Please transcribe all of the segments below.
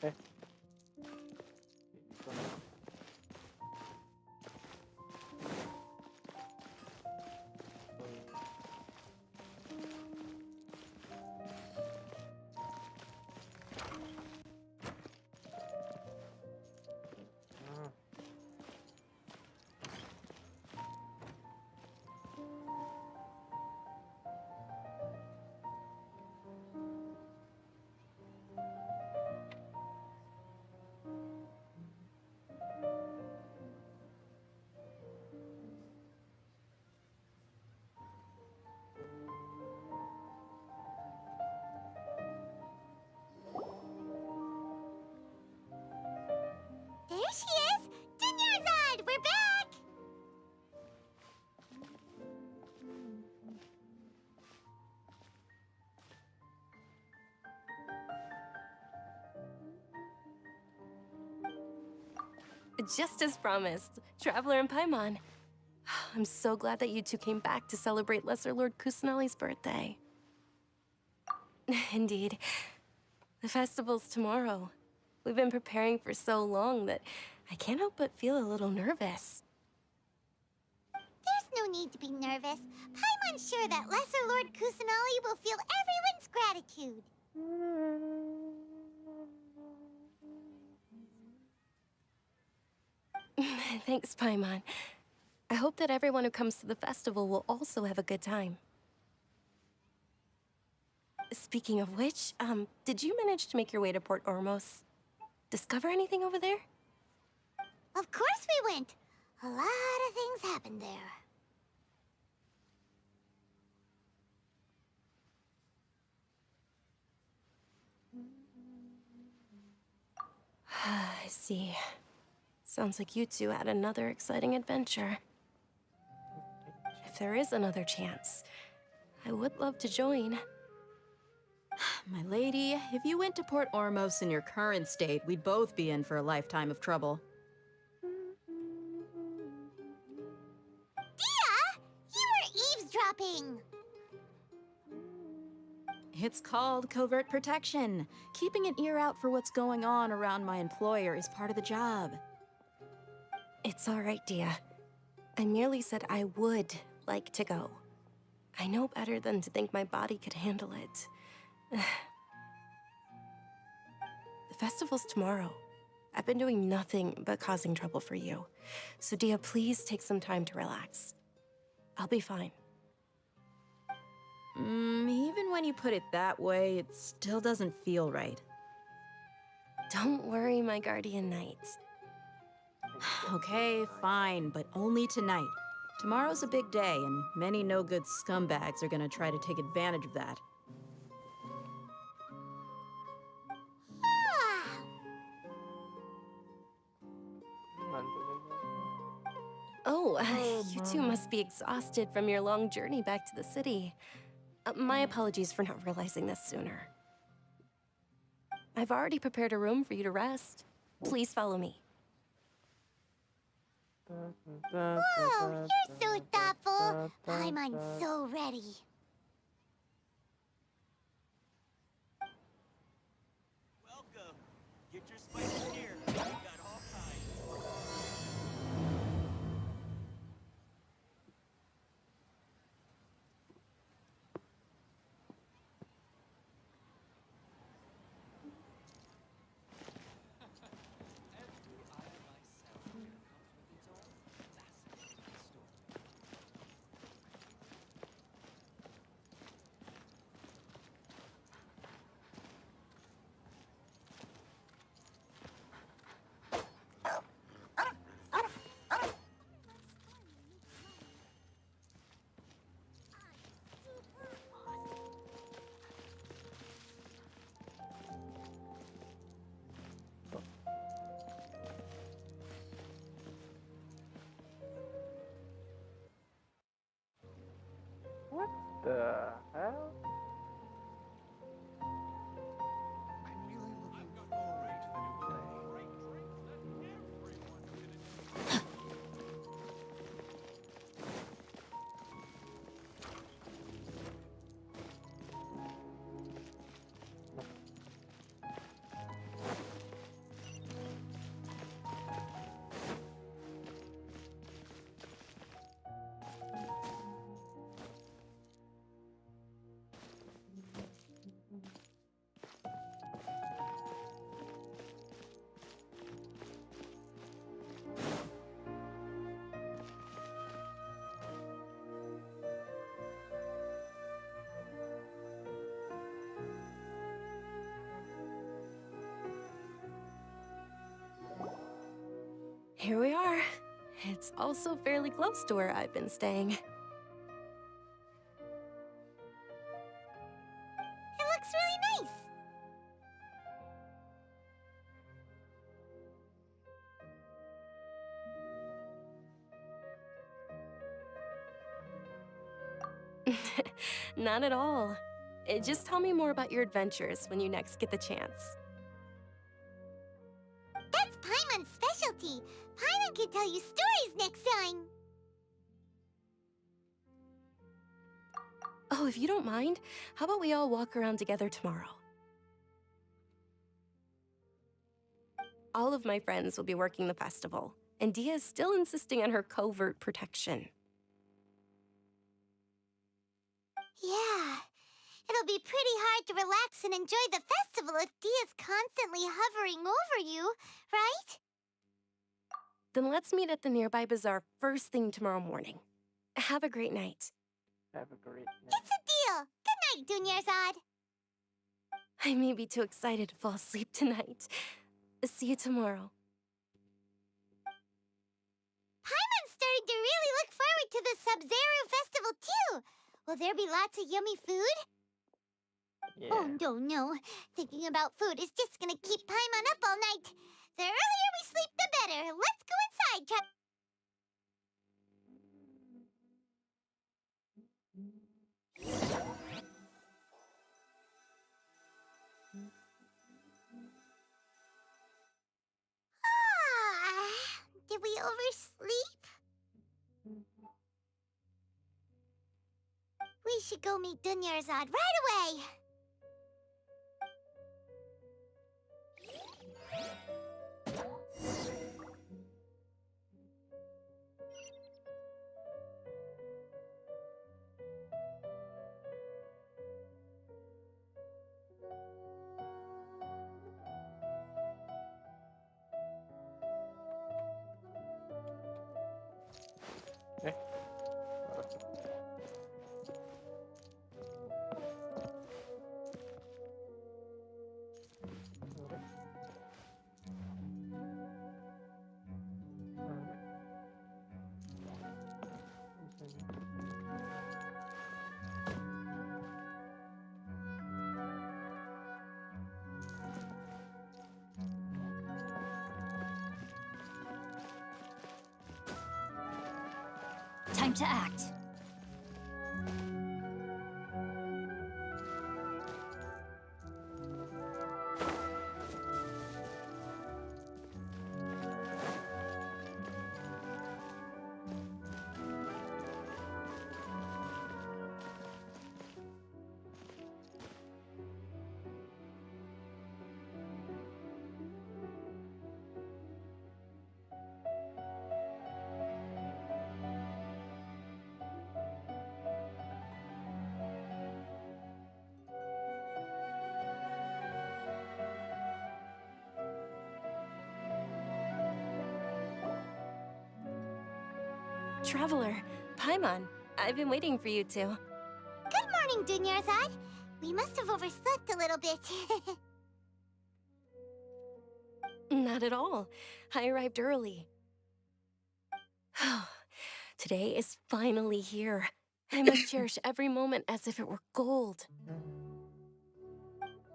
Eh. There she is! Dinyarzad! We're back! Just as promised, Traveler and Paimon. I'm so glad that you two came back to celebrate Lesser Lord Kusanali's birthday. Indeed. The festival's tomorrow. We've been preparing for so long that I can't help but feel a little nervous. There's no need to be nervous. Paimon's sure that Lesser Lord Kusanali will feel everyone's gratitude. Thanks, Paimon. I hope that everyone who comes to the festival will also have a good time. Speaking of which, did you manage to make your way to Port Ormos? Discover anything over there? Of course we went. A lot of things happened there. I see. Sounds like you two had another exciting adventure. If there is another chance, I would love to join. My lady, if you went to Port Ormos in your current state, we'd both be in for a lifetime of trouble. Dia! You were eavesdropping! It's called covert protection. Keeping an ear out for what's going on around my employer is part of the job. It's all right, Dia. I merely said I would like to go. I know better than to think my body could handle it. The festival's tomorrow. I've been doing nothing but causing trouble for you. So Dia, please take some time to relax. I'll be fine. Even when you put it that way, it still doesn't feel right. Don't worry, my guardian knight. Okay, fine, but only tonight. Tomorrow's a big day, and many no-good scumbags are gonna try to take advantage of that. Oh, you two must be exhausted from your long journey back to the city. My apologies for not realizing this sooner. I've already prepared a room for you to rest. Please follow me. Whoa, you're so thoughtful. Paimon's so ready. Welcome. Get your spices here. We got all kinds. The hell? I'm really looking forward to the new play. Here we are. It's also fairly close to where I've been staying. It looks really nice. Not at all. Just tell me more about your adventures when you next get the chance. That's Paimon's specialty. Paimon can tell you stories next time. Oh, if you don't mind, how about we all walk around together tomorrow? All of my friends will be working the festival, and Dia is still insisting on her covert protection. Yeah. It'll be pretty hard to relax and enjoy the festival if Dia's constantly hovering over you, right? Then let's meet at the nearby bazaar first thing tomorrow morning. Have a great night. Have a great night. It's a deal. Good night, Dunyarzad. I may be too excited to fall asleep tonight. See you tomorrow. Paimon's starting to really look forward to the Sub-Zero festival too. Will there be lots of yummy food? Yeah. Oh, no. Thinking about food is just gonna keep Paimon up all night. The earlier we sleep, the better. Let's go inside, Did we oversleep? We should go meet Dunyarzad right away. Eh? Time to act. Traveler, Paimon, I've been waiting for you two. Good morning, Dunyarzad. We must have overslept a little bit. Not at all. I arrived early. Today is finally here. I must cherish every moment as if it were gold.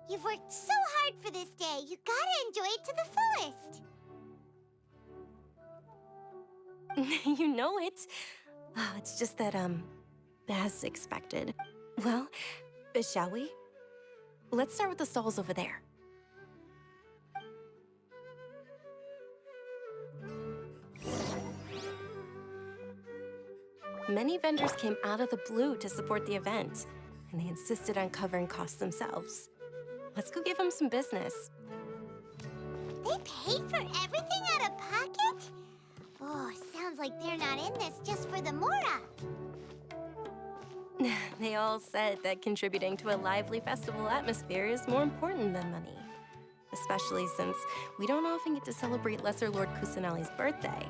You've worked so hard for this day. You gotta enjoy it to the fullest. You know it. It's just that, as expected. Well, shall we? Let's start with the stalls over there. Many vendors came out of the blue to support the event, and they insisted on covering costs themselves. Let's go give them some business. They paid for everything out of pocket? Oh, sounds like they're not in this just for the Mora. They all said that contributing to a lively festival atmosphere is more important than money. Especially since we don't often get to celebrate Lesser Lord Kusanali's birthday.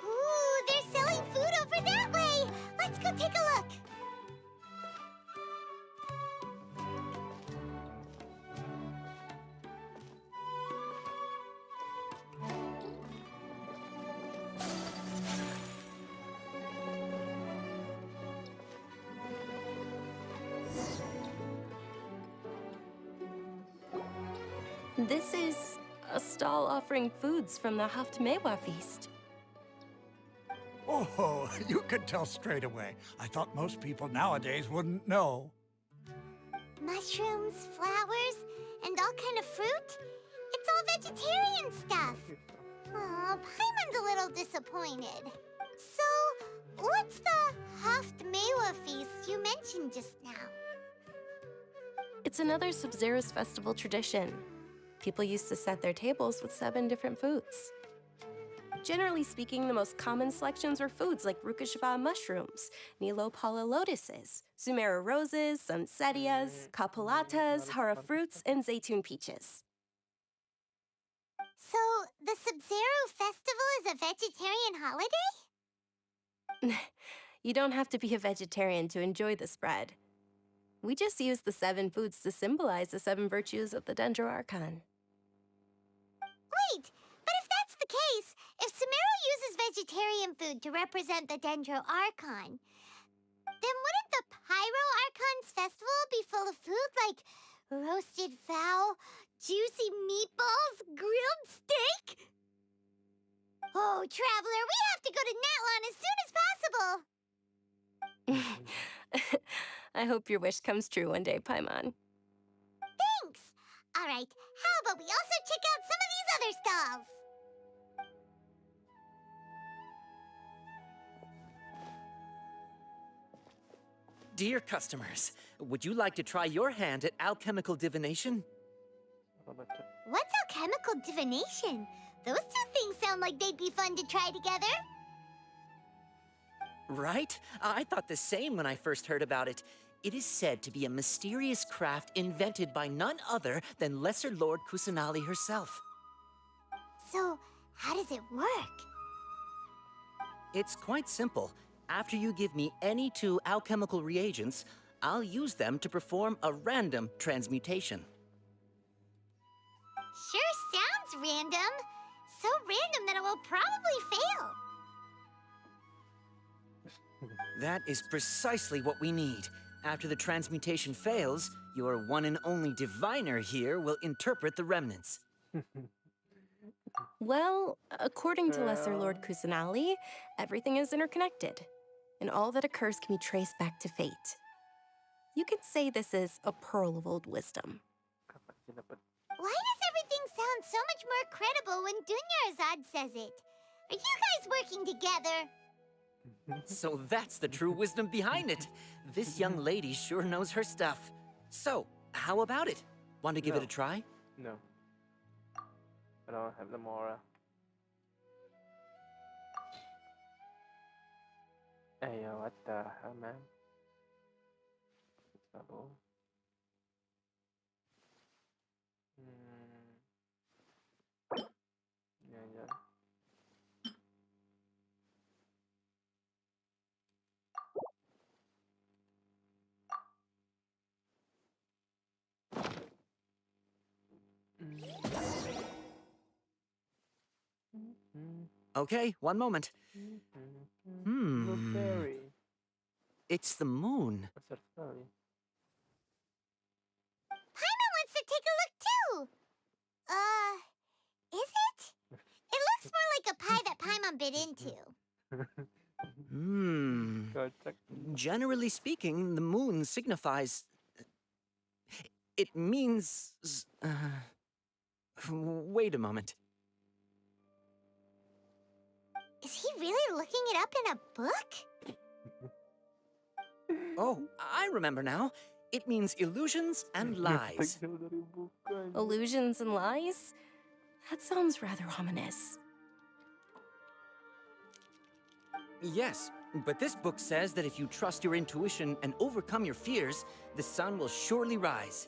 Ooh, they're selling food over that way. Let's go take a look. This is a stall offering foods from the Haftmewa feast. Oh, you could tell straight away. I thought most people nowadays wouldn't know. Mushrooms, flowers, and all kind of fruit? It's all vegetarian stuff. Aw, Paimon's a little disappointed. So, what's the Haftmewa feast you mentioned just now? It's another Sub-Zero's festival tradition. People used to set their tables with 7 different foods. Generally speaking, the most common selections were foods like Rukashva mushrooms, Nilopala lotuses, Sumera roses, Sunsetias, Kapulatas, Hara fruits, and Zaytun peaches. So, the Sub-Zero festival is a vegetarian holiday? You don't have to be a vegetarian to enjoy the spread. We just use the 7 foods to symbolize the 7 virtues of the Dendro Archon. Wait, but if that's the case, if Sumero uses vegetarian food to represent the Dendro Archon, then wouldn't the Pyro Archon's festival be full of food like roasted fowl, juicy meatballs, grilled steak? Oh, Traveler, we have to go to Natlan as soon as possible! I hope your wish comes true one day, Paimon. Thanks! Alright, how about we also check out some of these other stalls? Dear customers, would you like to try your hand at alchemical divination? What's alchemical divination? Those two things sound like they'd be fun to try together. Right? I thought the same when I first heard about it. It is said to be a mysterious craft invented by none other than Lesser Lord Kusanali herself. So, how does it work? It's quite simple. After you give me any 2 alchemical reagents, I'll use them to perform a random transmutation. Sure sounds random. So random that it will probably fail. That is precisely what we need. After the transmutation fails, your one and only diviner here will interpret the remnants. Well, according to Lesser Lord Kusanali, everything is interconnected, and all that occurs can be traced back to fate. You could say this is a pearl of old wisdom. Why does everything sound so much more credible when Dunyarzad says it? Are you guys working together? So that's the true wisdom behind it. This young lady sure knows her stuff. So, how about it? Want to give it a try? No. I don't have the Mora. Hey, yo, what the hell, man? Trouble. Yeah. Okay, one moment. Blueberry. It's the moon. What's that story? Paimon wants to take a look too. Is it? It looks more like a pie that Paimon bit into. Hmm. Go check. Generally speaking, the moon signifies... It means... Wait a moment. Is he really looking it up in a book? Oh, I remember now. It means illusions and lies. Jauh dari bukan. Illusions and lies? That sounds rather ominous. Yes, but this book says that if you trust your intuition and overcome your fears, the sun will surely rise.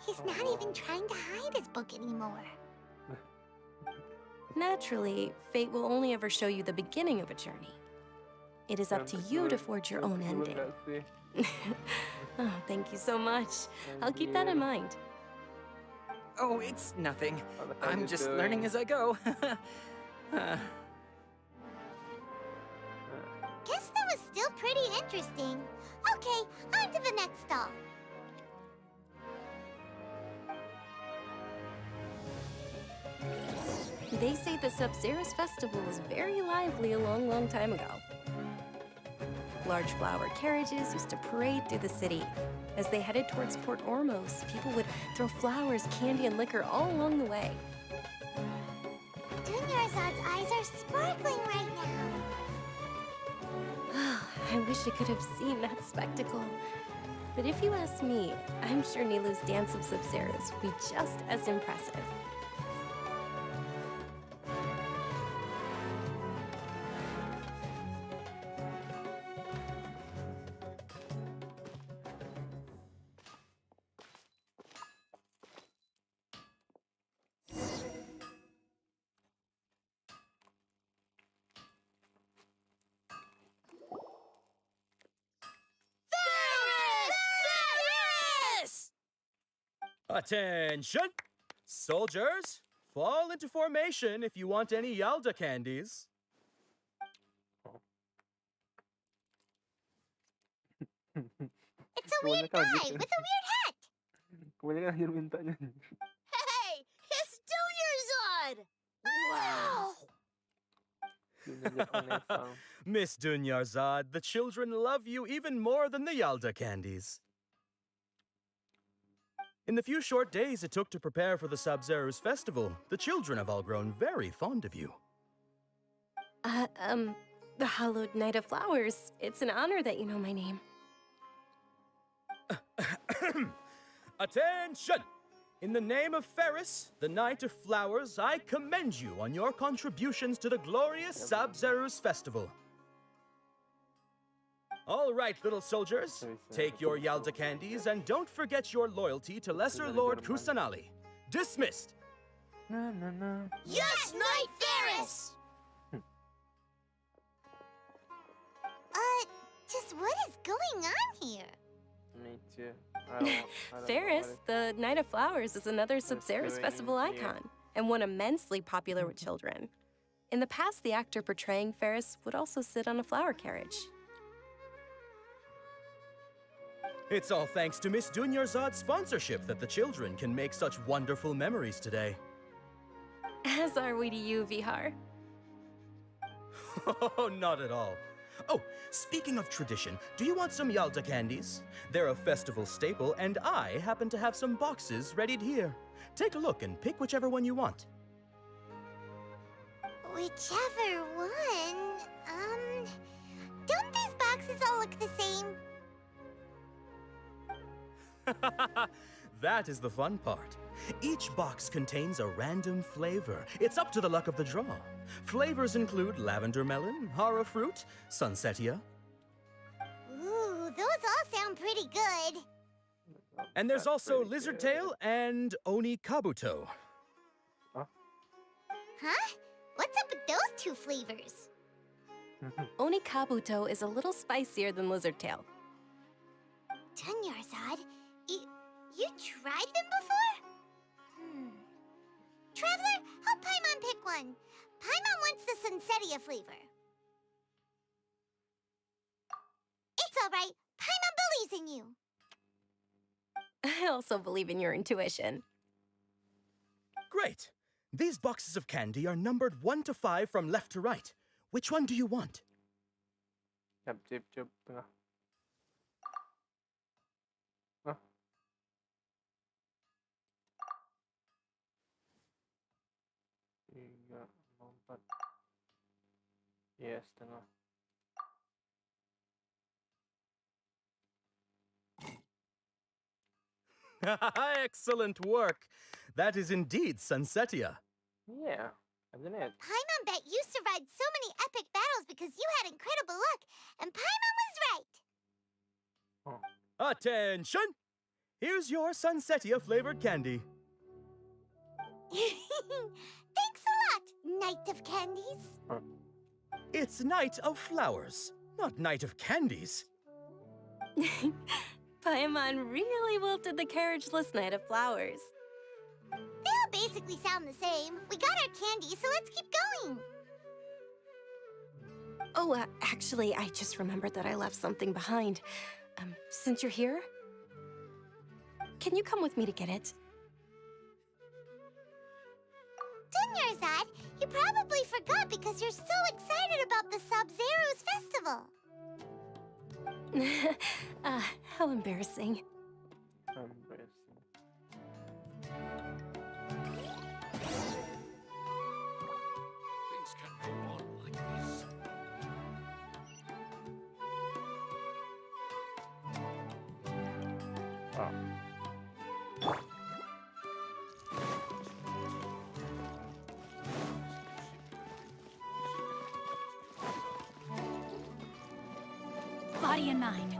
He's not even trying to hide his book anymore. Naturally, fate will only ever show you the beginning of a journey. It is up to you to forge your own ending. Oh, thank you so much. I'll keep that in mind. Oh, it's nothing. I'm just learning as I go. Guess that was still pretty interesting. Okay, on to the next stall. They say the Sub-Zerus festival was very lively a long, long time ago. Large flower carriages used to parade through the city. As they headed towards Port Ormos, people would throw flowers, candy, and liquor all along the way. Dunyarzad's eyes are sparkling right now. I wish I could have seen that spectacle. But if you ask me, I'm sure Nilou's dance of Sub-Zerus would be just as impressive. Attention! Soldiers, fall into formation if you want any Yalda candies. It's a weird guy with a weird hat. Kebanyakan akhir mintanya. Hey, it's Dunyarzad! Wow. Miss Dunyarzad, the children love you even more than the Yalda candies. In the few short days it took to prepare for the Sub-Zerus festival, the children have all grown very fond of you. The hallowed Night of Flowers. It's an honor that you know my name. Attention! In the name of Ferris, the Knight of Flowers, I commend you on your contributions to the glorious Sub-Zerus festival. All right, little soldiers, take your Yalda candies and don't forget your loyalty to Lesser Lord Kusanali. Dismissed! Yes, Knight Ferris! Just what is going on here? Me too. I don't know Ferris, what the Night of Flowers, is another Sub-Zerus doing festival here. icon, and one immensely popular with children. In the past, the actor portraying Ferris would also sit on a flower carriage. It's all thanks to Miss Dunyarzad's sponsorship that the children can make such wonderful memories today. As are we to you, Vihar. Oh, not at all. Oh, speaking of tradition, do you want some Yalda candies? They're a festival staple, and I happen to have some boxes readied here. Take a look and pick whichever one you want. Whichever one. Don't these boxes all look the same? That is the fun part. Each box contains a random flavor. It's up to the luck of the draw. Flavors include lavender melon, hara fruit, sunsetia. Ooh, those all sound pretty good. And there's also lizard tail and oni kabuto. Huh? What's up with those two flavors? Oni Kabuto is a little spicier than Lizard Tail. Dunyarzad, you tried them before? Traveler, help Paimon pick one. Paimon wants the Sunsetia flavor. It's all right. Paimon believes in you. I also believe in your intuition. Great. These boxes of candy are numbered 1 to 5 from left to right. Which one do you want? Chụp chụp chụp tengah. Hah? Tiga, empat. Yes, tengah. Excellent work. That is indeed Sunsetia. Yeah, isn't it? Paimon bet you survived so many epic battles because you had incredible luck, and Paimon was right. Oh. Attention! Here's your Sunsetia flavored candy. Thanks a lot, Knight of Candies. It's Night of Flowers, not Night of Candies. Paimon really wilted the carriageless Knight of Flowers. They all basically sound the same. We got our candy, so let's keep going. Oh, actually, I just remembered that I left something behind. Since you're here, can you come with me to get it? Dunyarzad, you probably forgot because you're so excited about the Sub-Zero's festival. How embarrassing. Embarrassing. Things can go on like this. Oh. Body and mind.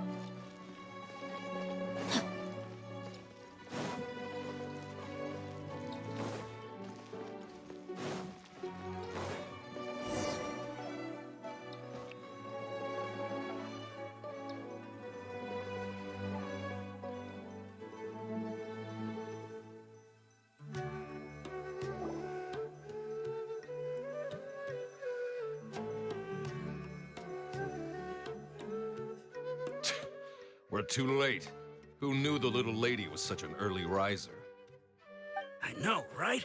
We're too late. Who knew the little lady was such an early riser? I know, right?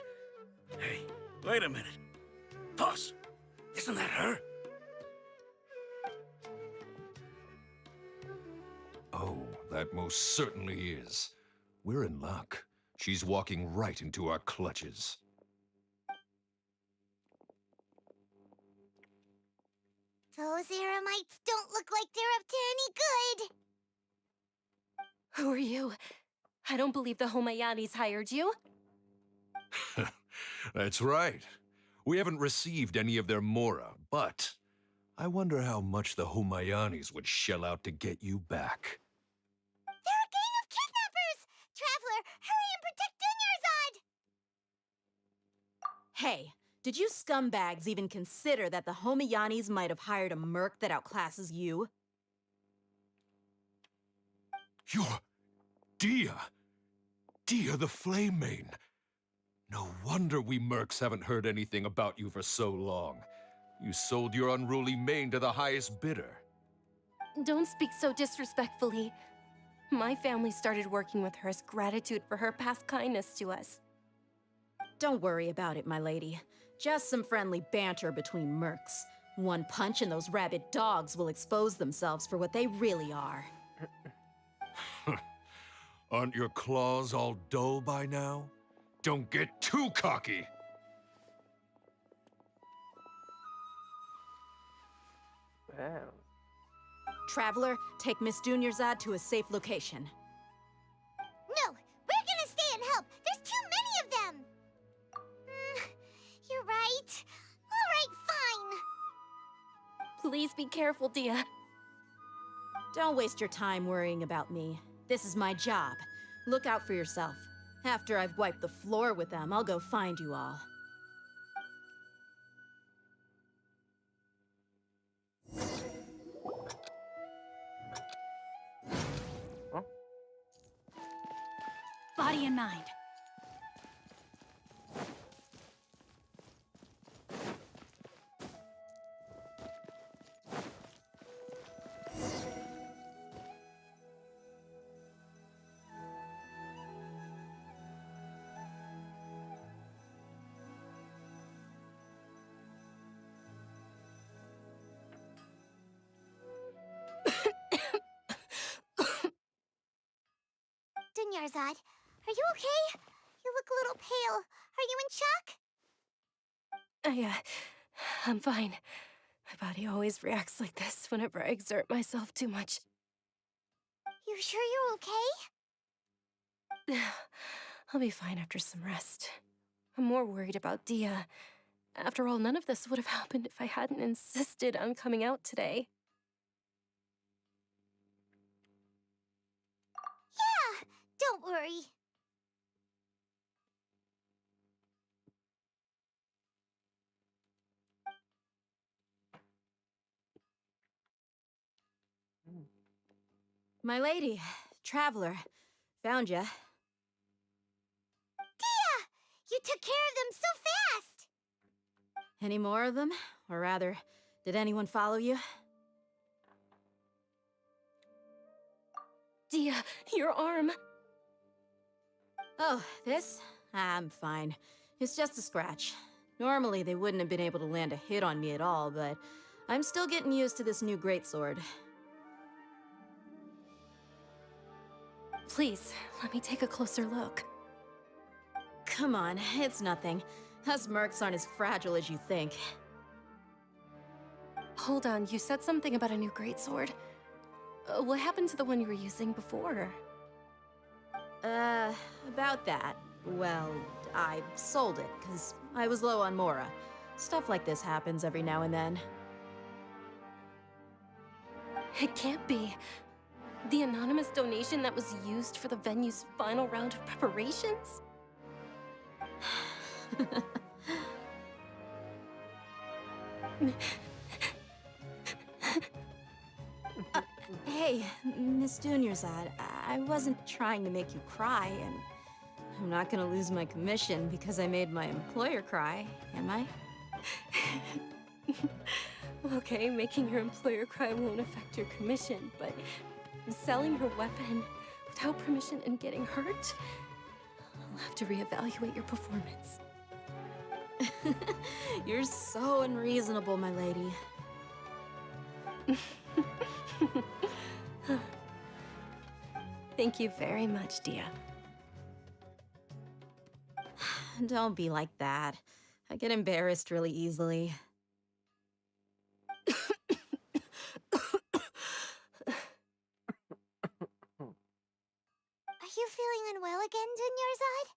Hey, wait a minute. Boss, isn't that her? Oh, that most certainly is. We're in luck. She's walking right into our clutches. Those Eremites don't look like they're up to any good. Who are you? I don't believe the Homayanis hired you. That's right. We haven't received any of their mora, but I wonder how much the Humayanis would shell out to get you back. They're a gang of kidnappers! Traveler, hurry and protect Dunyarzad! Hey, did you scumbags even consider that the Homayanis might have hired a merc that outclasses you? You're Dia! Dia the Flame Mane! No wonder we mercs haven't heard anything about you for so long. You sold your unruly mane to the highest bidder. Don't speak so disrespectfully. My family started working with her as gratitude for her past kindness to us. Don't worry about it, my lady. Just some friendly banter between mercs. One punch and those rabid dogs will expose themselves for what they really are. Aren't your claws all dull by now? Don't get too cocky! Wow. Traveler, take Miss Dunyarzad to a safe location. No, we're gonna stay and help. There's too many of them. You're right. All right, fine. Please be careful, Dia. Don't waste your time worrying about me. This is my job. Look out for yourself. After I've wiped the floor with them, I'll go find you all. Huh? Body and mind. Dunyarzad. Are you okay? You look a little pale. Are you in shock? I'm fine. My body always reacts like this whenever I exert myself too much. You sure you're okay? I'll be fine after some rest. I'm more worried about Dia. After all, none of this would have happened if I hadn't insisted on coming out today. Yeah, don't worry. My lady, traveler, found ya. Dia! You took care of them so fast! Any more of them? Or rather, did anyone follow you? Dia, your arm! Oh, this? I'm fine. It's just a scratch. Normally, they wouldn't have been able to land a hit on me at all, but I'm still getting used to this new greatsword. Please, let me take a closer look. Come on, it's nothing. Us mercs aren't as fragile as you think. Hold on, you said something about a new greatsword. What happened to the one you were using before? About that. Well, I sold it, because I was low on Mora. Stuff like this happens every now and then. It can't be. The anonymous donation that was used for the venue's final round of preparations? Hey, Miss Dunyarzad, I wasn't trying to make you cry, and I'm not gonna lose my commission because I made my employer cry, am I? Okay, making your employer cry won't affect your commission, but selling her weapon without permission and getting hurt? I'll have to reevaluate your performance. You're so unreasonable, my lady. Thank you very much, Dia. Don't be like that. I get embarrassed really easily. Are you feeling unwell again, Dunyarzad?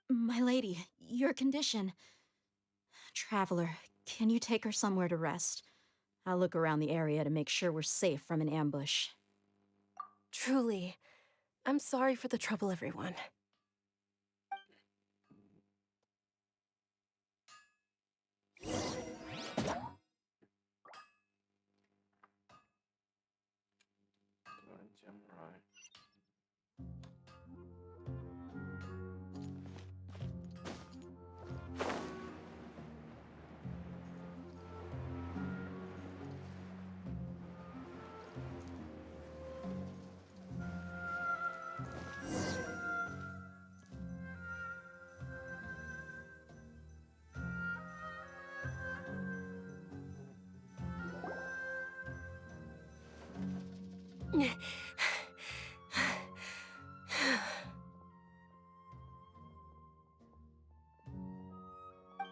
My lady, your condition. Traveler, can you take her somewhere to rest? I'll look around the area to make sure we're safe from an ambush. Truly, I'm sorry for the trouble, everyone.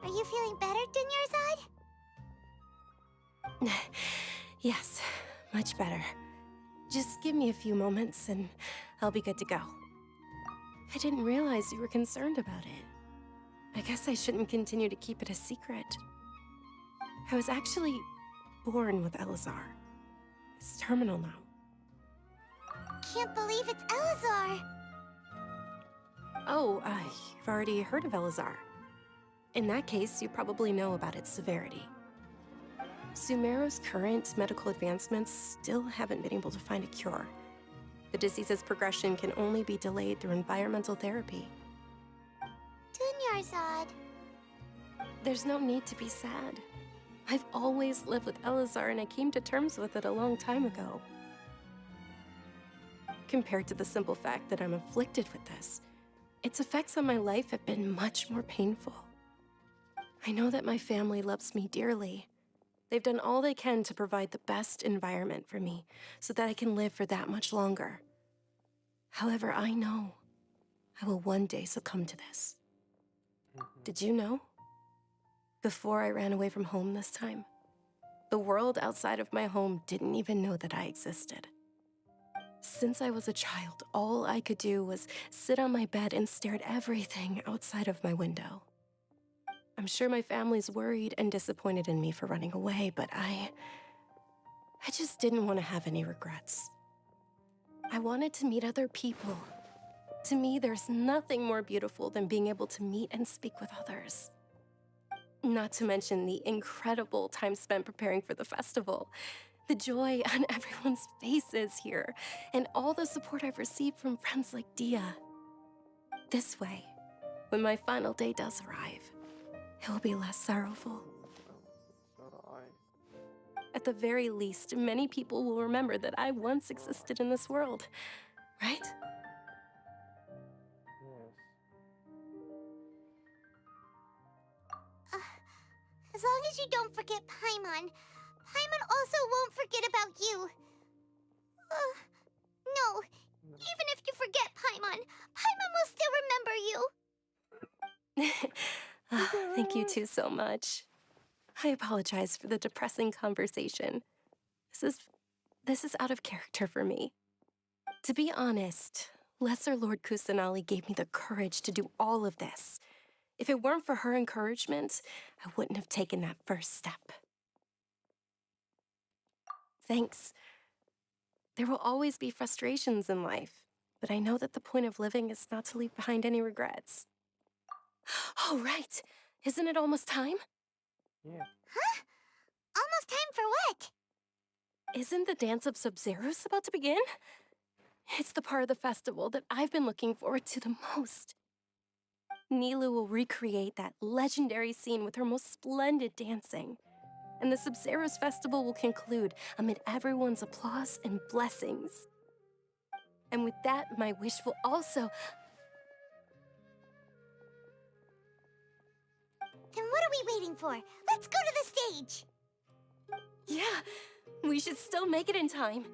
Are you feeling better, Dunyarzad? Yes, much better. Just give me a few moments and I'll be good to go. I didn't realize you were concerned about it. I guess I shouldn't continue to keep it a secret. I was actually born with Elazar. It's terminal now. Can't believe it's Elazar! Oh, you've already heard of Elazar. In that case, you probably know about its severity. Sumeru's current medical advancements still haven't been able to find a cure. The disease's progression can only be delayed through environmental therapy. Dunyarzad. There's no need to be sad. I've always lived with Elazar and I came to terms with it a long time ago. Compared to the simple fact that I'm afflicted with this, its effects on my life have been much more painful. I know that my family loves me dearly. They've done all they can to provide the best environment for me so that I can live for that much longer. However, I know I will one day succumb to this. Did you know? Before I ran away from home this time, the world outside of my home didn't even know that I existed. Since I was a child, all I could do was sit on my bed and stare at everything outside of my window. I'm sure my family's worried and disappointed in me for running away, but I just didn't want to have any regrets. I wanted to meet other people. To me, there's nothing more beautiful than being able to meet and speak with others. Not to mention the incredible time spent preparing for the festival, the joy on everyone's faces here, and all the support I've received from friends like Dia. This way, when my final day does arrive, it will be less sorrowful. So do I. At the very least, many people will remember that I once existed in this world, right? Yes. As long as you don't forget Paimon, Paimon also won't forget about you. No, even if you forget Paimon, Paimon will still remember you. Thank you two so much. I apologize for the depressing conversation. This is out of character for me. To be honest, Lesser Lord Kusanali gave me the courage to do all of this. If it weren't for her encouragement, I wouldn't have taken that first step. Thanks. There will always be frustrations in life, but I know that the point of living is not to leave behind any regrets. Oh, right. Isn't it almost time? Yeah. Huh? Almost time for what? Isn't the Dance of Sub-Zeros about to begin? It's the part of the festival that I've been looking forward to the most. Nilou will recreate that legendary scene with her most splendid dancing. And the Sub-Zeros festival will conclude amid everyone's applause and blessings. And with that, my wish will also... Then what are we waiting for? Let's go to the stage! Yeah, we should still make it in time.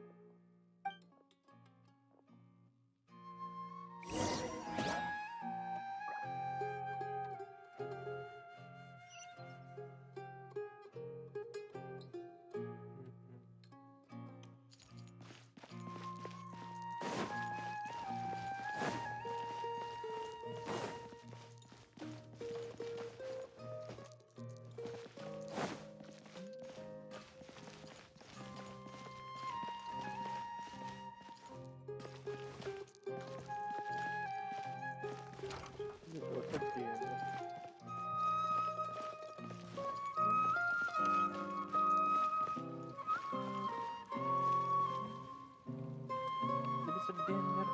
Jadi sedih anjir.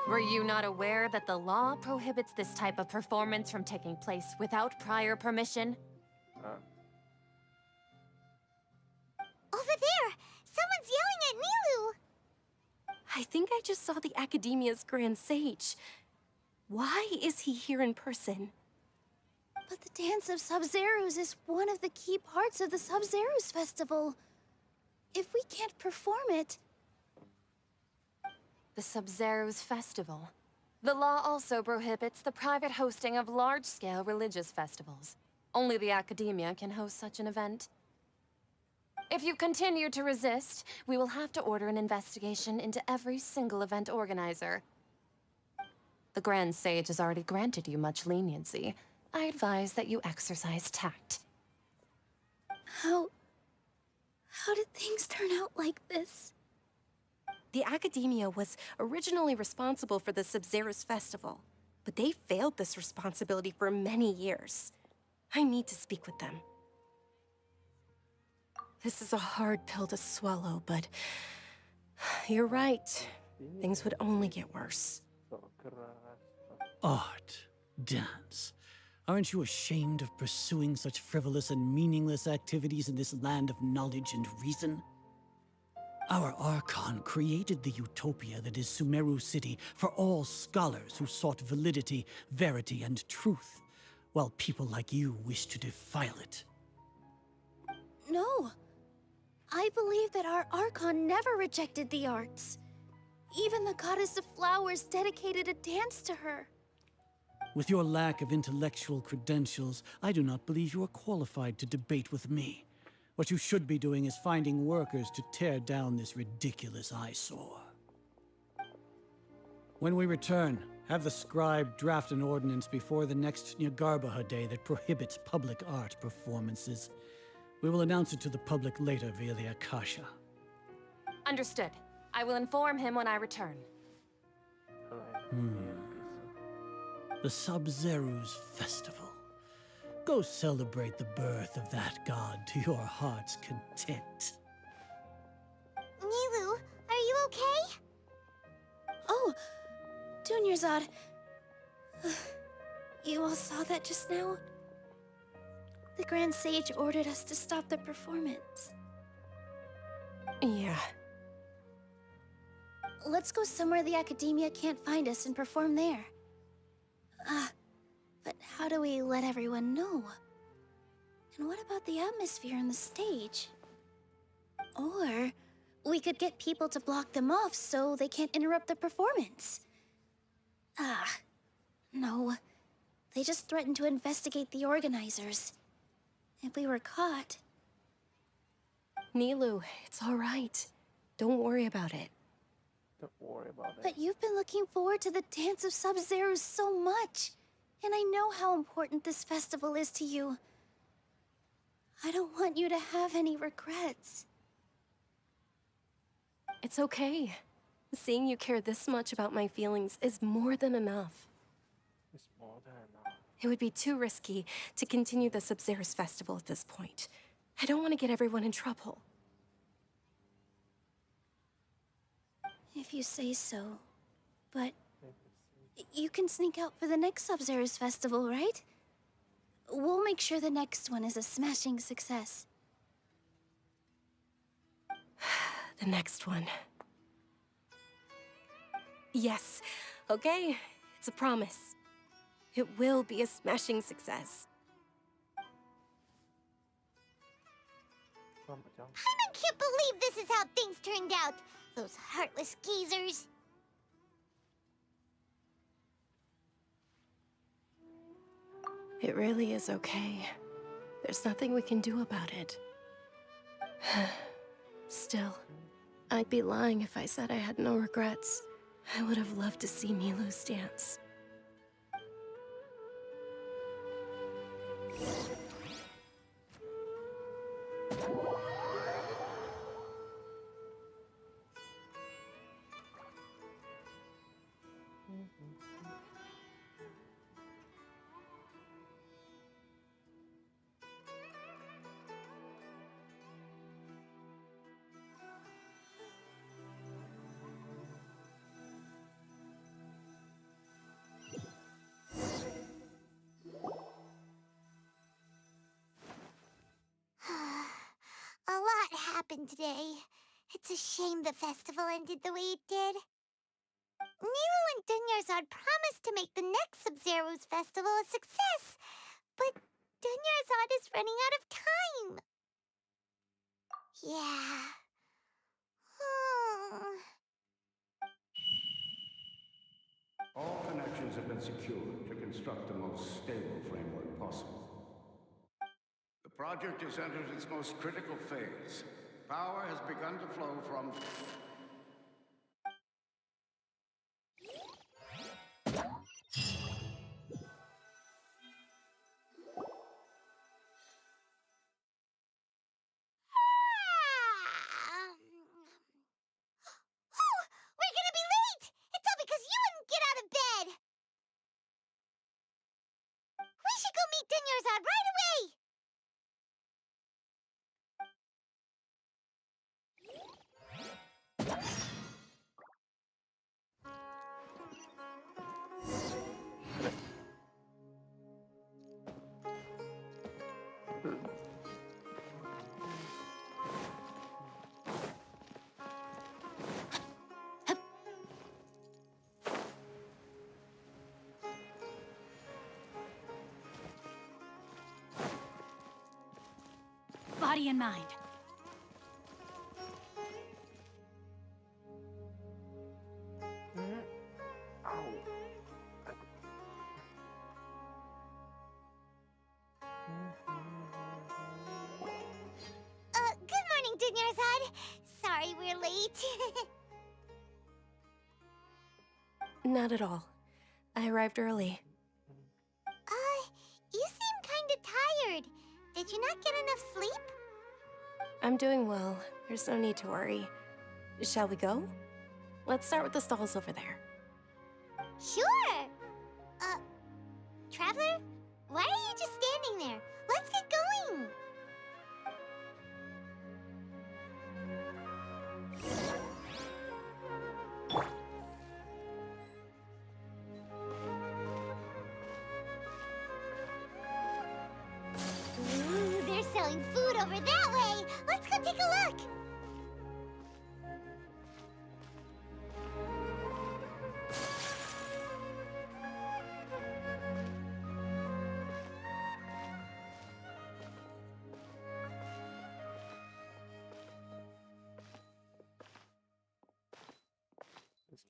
Were you not aware that the law prohibits this type of performance from taking place without prior permission? Over there! Someone's yelling at Nilou! I think I just saw the Academia's Grand Sage. Why is he here in person? But the Dance of Sub-Zeros is one of the key parts of the Sub-Zeros festival. If we can't perform it... The Sub-Zeros Festival. The law also prohibits the private hosting of large-scale religious festivals. Only the Academia can host such an event. If you continue to resist, we will have to order an investigation into every single event organizer. The Grand Sage has already granted you much leniency. I advise that you exercise tact. How did things turn out like this? The Academia was originally responsible for the Sub-Zeros festival, but they failed this responsibility for many years. I need to speak with them. This is a hard pill to swallow, but you're right. Things would only get worse. So keras. Art, dance. Aren't you ashamed of pursuing such frivolous and meaningless activities in this land of knowledge and reason? Our Archon created the utopia that is Sumeru City for all scholars who sought validity, verity, and truth, while people like you wish to defile it. No. I believe that our Archon never rejected the arts. Even the goddess of flowers dedicated a dance to her. With your lack of intellectual credentials, I do not believe you are qualified to debate with me. What you should be doing is finding workers to tear down this ridiculous eyesore. When we return, have the scribe draft an ordinance before the next Nyargarbaha Day that prohibits public art performances. We will announce it to the public later via the Akasha. Understood. I will inform him when I return. The Sub-Zeru's Festival. Go celebrate the birth of that god to your heart's content. Nilou, are you okay? Oh, Dunyarzad. You all saw that just now? The Grand Sage ordered us to stop the performance. Yeah. Let's go somewhere the Academia can't find us and perform there. But how do we let everyone know? And what about the atmosphere on the stage? Or we could get people to block them off so they can't interrupt the performance. No. They just threatened to investigate the organizers. If we were caught... Nilou, it's all right. Don't worry about it. Don't worry about it. But you've been looking forward to the Dance of Sub-Zero so much. And I know how important this festival is to you. I don't want you to have any regrets. It's okay. Seeing you care this much about my feelings is more than enough. It's more than enough. It would be too risky to continue the Sub-Zero's festival at this point. I don't want to get everyone in trouble. If you say so. But you can sneak out for the next Sub-Zero's festival, right? We'll make sure the next one is a smashing success. The next one. Yes. Okay. It's a promise. It will be a smashing success. I can't believe this is how things turned out. Those heartless geezers. It really is okay. There's nothing we can do about it. Still, I'd be lying if I said I had no regrets. I would have loved to see Nilou's dance. A lot happened today. It's a shame the festival ended the way it did. Nilou and Dunyarzad promised to make the next Sub-Zero's festival a success, but Dunyarzad is running out of time. Yeah. All connections have been secured to construct the most stable framework possible. The project has entered its most critical phase. Power has begun to flow from... We're gonna be late! It's all because you wouldn't get out of bed! We should go meet Dunyarzad right away! Body and mind. Nurzad. Sorry we're late. Not at all. I arrived early. You seem kinda tired. Did you not get enough sleep? I'm doing well. There's no need to worry. Shall we go? Let's start with the stalls over there. Sure! Traveler? Why are you just standing there? Let's get going! Ooh, they're selling food over that way! Let's go take a look!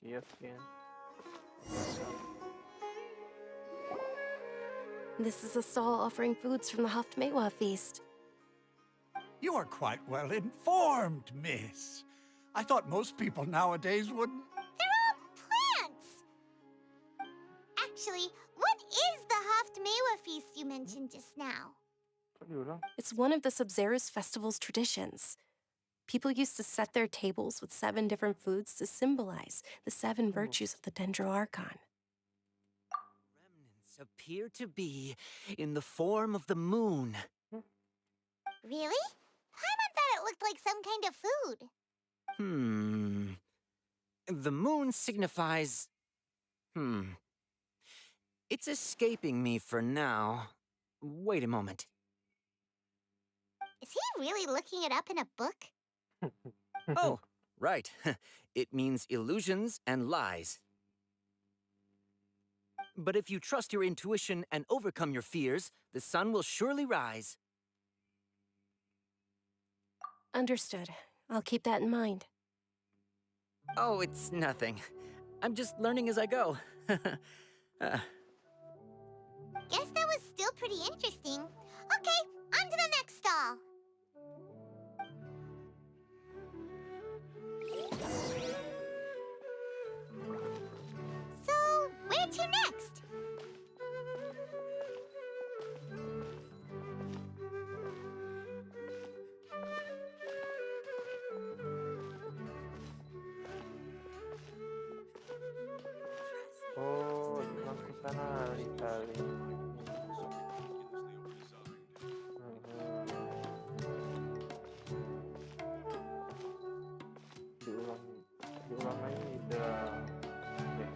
Yes, again. This is a stall offering foods from the Haftmewa feast. You are quite well informed, miss. I thought most people nowadays wouldn't. They're all plants! Actually, what is the Haftmewa feast you mentioned just now? It's one of the Sabzerus festival's traditions. People used to set their tables with 7 different foods to symbolize the 7 virtues of the Dendroarchon. Remnants appear to be in the form of the moon. Really? Paimon thought it looked like some kind of food. The moon signifies... It's escaping me for now. Wait a moment. Is he really looking it up in a book? Oh, right. It means illusions and lies. But if you trust your intuition and overcome your fears, the sun will surely rise. Understood. I'll keep that in mind. Oh, it's nothing. I'm just learning as I go. Guess that was still pretty interesting. Okay, on to the next stall. So, where to next? Oh, memang ke sana kali. Diulang lagi udah. Oke.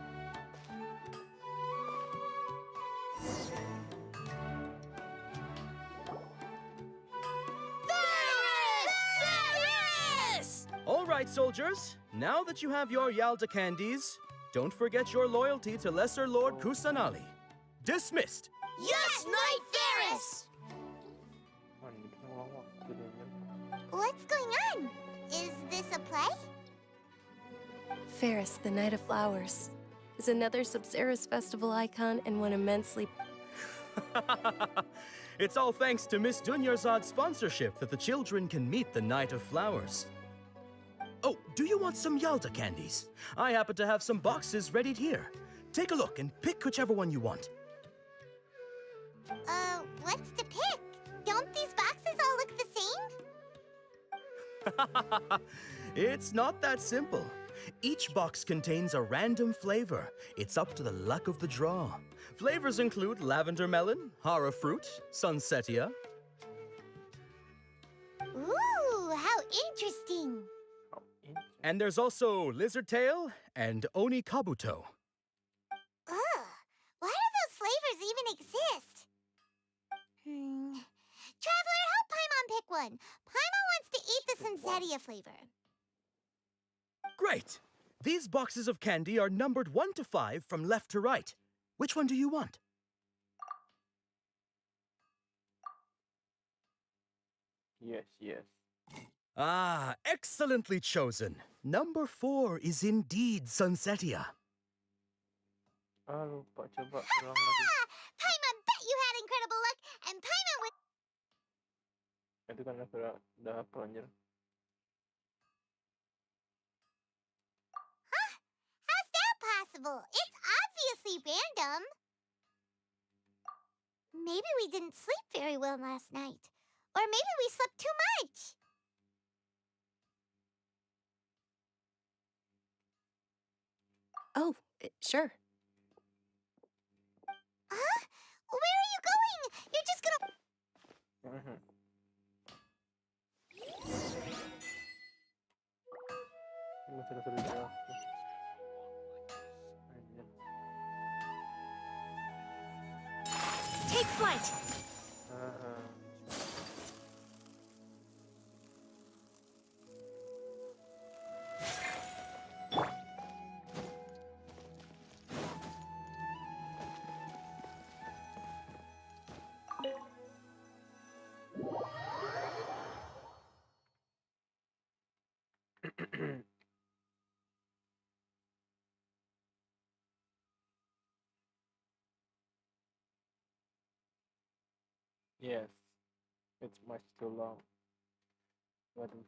All right, soldiers. Now that you have your Yalda candies, don't forget your loyalty to Lesser Lord Kusanali. Dismissed. Yes, Knight Varus! What's going on? Is this a play? Ferris, the Knight of Flowers, is another Sabzerus festival icon and one immensely... It's all thanks to Miss Dunyarzad's sponsorship that the children can meet the Knight of Flowers. Oh, do you want some Yalda candies? I happen to have some boxes ready here. Take a look and pick whichever one you want. What's to pick? Don't these boxes all look the same? It's not that simple. Each box contains a random flavor. It's up to the luck of the draw. Flavors include lavender melon, hara fruit, sunsetia. Ooh, how interesting. And there's also lizard tail and oni kabuto. Ugh, why do those flavors even exist? Traveler, help Paimon pick one. Paimon wants to eat the Sunsetia flavor. Great! These boxes of candy are numbered 1 to 5 from left to right. Which one do you want? Yes. Ah, excellently chosen. Number 4 is indeed Sunsetia. Ah, lupa. Coba ulang lagi. Paimon bet you had incredible luck, and Paimon would... Itu kan udah apa anjir? festival. It's obviously random. Maybe we didn't sleep very well last night. Or maybe we slept too much. Oh, sure. Huh? Where are you going? You're just gonna... Ini masih seru jelas. Take flight! Yes, it's much too long. What if...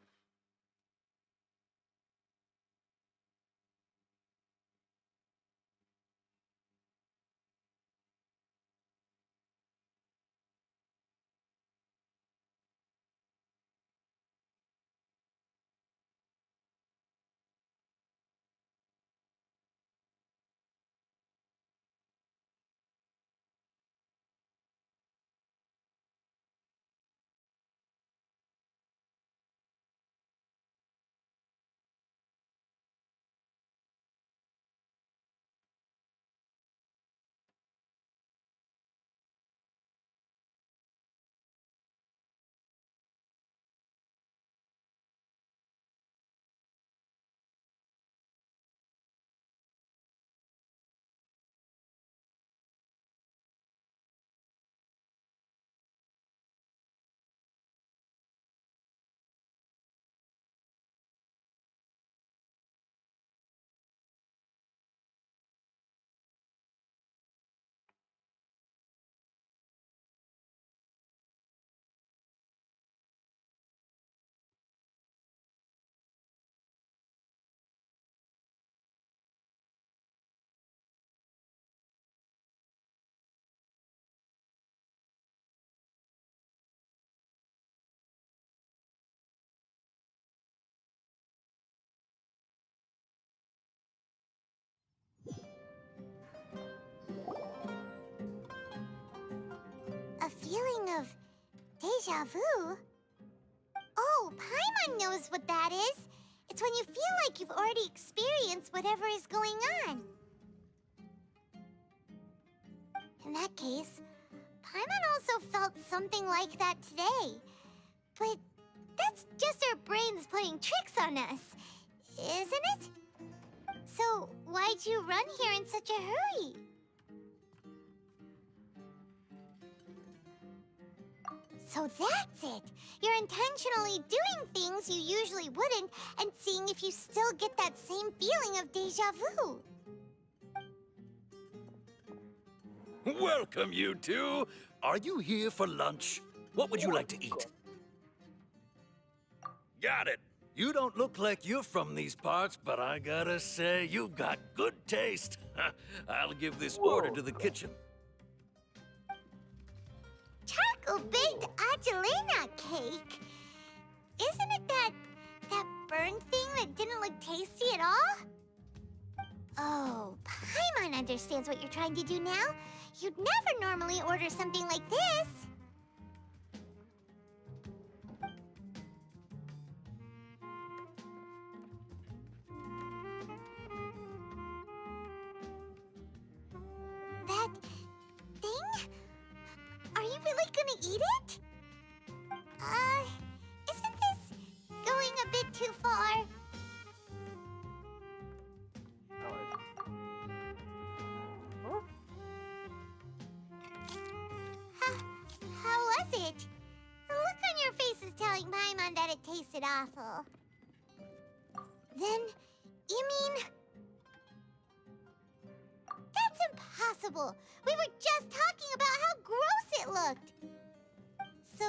A feeling of deja vu? Oh, Paimon knows what that is. It's when you feel like you've already experienced whatever is going on. In that case, Paimon also felt something like that today. But that's just our brains playing tricks on us, isn't it? So why'd you run here in such a hurry? So that's it. You're intentionally doing things you usually wouldn't and seeing if you still get that same feeling of deja vu. Welcome, you two. Are you here for lunch? What would you like to eat? Got it. You don't look like you're from these parts, but I gotta say, you've got good taste. I'll give this order to the kitchen. Charcoal-baked Angelina cake? Isn't it that burned thing that didn't look tasty at all? Oh, Paimon understands what you're trying to do now. You'd never normally order something like this. That thing? Are you really gonna eat it? Isn't this going a bit too far? How was it? The look on your face is telling Paimon that it tasted awful. Then, you mean... That's impossible! We were just talking about how gross it looked! So,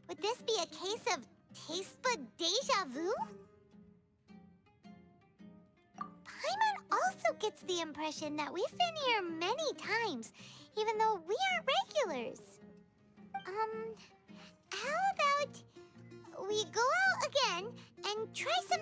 would this be a case of taste bud deja vu? Paimon also gets the impression that we've been here many times, even though we aren't regulars. How about we go out again and try some...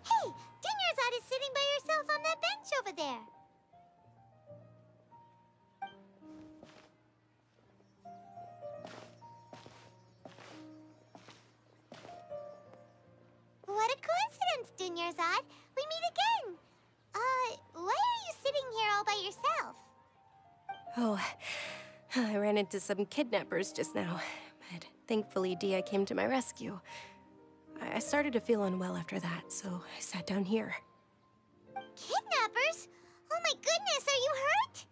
Hey! Dinyarzad is sitting by herself on that bench over there. What a coincidence, Dinyarzad. We meet again. Why are you sitting here all by yourself? Oh, I ran into some kidnappers just now, but thankfully Dia came to my rescue. I started to feel unwell after that, so I sat down here. Kidnappers? Oh my goodness, are you hurt?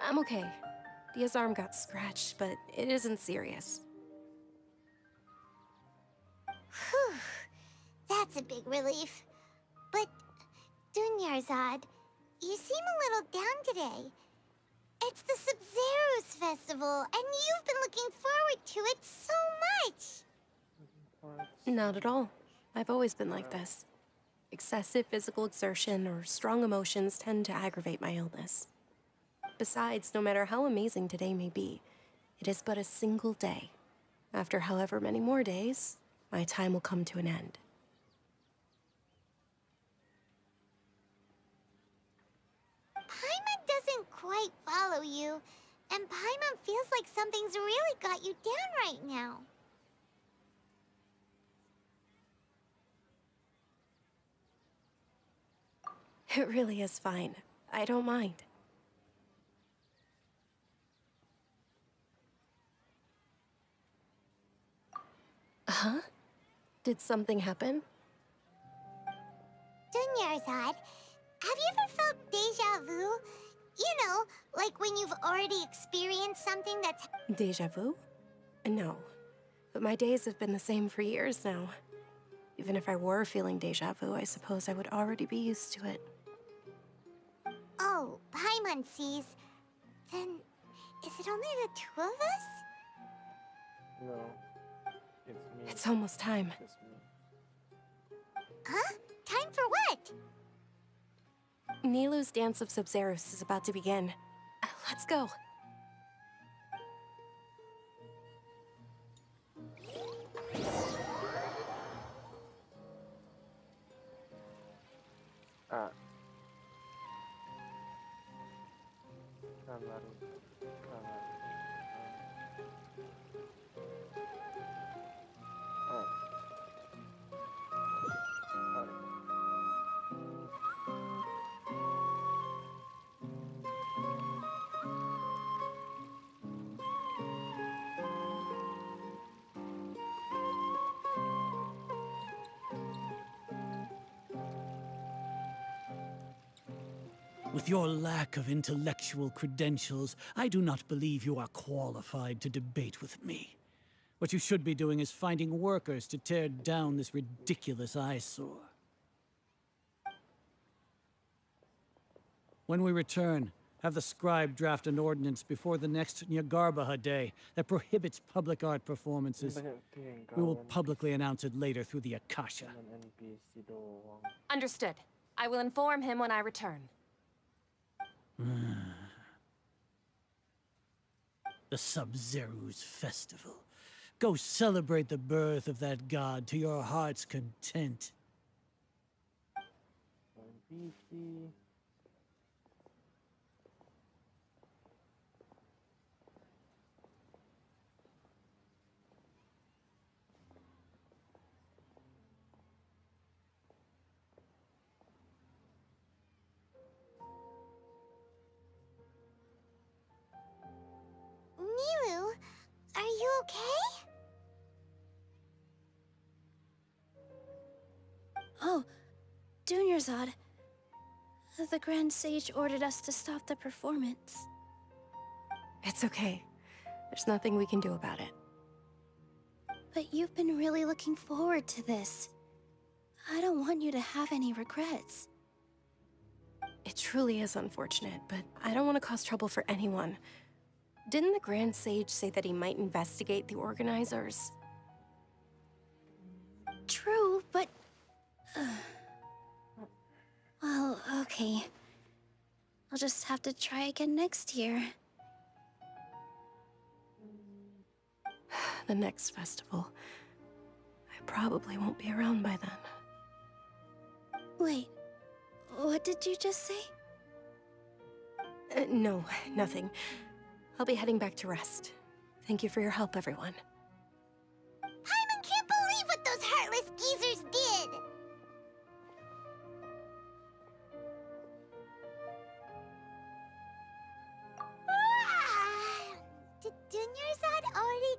I'm okay. Dia's arm got scratched, but it isn't serious. Whew. That's a big relief. But, Dunyarzad, you seem a little down today. It's the Sub-Zero's festival, and you've been looking forward to it so much. Not at all. I've always been like this. Excessive physical exertion or strong emotions tend to aggravate my illness. Besides, no matter how amazing today may be, it is but a single day. After however many more days, my time will come to an end. Paimon doesn't quite follow you, and Paimon feels like something's really got you down right now. It really is fine. I don't mind. Huh? Did something happen? Dunyarzad, have you ever felt deja vu? You know, like when you've already experienced something that's... Deja vu? No. But my days have been the same for years now. Even if I were feeling deja vu, I suppose I would already be used to it. Oh, Paimon sees. Then, is it only the two of us? No. It's almost time. Huh? Time for what? Nilou's Dance of Sub-Zerus is about to begin. Let's go. With your lack of intellectual credentials, I do not believe you are qualified to debate with me. What you should be doing is finding workers to tear down this ridiculous eyesore. When we return, have the scribe draft an ordinance before the next Nyagarbaha Day that prohibits public art performances. We will publicly announce it later through the Akasha. Understood. I will inform him when I return. The Sub-Zerus Festival. Go celebrate the birth of that god to your heart's content. Nilou, are you okay? Oh, Dunyarzad. The Grand Sage ordered us to stop the performance. It's okay. There's nothing we can do about it. But you've been really looking forward to this. I don't want you to have any regrets. It truly is unfortunate, but I don't want to cause trouble for anyone. Didn't the Grand Sage say that he might investigate the organizers? True, but... Well, okay. I'll just have to try again next year. The next festival. I probably won't be around by then. Wait, what did you just say? No, nothing. I'll be heading back to rest. Thank you for your help, everyone. Paimon can't believe what those heartless geezers did! Did Dunyarzad already...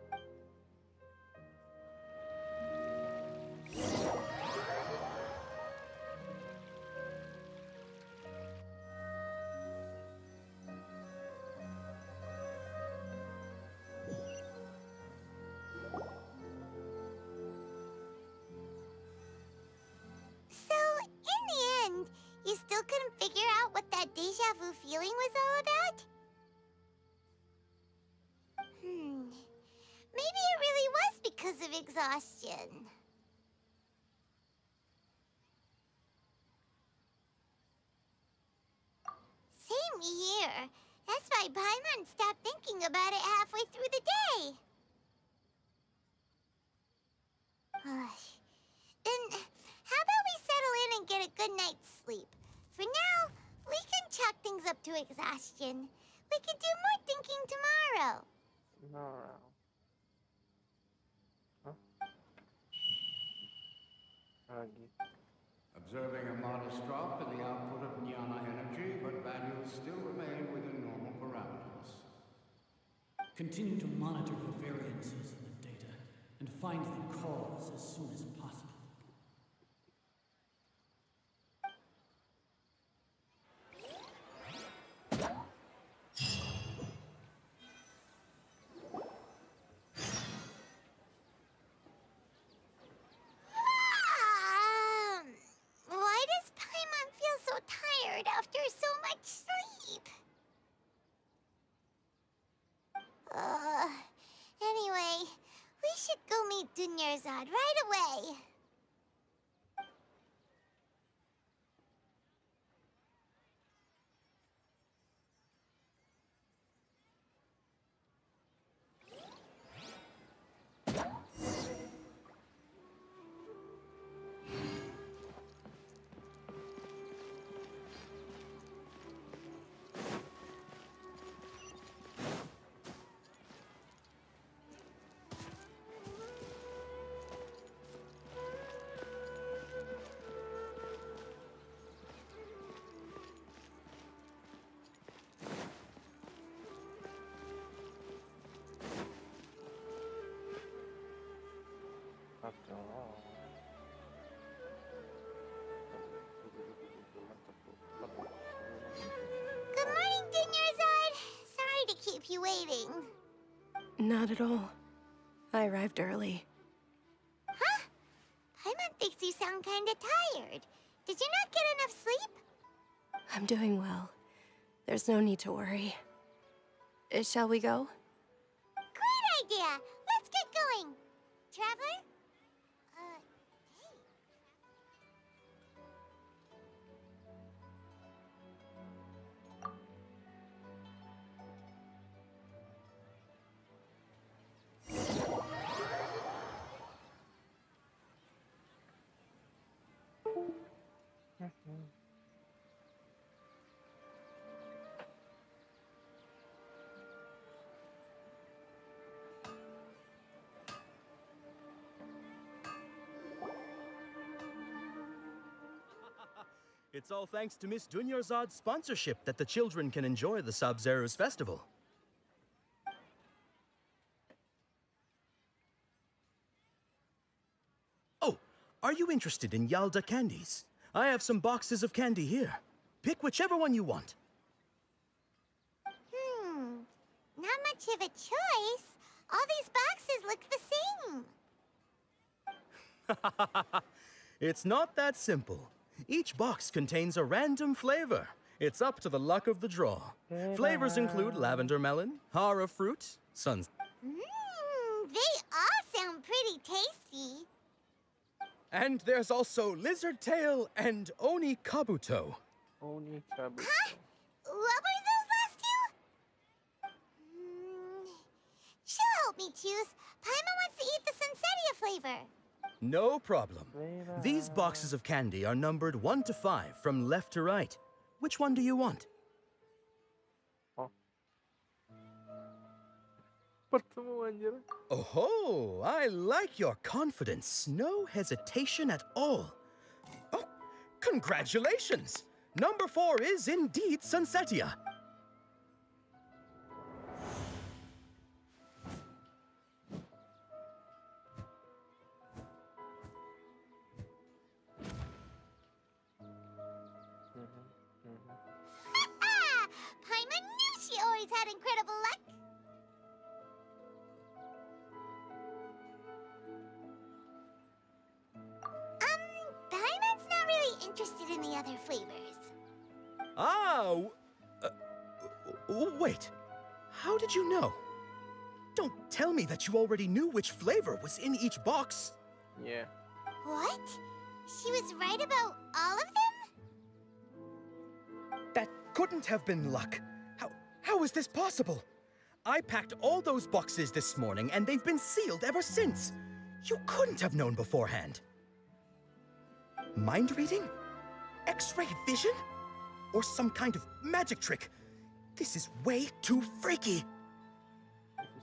You still couldn't figure out what that deja vu feeling was all about? Maybe it really was because of exhaustion. Same here. That's why Paimon stopped thinking about it halfway through the day. Then, how about we settle in and get a good night's sleep? For now, we can chalk things up to exhaustion. We can do more thinking tomorrow. Observing a modest drop in the output of Jnana energy, but values still remain within normal parameters. Continue to monitor for variances in the data and find the cause as soon as possible. Why does Paimon feel so tired after so much sleep? Anyway, we should go meet Dunyarzad right away. After all. Good morning, Dunyarzad. Sorry to keep you waiting. Not at all. I arrived early. Huh? Paimon thinks you sound kinda tired. Did you not get enough sleep? I'm doing well. There's no need to worry. Shall we go? Great idea! Let's get going. Traveler? Hey. It's all thanks to Miss Dunyarzad's sponsorship that the children can enjoy the Sub-Zero's festival. Oh, are you interested in Yalda candies? I have some boxes of candy here. Pick whichever one you want. Not much of a choice. All these boxes look the same. It's not that simple. Each box contains a random flavor. It's up to the luck of the draw. Flavors include lavender melon, hara fruit, suns. They all sound pretty tasty. And there's also lizard tail and oni kabuto. Oni kabuto. Huh? What were those last two? She'll help me choose. Paimon wants to eat the Sunsettia flavor. No problem. These boxes of candy are numbered 1 to 5 from left to right. Which one do you want? Oh, I like your confidence. No hesitation at all. Oh, congratulations! Number 4 is indeed Sunsettia. Paimon knew she always had incredible luck. Paimon's not really interested in the other flavors. Wait. How did you know? Don't tell me that you already knew which flavor was in each box. Yeah. What? She was right about all of them? That couldn't have been luck. How is this possible? I packed all those boxes this morning and they've been sealed ever since. You couldn't have known beforehand. Mind reading? X-ray vision? Or some kind of magic trick? This is way too freaky.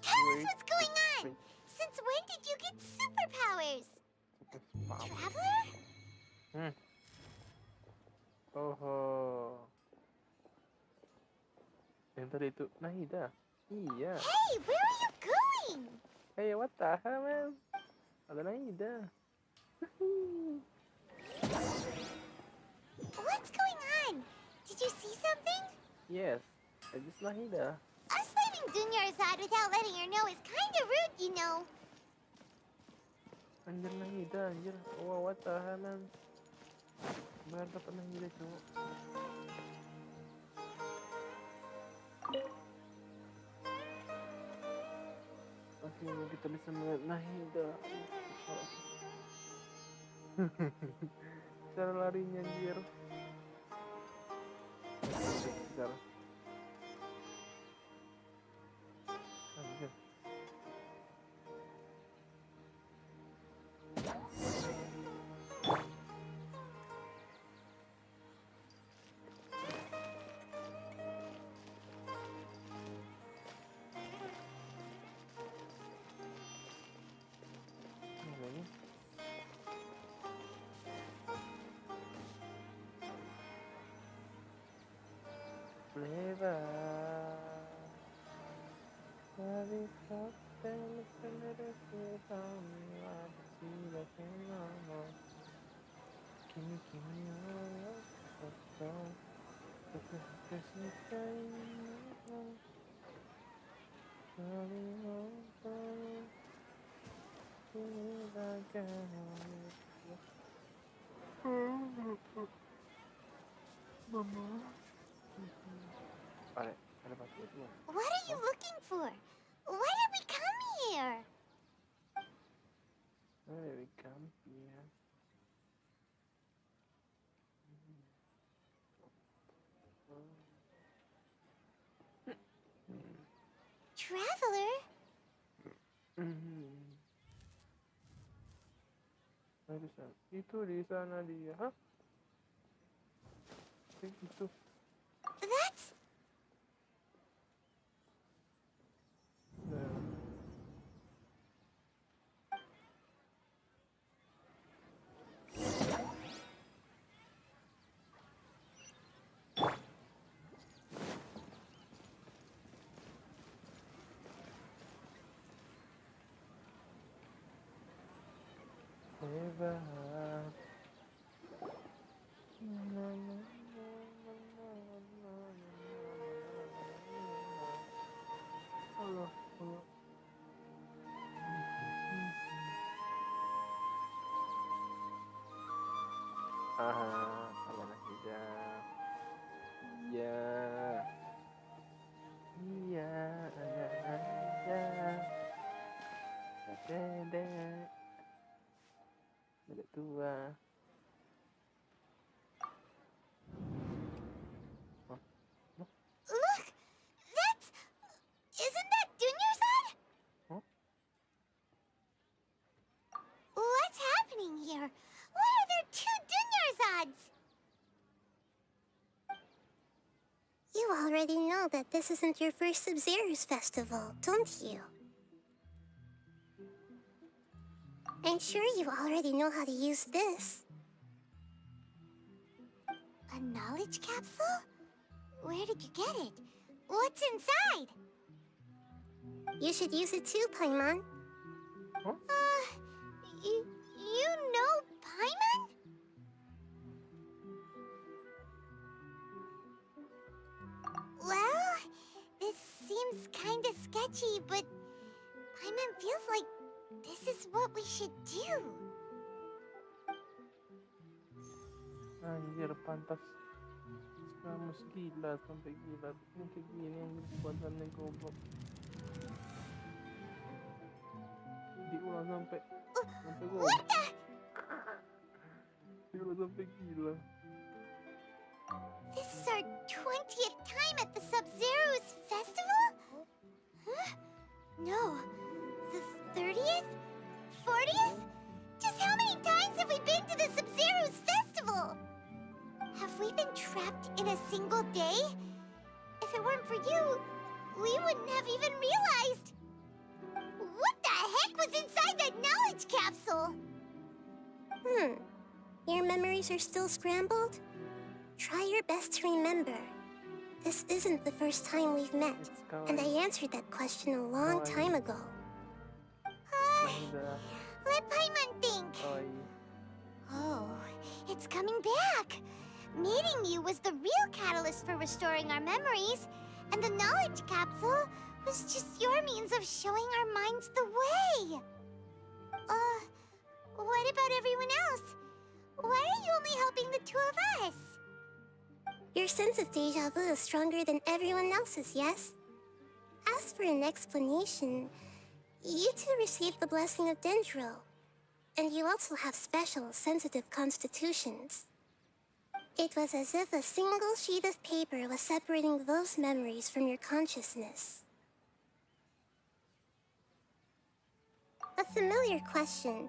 Tell us what's going on. Since when did you get superpowers? Traveler? Oh. Yang tadi itu Nahida. Iya. Hey, where are you going? Hey, what the hell, man? Ada Nahida. What's going on? Did you see something? Yes, I just Nahida. Us leaving Dunyarzad without letting her know is kinda rude, you know. Anjir Nahida, anjir. Oh, what the hell, man? Benar dapat Nahida, cowok. Oke, kita bisa melihat Nahida. Cara larinya anjir. Cara. Anjir. Ini. Flavor. Dari hotel Kimi kimi yo koso What are you looking for? Why did we come here? Why did we come here? Traveler? Itu di sana dia, hah? Kayak gitu. That's... Anak hijau. Iya. Iya, anak hijau. Dedek. Dedek tua. Look! That's... Isn't that Dunyarzad? Huh? What's happening here? Why are there two Dunyarzads? You already know that this isn't your first Sub-Zero's festival, don't you? I'm sure you already know how to use this. A knowledge capsule? Where did you get it? What's inside? You should use it too, Paimon. Huh? You know Paimon? Well, this seems kinda sketchy, but Paimon feels like this is what we should do. Anjir, pantas kamu gila sampai gila. Ini kayak gini yang badannya goblok. Diulang sampai goblok. What the? Diulang sampai gila. This is our 20th time at the Sub-Zero's festival? Huh? No. The 30th? 40th? Just how many times have we been to the Sub-Zero's festival? Have we been trapped in a single day? If it weren't for you, we wouldn't have even realized. What the heck was inside that knowledge capsule? Your memories are still scrambled? Try your best to remember. This isn't the first time we've met, and I answered that question a long time ago. Let Paimon think. Oh, it's coming back. Meeting you was the real catalyst for restoring our memories, and the knowledge capsule was just your means of showing our minds the way. What about everyone else? Why are you only helping the two of us? Your sense of deja vu is stronger than everyone else's, yes? As for an explanation, you two received the blessing of Dendro. And you also have special, sensitive constitutions. It was as if a single sheet of paper was separating those memories from your consciousness. A familiar question.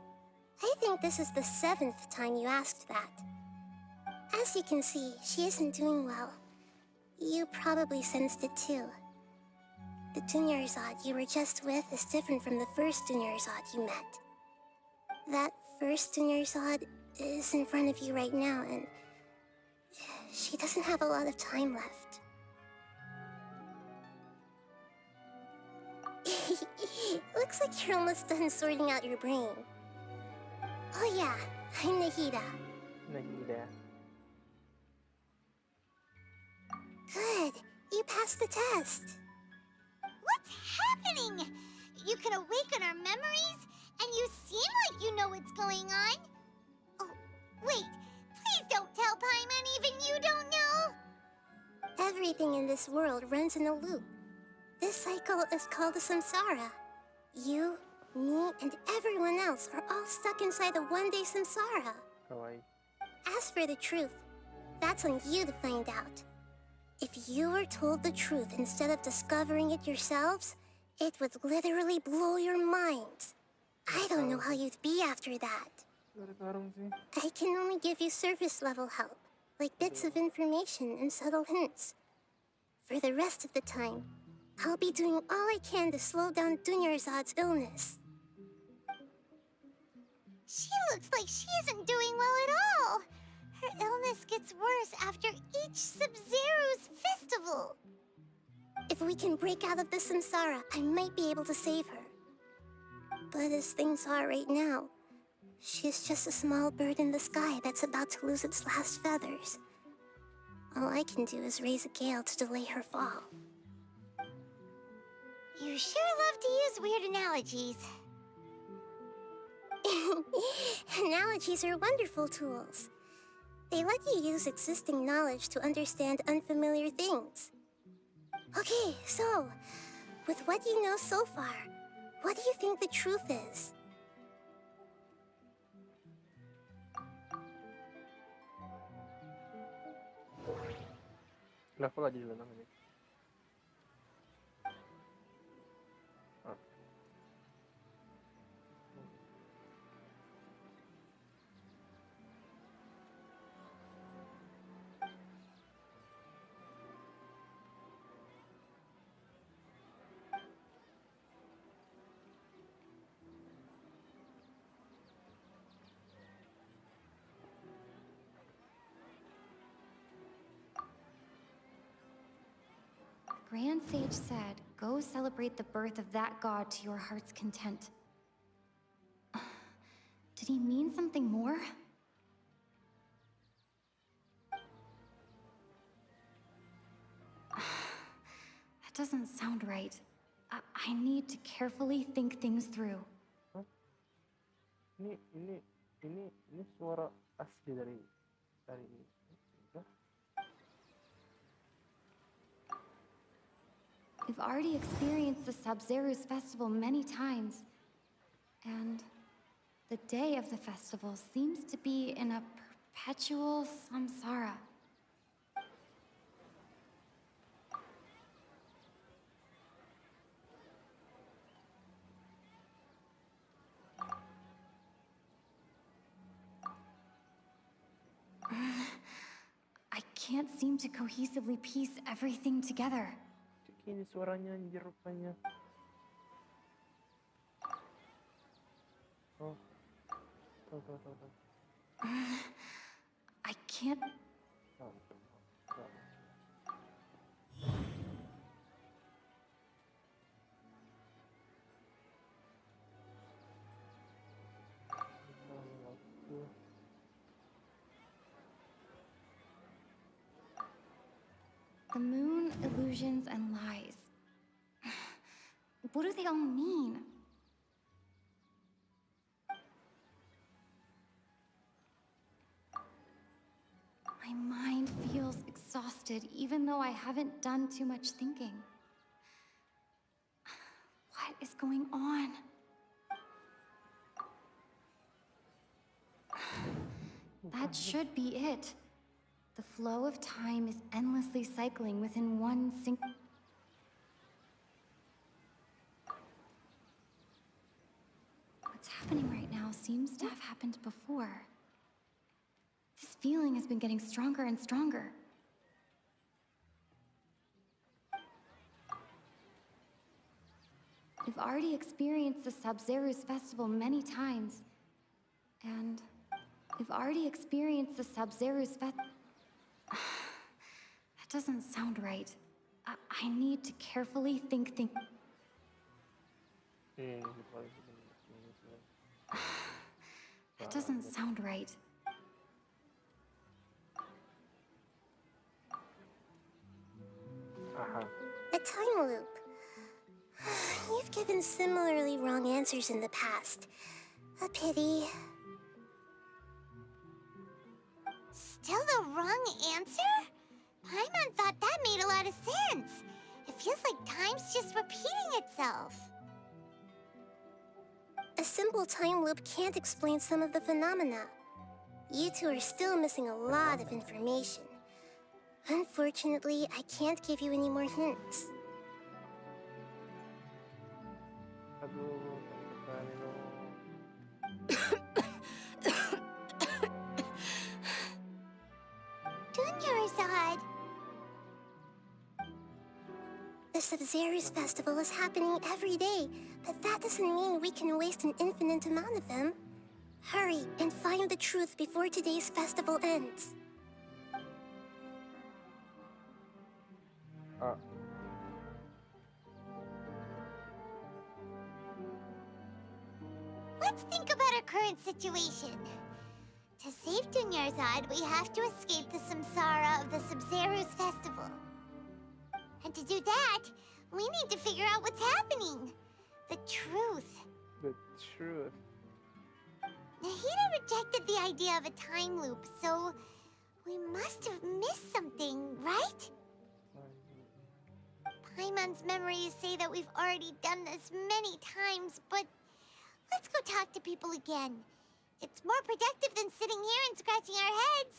I think this is the 7th time you asked that. As you can see, she isn't doing well. You probably sensed it too. The Dunyarzad you were just with is different from the first Dunyarzad you met. That first Dunyarzad is in front of you right now, and she doesn't have a lot of time left. Looks like you're almost done sorting out your brain. Oh yeah, I'm Nahida. Nahida. Good, you passed the test. What's happening? You can awaken our memories, and you seem like you know what's going on. Oh, wait, please don't tell Paimon even you don't know. Everything in this world runs in a loop. This cycle is called the samsara. You, me, and everyone else are all stuck inside the one-day samsara. Kawaii. As for the truth, that's on you to find out. If you were told the truth instead of discovering it yourselves, it would literally blow your minds. I don't know how you'd be after that. I can only give you surface-level help, like bits of information and subtle hints. For the rest of the time, I'll be doing all I can to slow down Dunyarzad's illness. She looks like she isn't doing well at all. Her illness gets worse after each Sub-Zero's festival. If we can break out of the samsara, I might be able to save her. But as things are right now, she's just a small bird in the sky that's about to lose its last feathers. All I can do is raise a gale to delay her fall. You sure love to use weird analogies. Analogies are wonderful tools. They let you use existing knowledge to understand unfamiliar things. Okay, so, with what you know so far, what do you think the truth is? Level aja dulu namanya. Grand Sage said, go celebrate the birth of that god to your heart's content. Did he mean something more? That doesn't sound right. I need to carefully think things through. Ini suara asli dari We've already experienced the Sub-Zero's festival many times. And the day of the festival seems to be in a perpetual samsara. I can't seem to cohesively piece everything together. Ini suaranya anjir rupanya. Oh. Tuh. I can't... The moon, illusions, and lies. What do they all mean? My mind feels exhausted, even though I haven't done too much thinking. What is going on? That should be it. The flow of time is endlessly cycling within one What's happening right now seems to have happened before. This feeling has been getting stronger and stronger. We've already experienced the Sub-Zeru's festival many times. And we've already experienced the Sub-Zeru's That doesn't sound right. I need to carefully think. That doesn't sound right. A time loop. You've given similarly wrong answers in the past. A pity. Still the wrong answer? Paimon thought that made a lot of sense. It feels like time's just repeating itself. A simple time loop can't explain some of the phenomena. You two are still missing a lot of information. Unfortunately, I can't give you any more hints. Dunyarzad. The Sub-Zeru's festival is happening every day, but that doesn't mean we can waste an infinite amount of them. Hurry and find the truth before today's festival ends. Let's think about our current situation. To save Dunyarzad, we have to escape the samsara of the Sub-Zeru's festival. And to do that, we need to figure out what's happening. The truth. The truth. Nahida rejected the idea of a time loop, so we must have missed something, right? Paimon's memories say that we've already done this many times, but let's go talk to people again. It's more productive than sitting here and scratching our heads.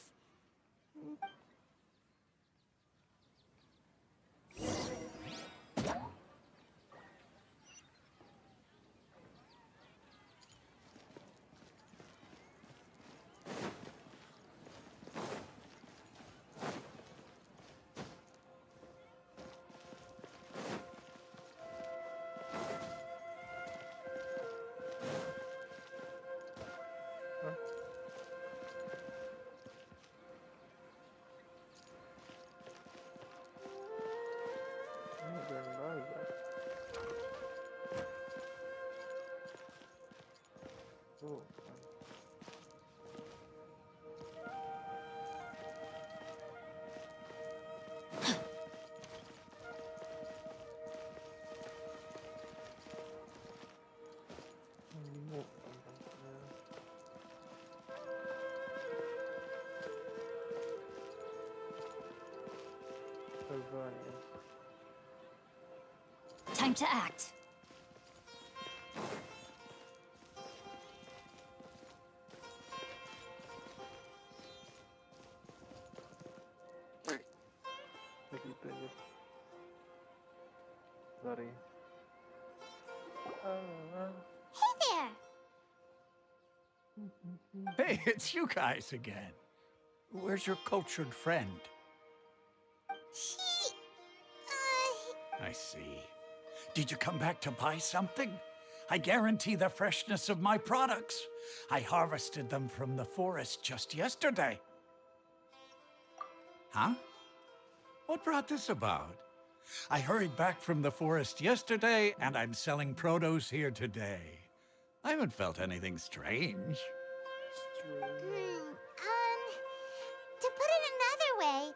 Time to act. Begitu aja. Sorry. Hey there! Hey, it's you guys again. Where's your cultured friend? I see. Did you come back to buy something? I guarantee the freshness of my products. I harvested them from the forest just yesterday. Huh? What brought this about? I hurried back from the forest yesterday, and I'm selling produce here today. I haven't felt anything strange. To put it another way,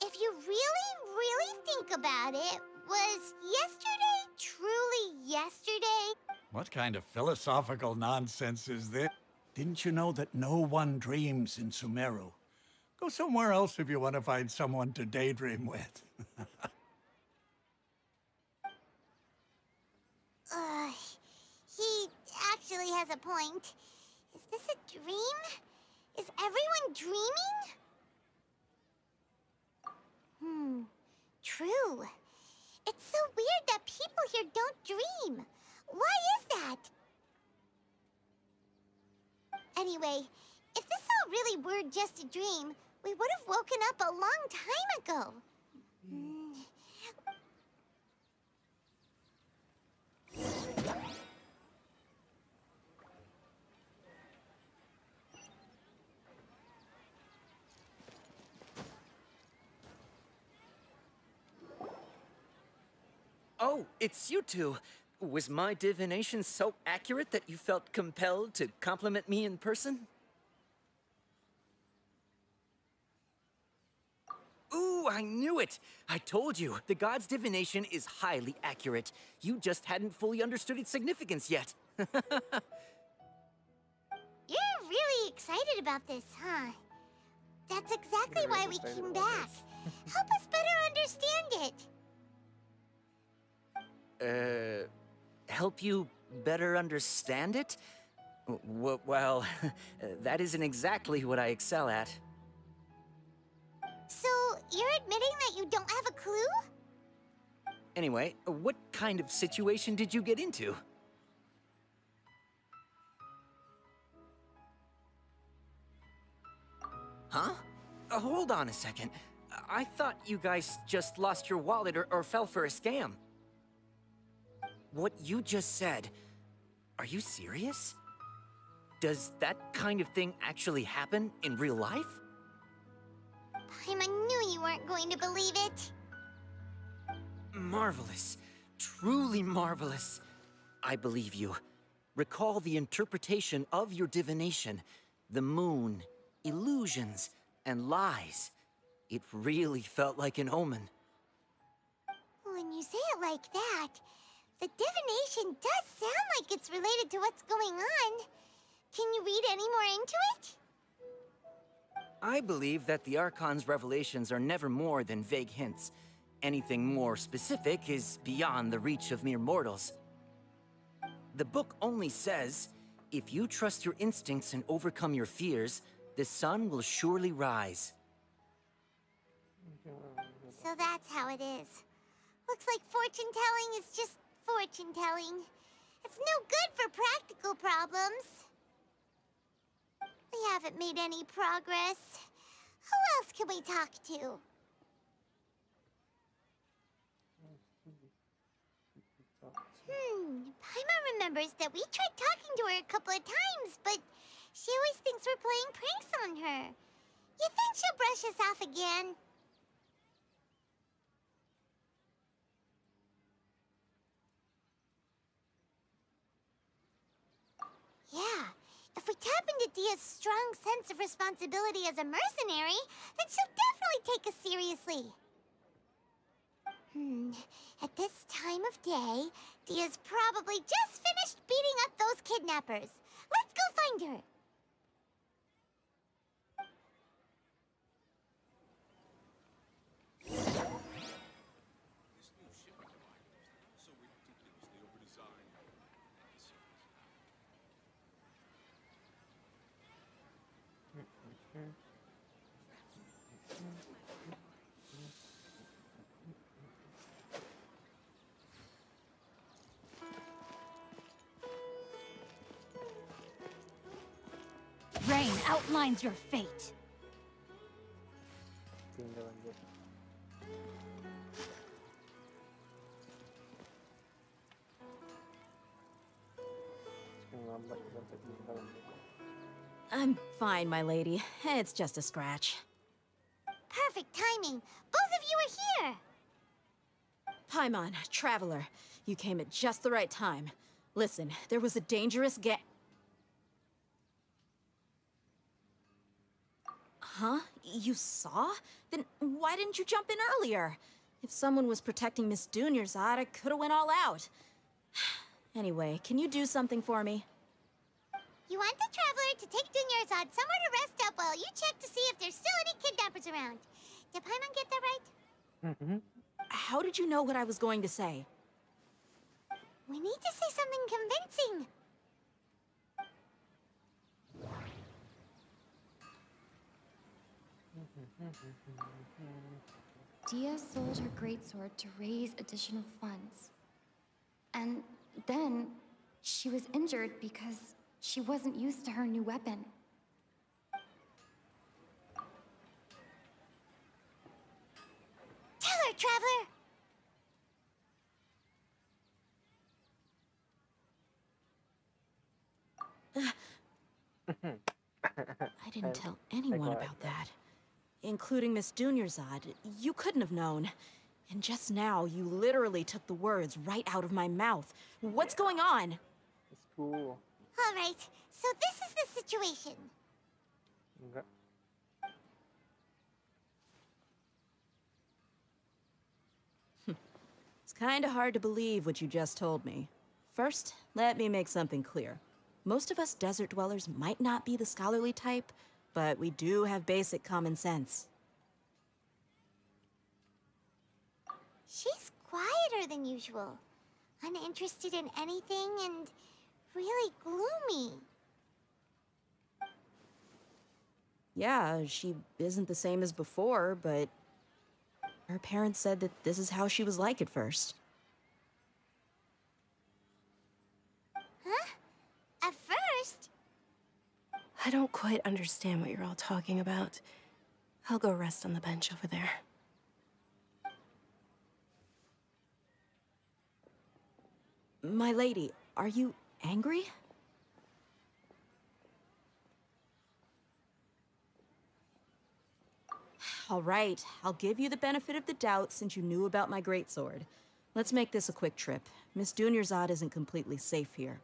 if you really think about it, was yesterday truly yesterday? What kind of philosophical nonsense is this? Didn't you know that no one dreams in Sumeru? Go somewhere else if you want to find someone to daydream with. He actually has a point. Is this a dream? Is everyone dreaming? True. It's so weird that people here don't dream. Why is that? Anyway, if this all really were just a dream, we would have woken up a long time ago. Oh, it's you two. Was my divination so accurate that you felt compelled to compliment me in person? Ooh, I knew it! I told you, the god's divination is highly accurate. You just hadn't fully understood its significance yet. You're really excited about this, huh? That's exactly why we came back. Help us better understand it. Help you better understand it? Well, that isn't exactly what I excel at. So, you're admitting that you don't have a clue? Anyway, what kind of situation did you get into? Huh? Hold on a second. I thought you guys just lost your wallet or fell for a scam. What you just said, are you serious? Does that kind of thing actually happen in real life? Paimon knew you weren't going to believe it. Marvelous. Truly marvelous. I believe you. Recall the interpretation of your divination. The moon, illusions, and lies. It really felt like an omen. When you say it like that, the divination does sound like it's related to what's going on. Can you read any more into it? I believe that the Archon's revelations are never more than vague hints. Anything more specific is beyond the reach of mere mortals. The book only says, if you trust your instincts and overcome your fears, the sun will surely rise. So that's how it is. Looks like fortune-telling is just fortune-telling. It's no good for practical problems. We haven't made any progress. Who else can we talk to? Paimon remembers that we tried talking to her a couple of times, but she always thinks we're playing pranks on her. You think she'll brush us off again? Yeah, if we tap into Dia's strong sense of responsibility as a mercenary, then she'll definitely take us seriously. At this time of day, Dia's probably just finished beating up those kidnappers. Let's go find her. Rain outlines your fate. Tinggal lanjut. Lambat sampai tinggal lanjut. I'm fine, my lady. It's just a scratch. Perfect timing. Both of you are here. Paimon, traveler, you came at just the right time. Listen, there was a dangerous Huh? You saw? Then why didn't you jump in earlier? If someone was protecting Miss Dunyarzad, I could have went all out. Anyway, can you do something for me? You want the traveler to take Dunyarzad somewhere to rest up while you check to see if there's still any kidnappers around. Did Paimon get that right? How did you know what I was going to say? We need to say something convincing. Dia sold her greatsword to raise additional funds. And then she was injured because she wasn't used to her new weapon. Tell her, Traveler! I didn't tell anyone about that, including Miss Dunyarzad. You couldn't have known. And just now, you literally took the words right out of my mouth. What's going on? It's cool. All right, so this is the situation. Enggak. It's kind of hard to believe what you just told me. First, let me make something clear. Most of us desert dwellers might not be the scholarly type, but we do have basic common sense. She's quieter than usual. Uninterested in anything and really gloomy. Yeah, she isn't the same as before, but her parents said that this is how she was like at first. Huh? At first? I don't quite understand what you're all talking about. I'll go rest on the bench over there. My lady, are you angry? All right, I'll give you the benefit of the doubt since you knew about my greatsword. Let's make this a quick trip. Miss Dunyarzad isn't completely safe here.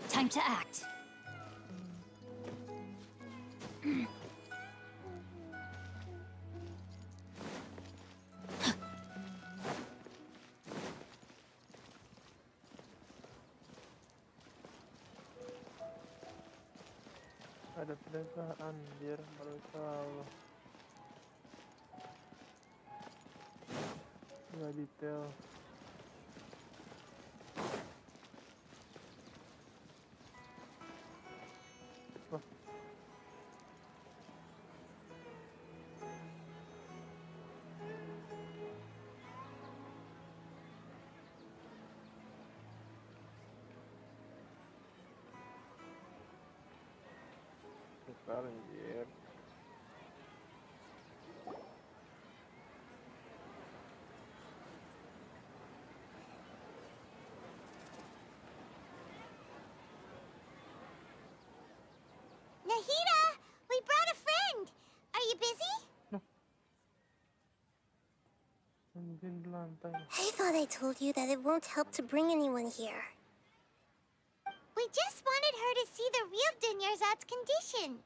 Time to act. Ada pedesaan, anjir, baru tahu. Nggak detail. Wah. Besar, anjir. Nahida, we brought a friend. Are you busy? Anjing di lantai. I thought I told you that it won't help to bring anyone here. We just wanted her to see the real Dunyarzad's condition.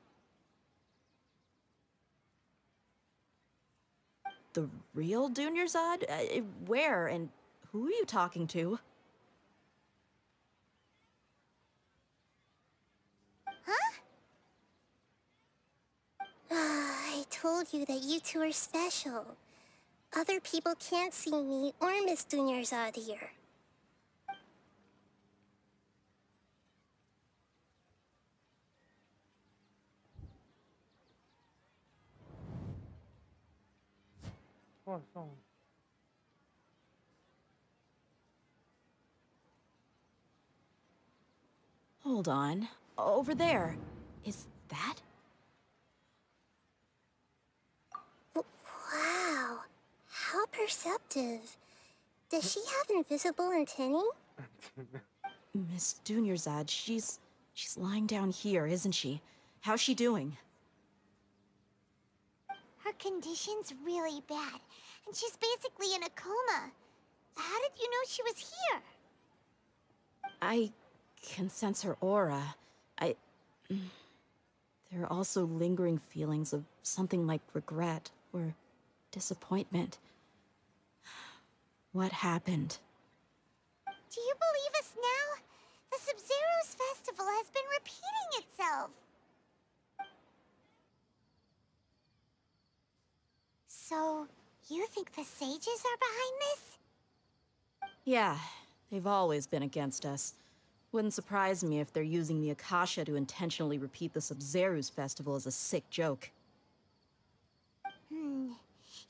The real Dunyarzad? Where and who are you talking to? Huh? I told you that you two are special. Other people can't see me or Miss Dunyarzad here. Kosong. Hold on. Over there. Is that? Wow. How perceptive. Does she have invisible antennae? Miss Dunyarzad, she's lying down here, isn't she? How's she doing? Her condition's really bad, and she's basically in a coma. How did you know she was here? I can sense her aura. There are also lingering feelings of something like regret or disappointment. What happened? Do you believe us now? The Sub-Zero's festival has been repeating itself. So, you think the sages are behind this? Yeah, they've always been against us. Wouldn't surprise me if they're using the Akasha to intentionally repeat the Sub-Zero's festival as a sick joke.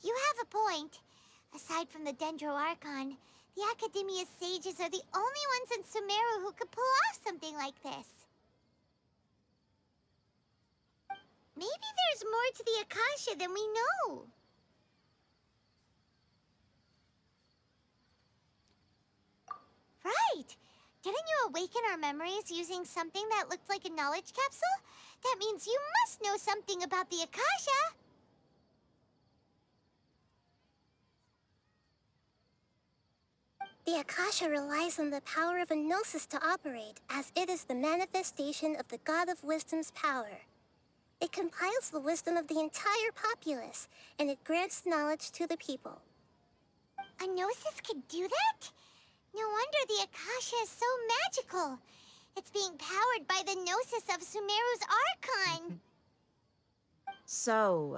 You have a point. Aside from the Dendro Archon, the Academia's sages are the only ones in Sumeru who could pull off something like this. Maybe there's more to the Akasha than we know. Right! Didn't you awaken our memories using something that looked like a knowledge capsule? That means you must know something about the Akasha! The Akasha relies on the power of a gnosis to operate, as it is the manifestation of the God of Wisdom's power. It compiles the wisdom of the entire populace, and it grants knowledge to the people. A gnosis could do that? No wonder the Akasha is so magical. It's being powered by the gnosis of Sumeru's Archon. So,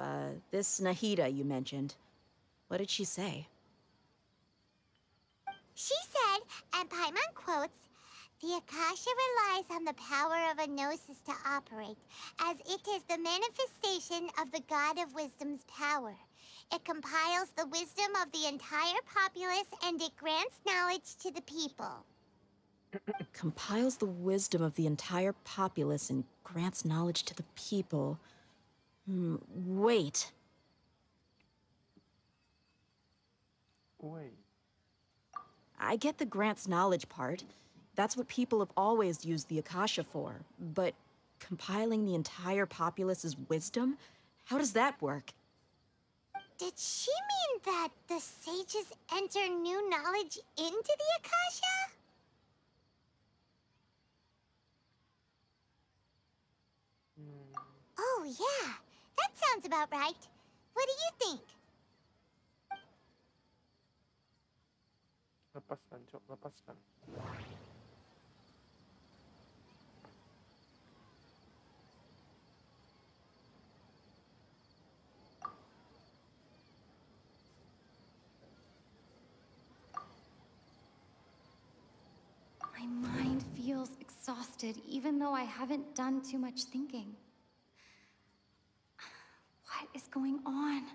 this Nahida you mentioned, what did she say? She said, and Paimon quotes, "The Akasha relies on the power of a gnosis to operate, as it is the manifestation of the God of Wisdom's power. It compiles the wisdom of the entire populace, and it grants knowledge to the people." Compiles the wisdom of the entire populace and grants knowledge to the people. Wait. Wait. I get the grants knowledge part. That's what people have always used the Akasha for. But compiling the entire populace's wisdom? How does that work? Did she mean that the sages enter new knowledge into the Akasha? Oh, yeah. That sounds about right. What do you think? Lepaskan, Cok. Lepaskan. My mind feels exhausted, even though I haven't done too much thinking. What is going on?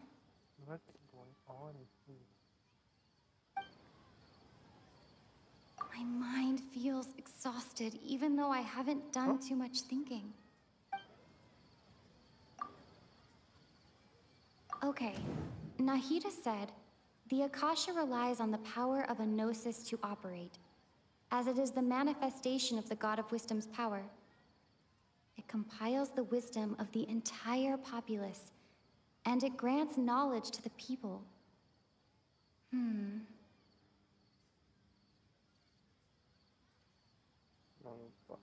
What's going on here? My mind feels exhausted, even though I haven't done too much thinking. Okay, Nahida said, "The Akasha relies on the power of a gnosis to operate, as it is the manifestation of the God of Wisdom's power. It compiles the wisdom of the entire populace, and it grants knowledge to the people." Lupa.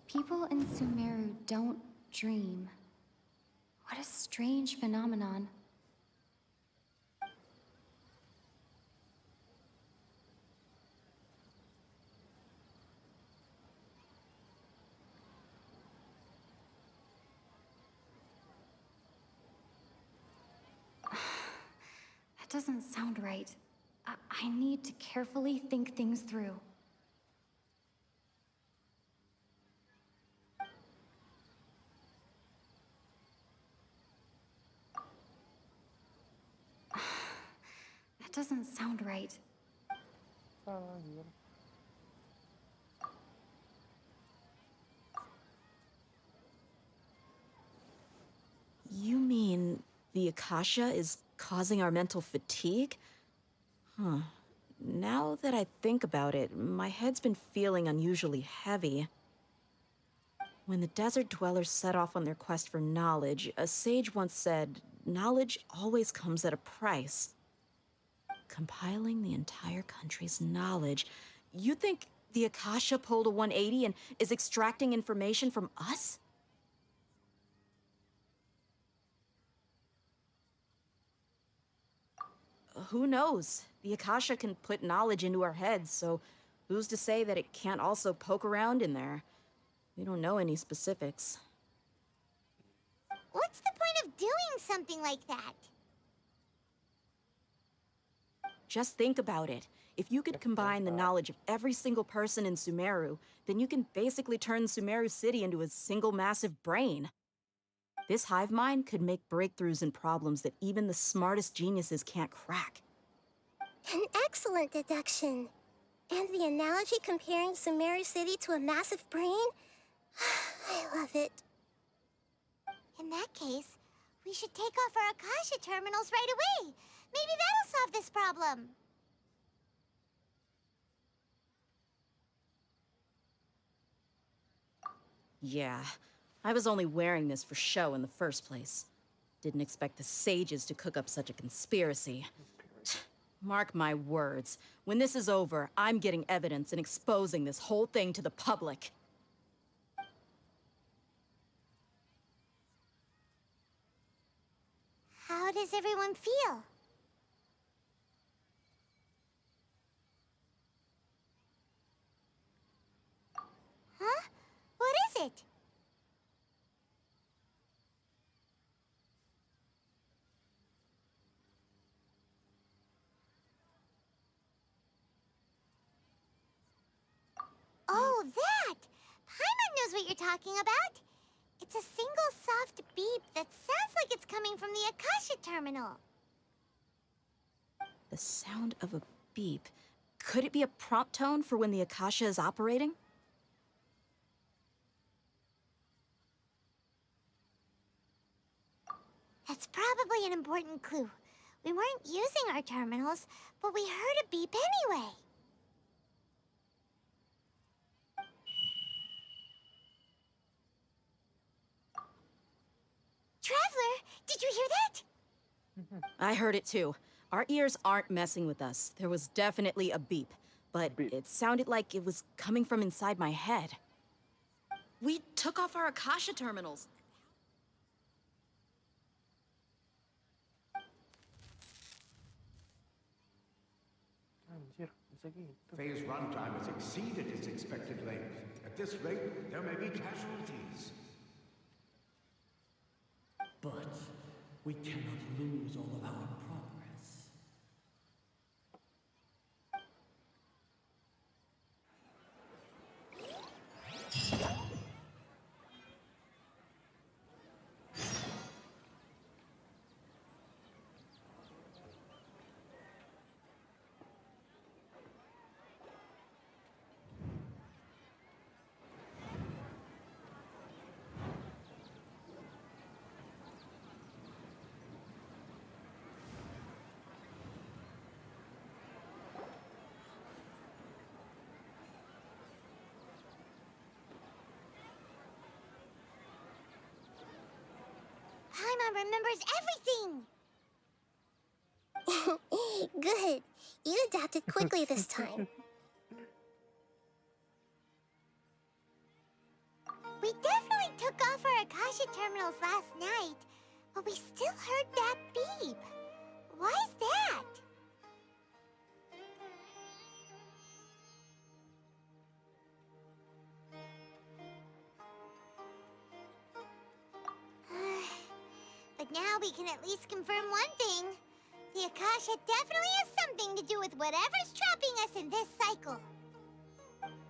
People in Sumeru don't dream. What a strange phenomenon. That doesn't sound right. I need to carefully think things through. doesn't sound right. You mean the Akasha is causing our mental fatigue? Huh. Now that I think about it, my head's been feeling unusually heavy. When the desert dwellers set off on their quest for knowledge, a sage once said, knowledge always comes at a price. Compiling the entire country's knowledge. You think the Akasha pulled a 180 and is extracting information from us? Who knows? The Akasha can put knowledge into our heads, so who's to say that it can't also poke around in there? We don't know any specifics. What's the point of doing something like that? Just think about it. If you could combine the knowledge of every single person in Sumeru, then you can basically turn Sumeru City into a single massive brain. This hive mind could make breakthroughs in problems that even the smartest geniuses can't crack. An excellent deduction. And the analogy comparing Sumeru City to a massive brain? I love it. In that case, we should take off our Akasha terminals right away. Maybe that'll solve this problem. Yeah, I was only wearing this for show in the first place. Didn't expect the sages to cook up such a conspiracy. Mark my words, when this is over, I'm getting evidence and exposing this whole thing to the public. How does everyone feel? Huh? What is it? Oh, that! Paimon knows what you're talking about. It's a single soft beep that sounds like it's coming from the Akasha terminal. The sound of a beep. Could it be a prompt tone for when the Akasha is operating? That's probably an important clue. We weren't using our terminals, but we heard a beep anyway. Traveler, did you hear that? I heard it too. Our ears aren't messing with us. There was definitely a beep, but it sounded like it was coming from inside my head. We took off our Akasha terminals. Phase runtime has exceeded its expected length. At this rate, there may be casualties. But we cannot lose all of our progress. Paimon remembers everything! Good. You adapted quickly this time. We definitely took off our Akasha terminals last night, but we still heard that beep. Why is that? But now we can at least confirm one thing. The Akasha definitely has something to do with whatever's trapping us in this cycle.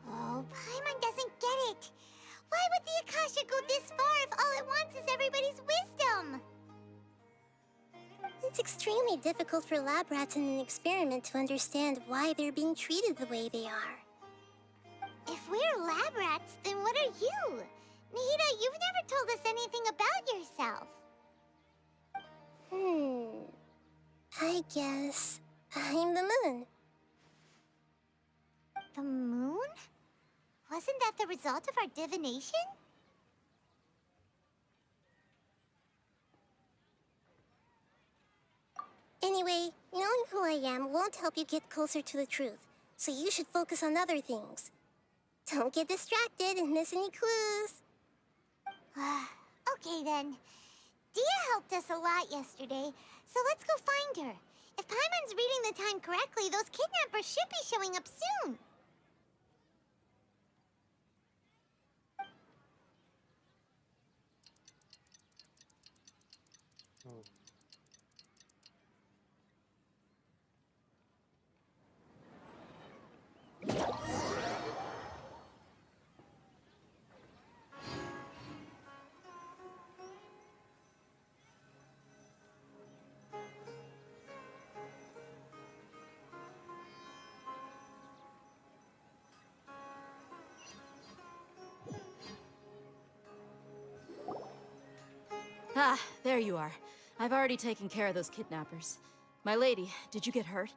Oh, Paimon doesn't get it. Why would the Akasha go this far if all it wants is everybody's wisdom? It's extremely difficult for lab rats in an experiment to understand why they're being treated the way they are. If we're lab rats, then what are you? Nahida, you've never told us anything about yourself. I guess I'm the moon. The moon? Wasn't that the result of our divination? Anyway, knowing who I am won't help you get closer to the truth, so you should focus on other things. Don't get distracted and miss any clues. Okay then. Dia helped us a lot yesterday, so let's go find her. If Paimon's reading the time correctly, those kidnappers should be showing up soon. Ah, there you are. I've already taken care of those kidnappers. My lady, did you get hurt?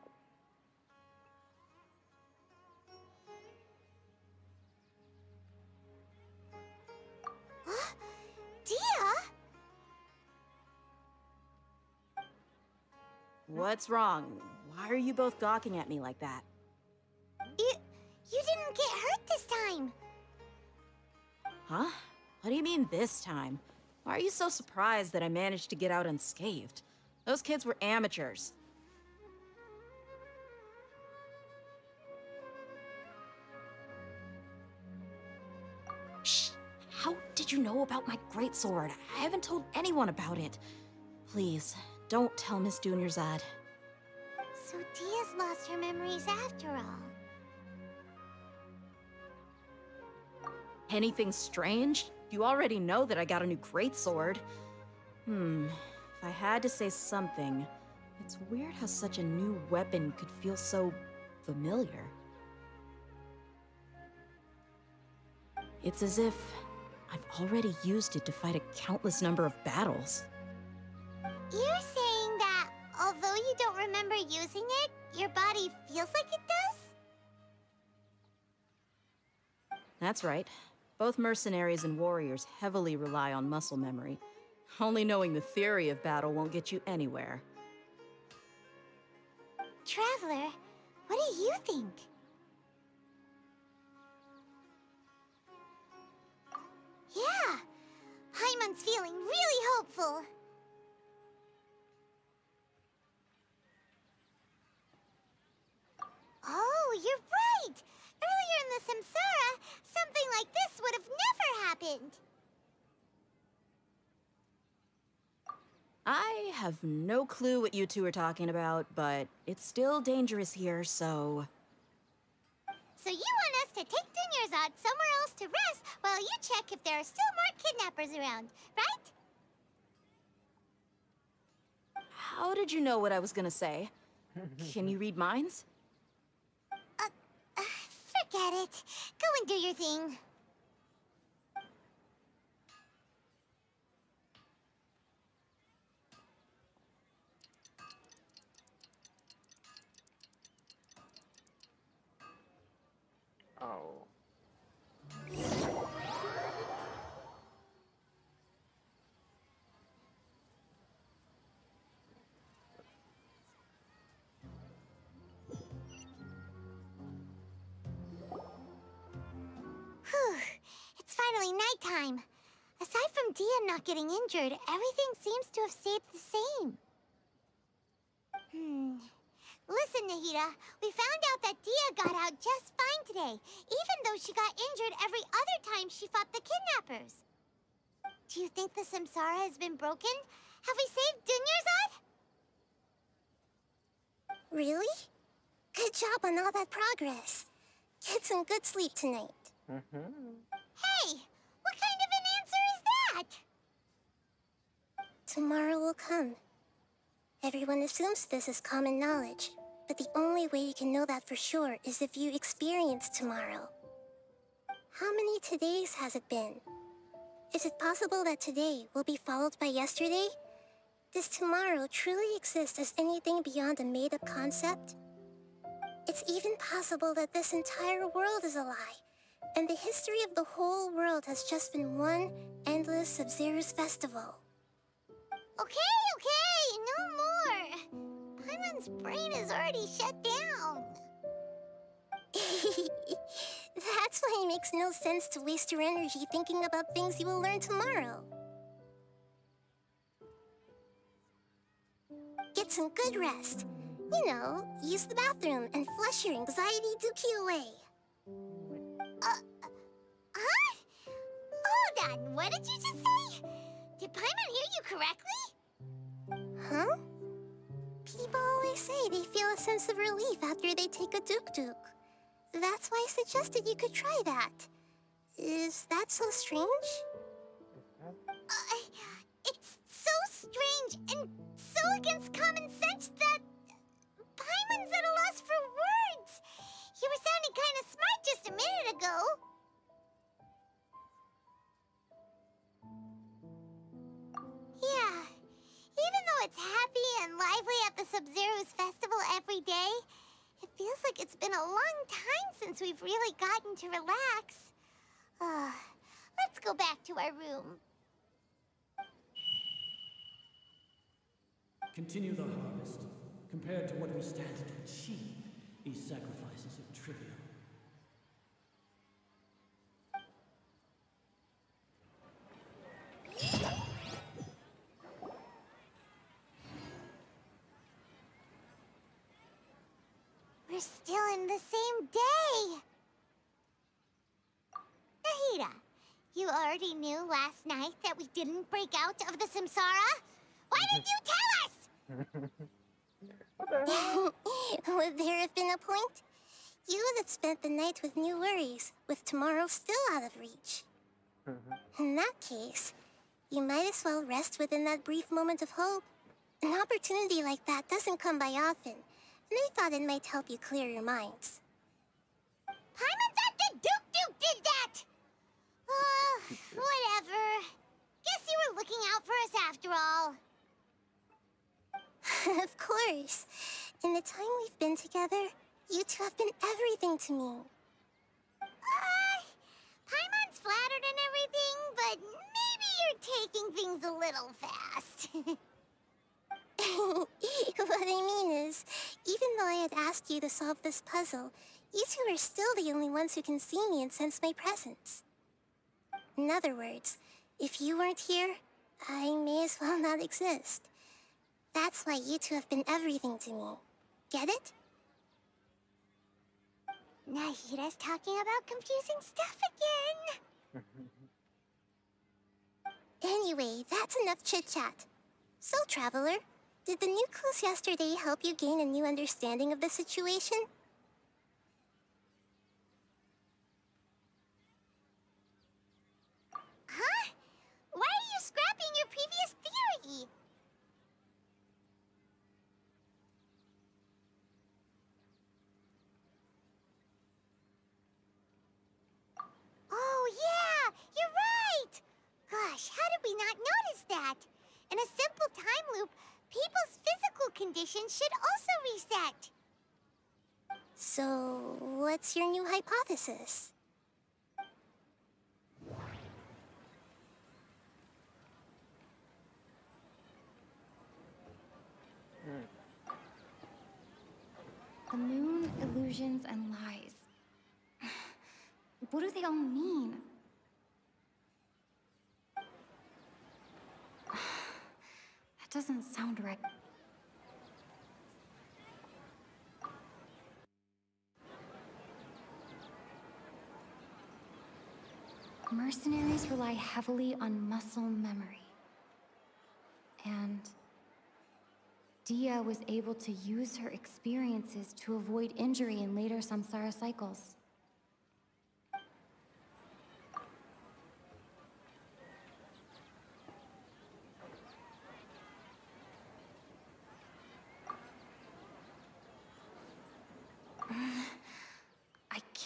Dia? What's wrong? Why are you both gawking at me like that? You didn't get hurt this time. Huh? What do you mean this time? Why are you so surprised that I managed to get out unscathed? Those kids were amateurs. Shh! How did you know about my greatsword? I haven't told anyone about it. Please, don't tell Miss Dunyarzad. So Dia's lost her memories after all. Anything strange? You already know that I got a new greatsword. If I had to say something, it's weird how such a new weapon could feel so familiar. It's as if I've already used it to fight a countless number of battles. You're saying that although you don't remember using it, your body feels like it does? That's right. Both mercenaries and warriors heavily rely on muscle memory. Only knowing the theory of battle won't get you anywhere. Traveler, what do you think? Yeah, Paimon's feeling really hopeful. Oh, you're right! Earlier in the Samsara, something like this would have never happened. I have no clue what you two are talking about, but it's still dangerous here, so... So you want us to take Dunyarzad somewhere else to rest while you check if there are still more kidnappers around, right? How did you know what I was gonna say? Can you read minds? Forget it. Go and do your thing. Oh. Whew. It's finally nighttime. Aside from Dia not getting injured, everything seems to have stayed the same. Listen, Nahida, we found out that Dia got out just fine today, even though she got injured every other time she fought the kidnappers. Do you think the Samsara has been broken? Have we saved Dunyarzad? Really? Good job on all that progress. Get some good sleep tonight. Hey, what kind of an answer is that? Tomorrow will come. Everyone assumes this is common knowledge, but the only way you can know that for sure is if you experience tomorrow. How many todays has it been? Is it possible that today will be followed by yesterday? Does tomorrow truly exist as anything beyond a made-up concept? It's even possible that this entire world is a lie, and the history of the whole world has just been one endless Sub-Zero's festival. Okay, no more. Paimon's brain is already shut down. That's why it makes no sense to waste your energy thinking about things you will learn tomorrow. Get some good rest. You know, use the bathroom and flush your anxiety dookie away. Huh? Hold on, what did you just say? Did Paimon hear you correctly? Huh? People always say they feel a sense of relief after they take a duk-duk. That's why I suggested you could try that. Is that so strange? It's so strange and so against common sense that Paimon's at a loss for words. You were sounding kind of smart just a minute ago. Yeah, even though it's happy and lively at the Sub-Zero's festival every day, it feels like it's been a long time since we've really gotten to relax. Let's go back to our room. Continue the harvest. Compared to what we stand to achieve, these sacrifices are trivial. We're still in the same day. Nahida, you already knew last night that we didn't break out of the samsara? Why did you tell us? Would there have been a point? You would have spent the night with new worries, with tomorrow still out of reach. In that case, you might as well rest within that brief moment of hope. An opportunity like that doesn't come by often, and I thought it might help you clear your minds. Paimon's at the Duke did that! Whatever. Guess you were looking out for us after all. Of course. In the time we've been together, you two have been everything to me. Paimon's flattered and everything, but maybe you're taking things a little fast. What I mean is, even though I had asked you to solve this puzzle, you two are still the only ones who can see me and sense my presence. In other words, if you weren't here, I may as well not exist. That's why you two have been everything to me. Get it? Nahida's talking about confusing stuff again. Anyway, that's enough chit-chat. So, Traveler, did the new clues yesterday help you gain a new understanding of the situation? Huh? Why are you scrapping your previous theory? Oh, yeah! You're right! Gosh, how did we not notice that? In a simple time loop, people's physical conditions should also reset. So, what's your new hypothesis? The moon, illusions, and lies. What do they all mean? That doesn't sound right. Mercenaries rely heavily on muscle memory. And Dia was able to use her experiences to avoid injury in later samsara cycles.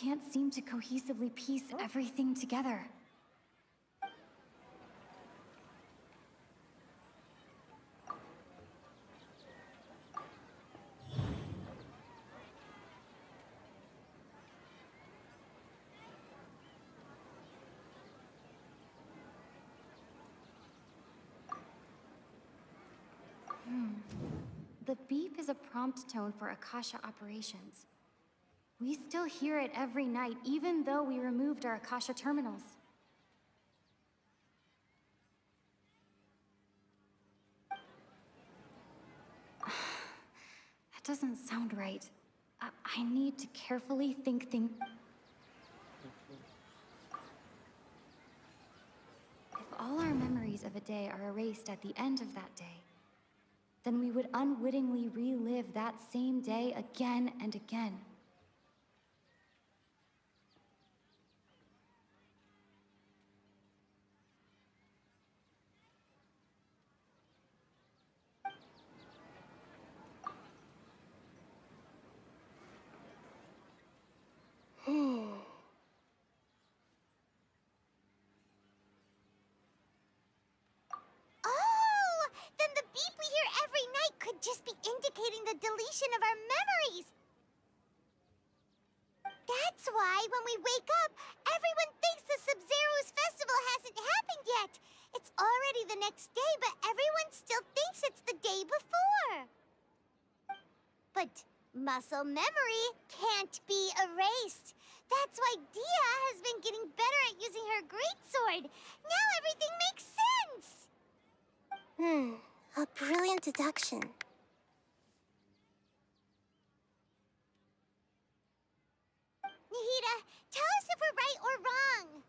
can't seem to cohesively piece everything together. The beep is a prompt tone for Akasha operations. We still hear it every night, even though we removed our Akasha terminals. That doesn't sound right. I need to carefully think things. If all our memories of a day are erased at the end of that day, then we would unwittingly relive that same day again and again. Oh! Then the beep we hear every night could just be indicating the deletion of our memories. That's why when we wake up, everyone thinks the Sub-Zero's festival hasn't happened yet. It's already the next day, but everyone still thinks it's the day before. But muscle memory can't be erased. That's why Dia has been getting better at using her greatsword. Now everything makes sense. A brilliant deduction. Nahida, tell us if we're right or wrong.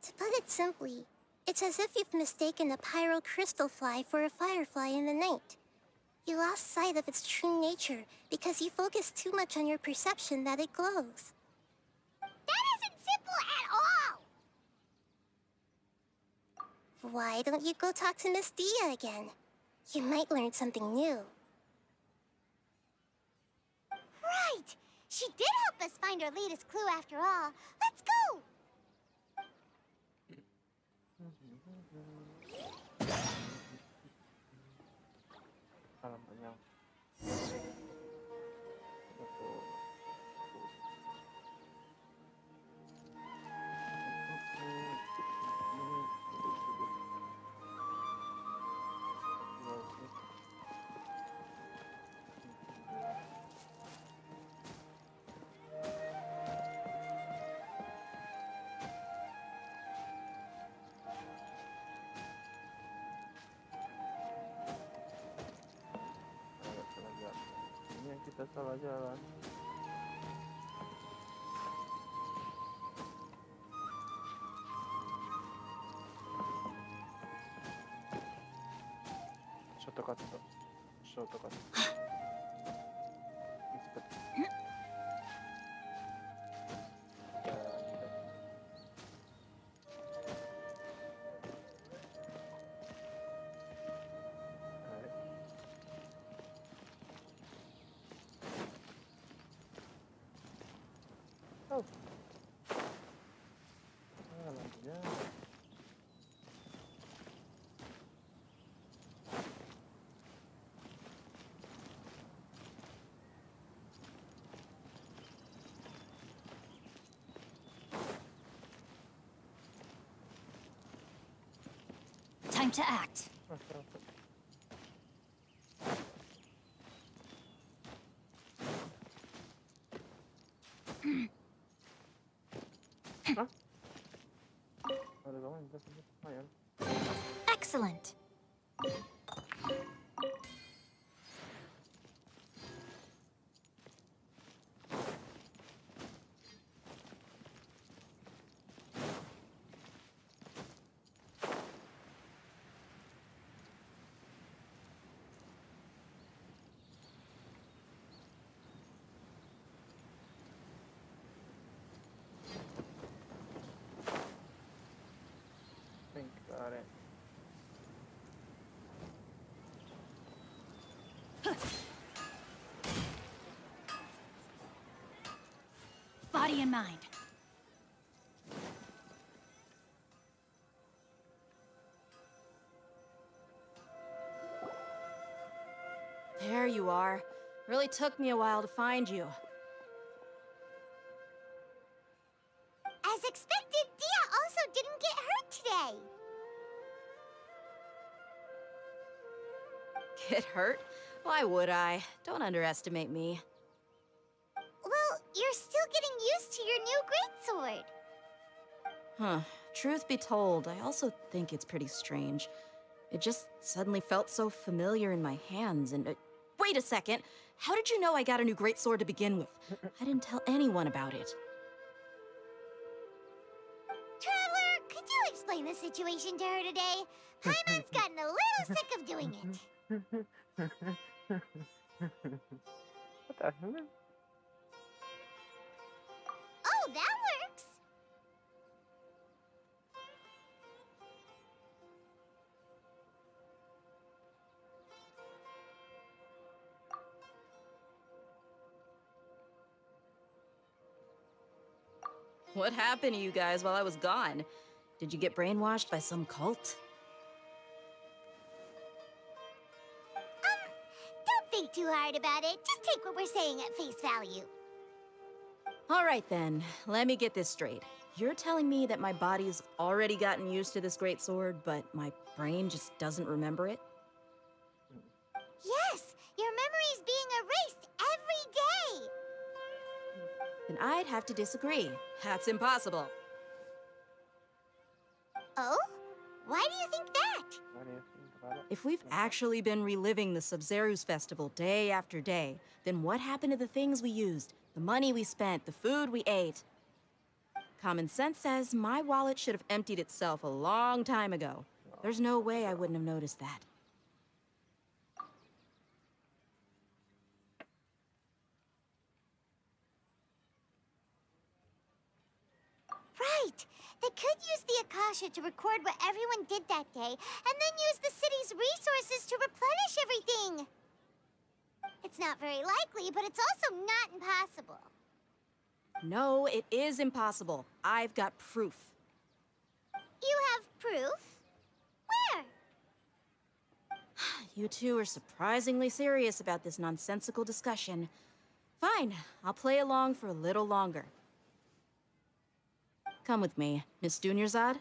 To put it simply, it's as if you've mistaken a pyro crystal fly for a firefly in the night. You lost sight of its true nature because you focused too much on your perception that it glows. That isn't simple at all. Why don't you go talk to Miss Dia again? You might learn something new. Right. She did help us find our latest clue after all. Let's go. Alam banyak. Betul. Ini yang kita salah jalan. Shortcut. Shortcut. Cepat. Oh. Lampunya. Time to act. Hah? Ada kamu yang bisa lumayan. Excellent. Think got it. body and mind. There you are. Really took me a while to find you. As expected, Dia also didn't get hurt today. Get hurt? Why would I? Don't underestimate me. Well, you're still getting used to your new greatsword. Huh. Truth be told, I also think it's pretty strange. It just suddenly felt so familiar in my hands and... wait a second! How did you know I got a new greatsword to begin with? I didn't tell anyone about it. Traveler, could you explain the situation to her today? Paimon's gotten a little sick of doing it. What the hell? Oh, that works. What happened to you guys while I was gone? Did you get brainwashed by some cult? Don't think too hard about it. Just take what we're saying at face value. All right then, let me get this straight. You're telling me that my body's already gotten used to this greatsword, but my brain just doesn't remember it? Yes, your memory's being erased every day. Then I'd have to disagree. That's impossible. Oh? Why do you think that? If we've actually been reliving the Sub-Zeru's festival day after day, then what happened to the things we used, the money we spent, the food we ate? Common sense says my wallet should have emptied itself a long time ago. There's no way I wouldn't have noticed that. Right. They could use the Akasha to record what everyone did that day, and then use the city's resources to replenish everything. It's not very likely, but it's also not impossible. No, it is impossible. I've got proof. You have proof? Where? You two are surprisingly serious about this nonsensical discussion. Fine, I'll play along for a little longer. Come with me, Miss Dunyarzad.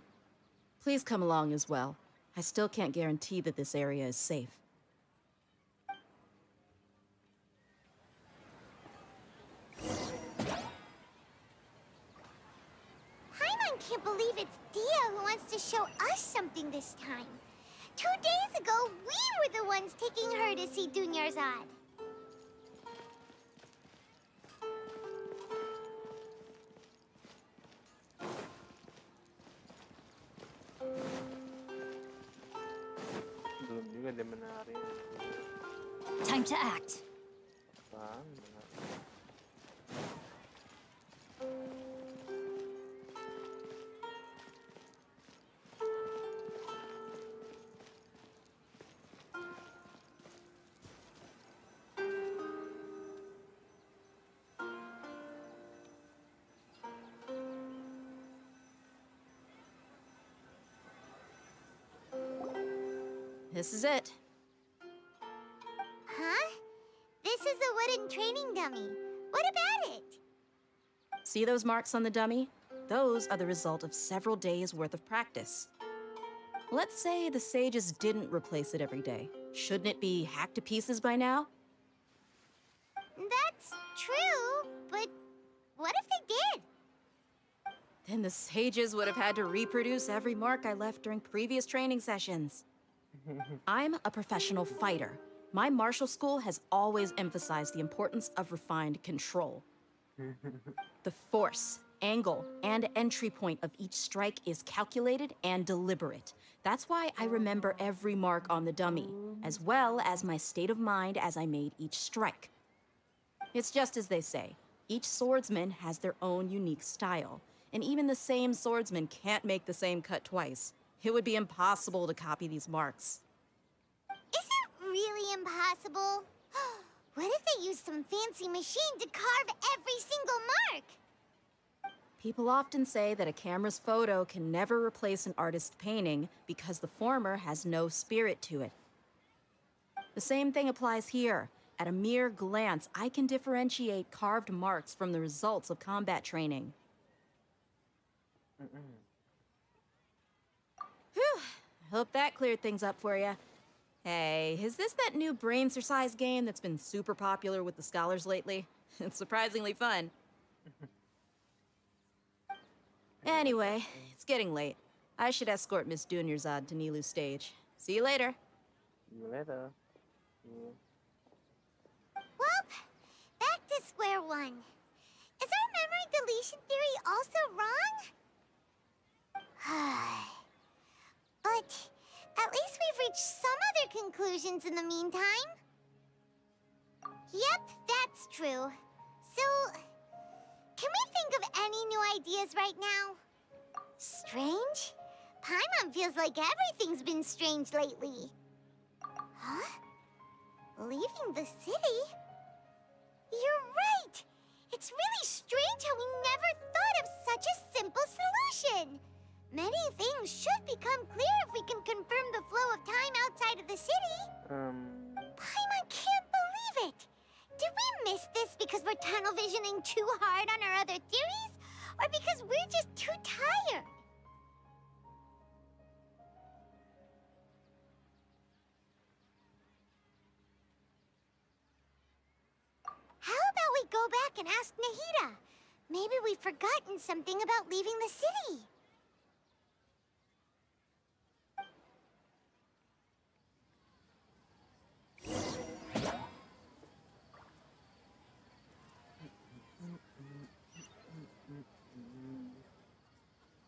Please come along as well. I still can't guarantee that this area is safe. Paimon can't believe it's Dia who wants to show us something this time. 2 days ago, we were the ones taking her to see Dunyarzad. Belum juga dia menari. Time to act. Bang, menari. This is it. Huh? This is a wooden training dummy. What about it? See those marks on the dummy? Those are the result of several days' worth of practice. Let's say the sages didn't replace it every day. Shouldn't it be hacked to pieces by now? That's true, but what if they did? Then the sages would have had to reproduce every mark I left during previous training sessions. I'm a professional fighter. My martial school has always emphasized the importance of refined control. The force, angle, and entry point of each strike is calculated and deliberate. That's why I remember every mark on the dummy, as well as my state of mind as I made each strike. It's just as they say, each swordsman has their own unique style, and even the same swordsman can't make the same cut twice. It would be impossible to copy these marks. Is it really impossible? What if they used some fancy machine to carve every single mark? People often say that a camera's photo can never replace an artist's painting because the former has no spirit to it. The same thing applies here. At a mere glance, I can differentiate carved marks from the results of combat training. Whew, I hope that cleared things up for you. Hey, is this that new brain exercise game that's been super popular with the scholars lately? It's surprisingly fun. Anyway, it's getting late. I should escort Miss Dunyarzad to Nilou's stage. See you later. See you later. Yeah. Well, back to square one. Is our memory deletion theory also wrong? But at least we've reached some other conclusions in the meantime. Yep, that's true. So, can we think of any new ideas right now? Strange? Paimon feels like everything's been strange lately. Huh? Leaving the city? You're right! It's really strange how we never thought of such a simple solution! Many things should become clear if we can confirm the flow of time outside of the city. Paimon can't believe it! Did we miss this because we're tunnel visioning too hard on our other theories? Or because we're just too tired? How about we go back and ask Nahida? Maybe we've forgotten something about leaving the city.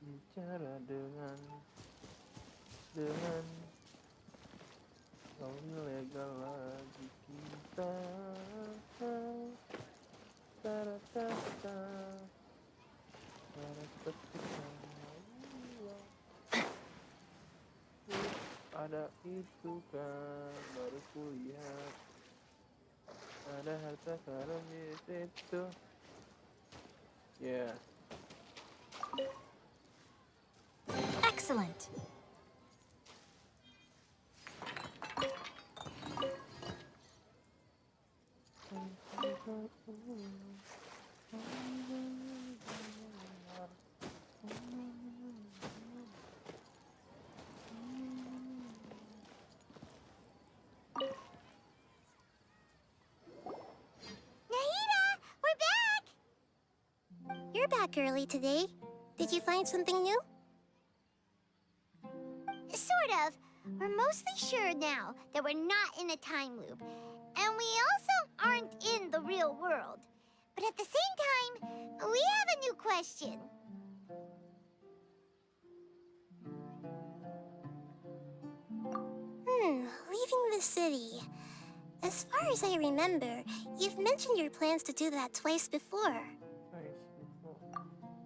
Bicara dengan kau ilegal lagi kita. Ada itu kan baru kulihat ada harta karun di situ. Yeah. Excellent. You're back early today. Did you find something new? Sort of. We're mostly sure now that we're not in a time loop. And we also aren't in the real world. But at the same time, we have a new question. Leaving the city. As far as I remember, you've mentioned your plans to do that twice before.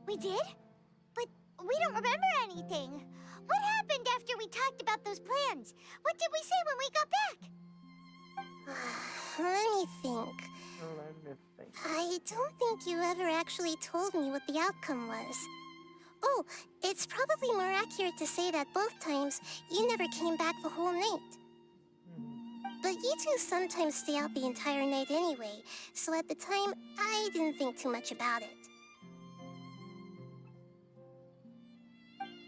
We did? But we don't remember anything. What happened after we talked about those plans? What did we say when we got back? Let me think. I don't think you ever actually told me what the outcome was. Oh, it's probably more accurate to say that both times you never came back the whole night. But you two sometimes stay out the entire night anyway, so at the time, I didn't think too much about it.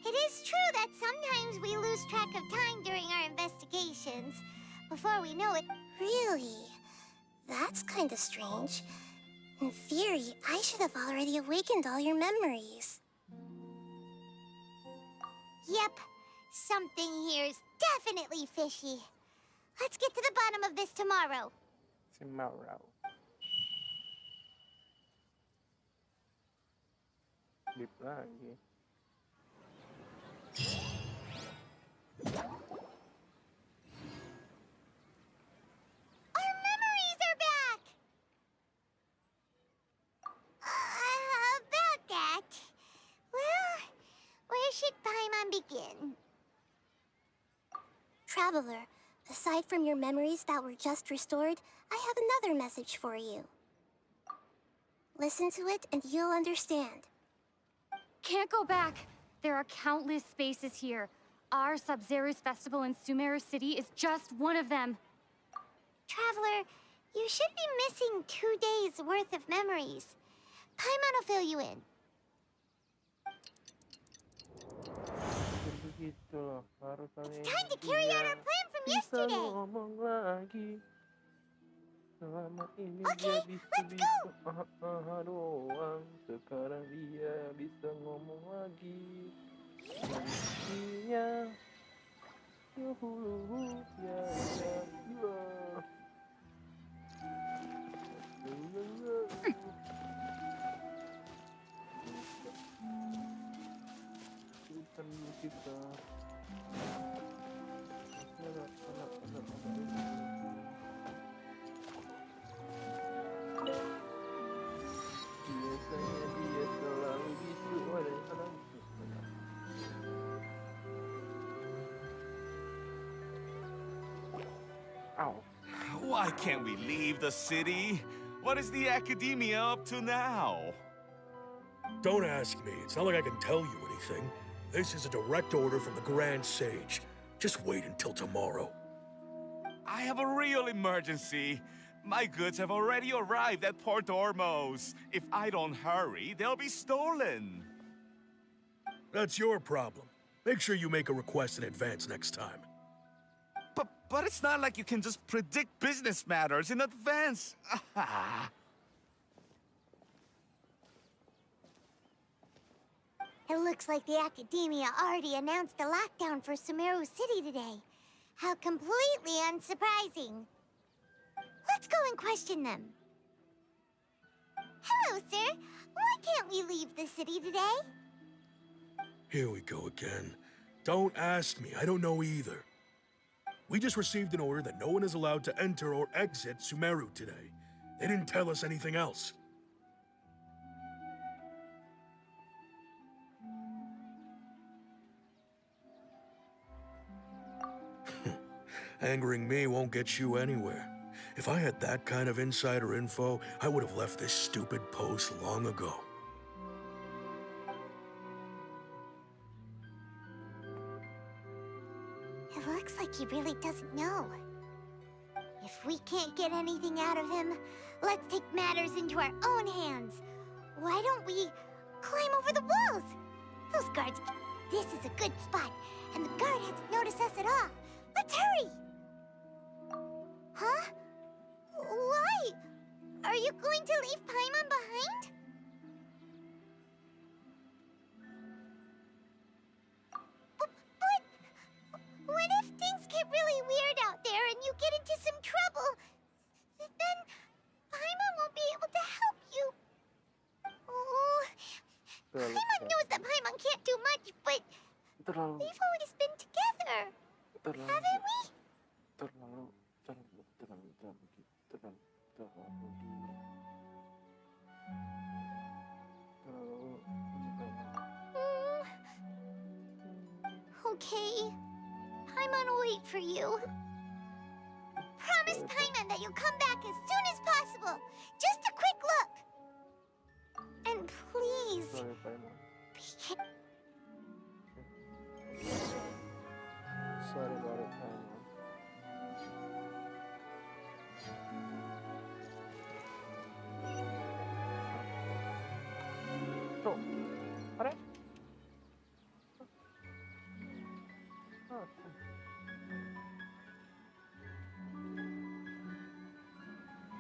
It is true that sometimes we lose track of time during our investigations. Before we know it... Really? That's kind of strange. In theory, I should have already awakened all your memories. Yep, something here's definitely fishy. Let's get to the bottom of this tomorrow. Tomorrow. Sleep lagi. Our memories are back! About that... Well, where should Paimon begin? Traveler, aside from your memories that were just restored, I have another message for you. Listen to it and you'll understand. Can't go back. There are countless spaces here. Our Sub-Zero's festival in Sumeru City is just one of them. Traveler, you should be missing 2 days worth of memories. Paimon will fill you in. Begitu loh, harus It's time to carry out our plan from yesterday. ngomong lagi. Selama ini Okay, dia let's go. doang. Sekarang dia bisa ngomong lagi. Manusia. Yuhu, ya, ya, ya. Kita. Biasanya dia selalu gitu. Ow. Why can't we leave the city? What is the academia up to now? Don't ask me. It's not like I can tell you anything. This is a direct order from the Grand Sage. Just wait until tomorrow. I have a real emergency. My goods have already arrived at Port Ormos. If I don't hurry, they'll be stolen. That's your problem. Make sure you make a request in advance next time. But it's not like you can just predict business matters in advance. It looks like the Academia already announced a lockdown for Sumeru City today. How completely unsurprising. Let's go and question them. Hello, sir. Why can't we leave the city today? Here we go again. Don't ask me. I don't know either. We just received an order that no one is allowed to enter or exit Sumeru today. They didn't tell us anything else. Angering me won't get you anywhere. If I had that kind of insider info, I would have left this stupid post long ago. It looks like he really doesn't know. If we can't get anything out of him, let's take matters into our own hands. Why don't we climb over the walls? Those guards... This is a good spot, and the guard hasn't noticed us at all. Let's hurry! Huh? Why? Are you going to leave Paimon behind? But what if things get really weird out there and you get into some trouble? Then Paimon won't be able to help you. Oh, Paimon knows that Paimon can't do much, but we've always been together, haven't we? Okay. Paimon will wait for you. Promise Paimon that you'll come back as soon as possible. Just a quick look. And please, Sorry, Paimon. Sorry about it, Paimon. Tuh, ada?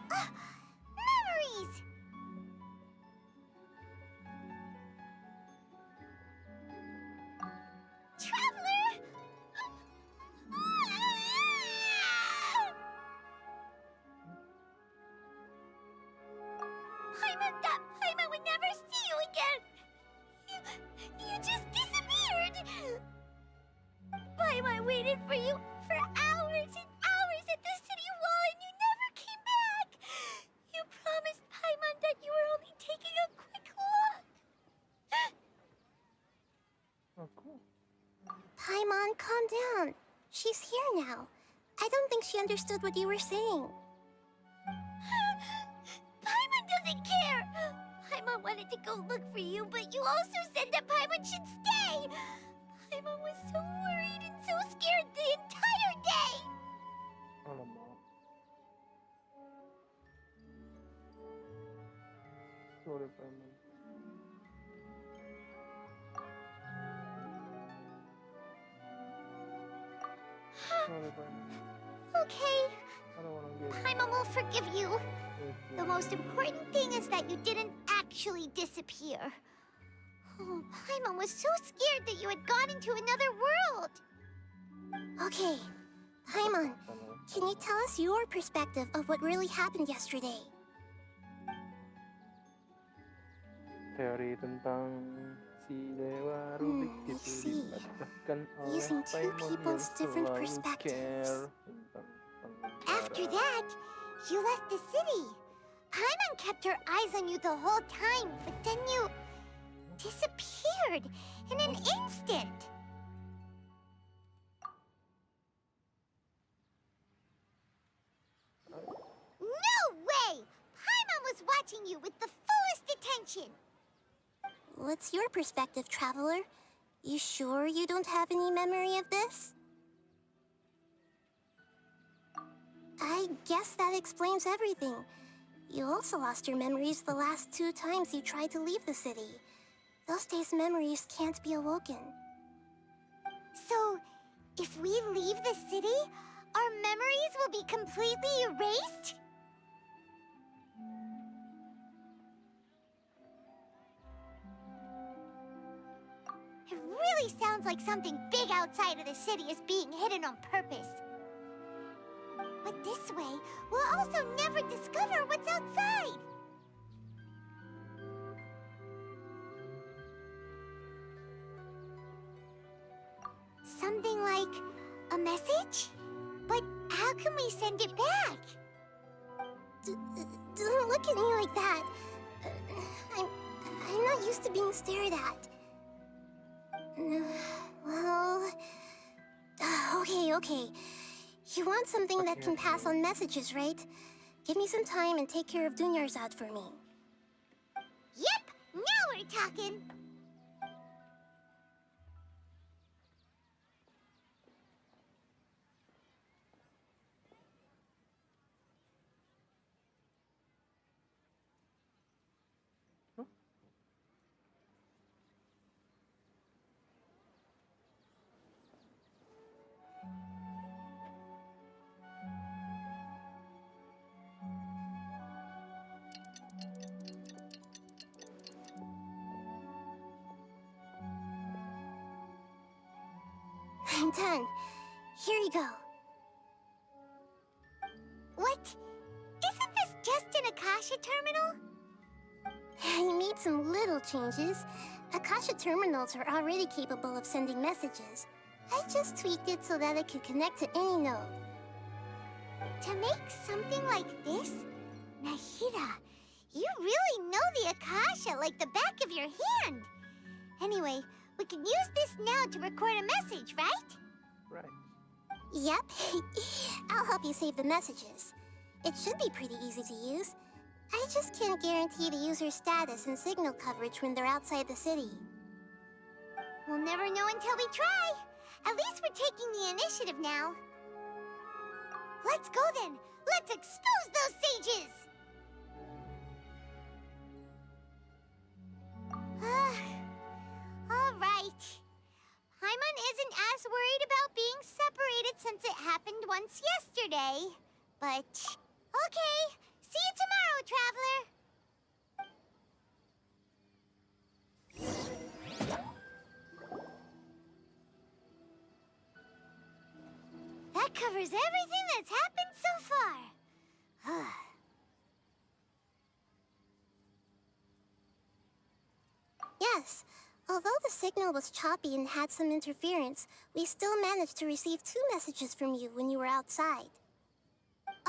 Memories! Traveler! Paimon thought Paimon would never see you again! You just disappeared! Paimon waited for you for hours and hours at the city wall and you never came back! You promised Paimon that you were only taking a quick look! Paimon, calm down. She's here now. I don't think she understood what you were saying. Paimon doesn't care! Paimon wanted to go look for you, but you also said that Paimon should stay! Paimon was so worried and so scared the entire day! Alamak. Sorry, Paimon. Sorry, Paimon. Okay, I don't want to get Paimon will forgive you. Thank you. The most important thing is that you didn't actually disappear. Oh, Paimon was so scared that you had gone into another world. Okay, Paimon, can you tell us your perspective of what really happened yesterday? Teori tentang si Dewa Rubik itu see. dipatahkan oleh Using two Paimon people's yang different selalu perspectives. care tentang After that, you left the city. Paimon kept her eyes on you the whole time, but then you disappeared in an instant. No way! Paimon was watching you with the fullest attention. What's your perspective, Traveler? You sure you don't have any memory of this? I guess that explains everything. You also lost your memories the last 2 times you tried to leave the city. Those days' memories can't be awoken. So, if we leave the city, our memories will be completely erased? It really sounds like something big outside of the city is being hidden on purpose. But this way, we'll also never discover what's outside. Something like a message? But how can we send it back? Don't look at me like that. I'm not used to being stared at. Well... Okay. You want something that can pass on messages, right? Give me some time and take care of Dunyarzad for me. Yep, now we're talking. I'm done. Here you go. What? Isn't this just an Akasha terminal? I made some little changes. Akasha terminals are already capable of sending messages. I just tweaked it so that it could connect to any node. To make something like this? Nahida, you really know the Akasha like the back of your hand. Anyway, we can use this now to record a message, right? Right. Yep. I'll help you save the messages. It should be pretty easy to use. I just can't guarantee the user's status and signal coverage when they're outside the city. We'll never know until we try. At least we're taking the initiative now. Let's go then. Let's expose those sages! All right. Paimon isn't as worried about being separated since it happened once yesterday. But, okay. See you tomorrow, Traveler. That covers everything that's happened so far. Yes. Although the signal was choppy and had some interference, we still managed to receive 2 messages from you when you were outside.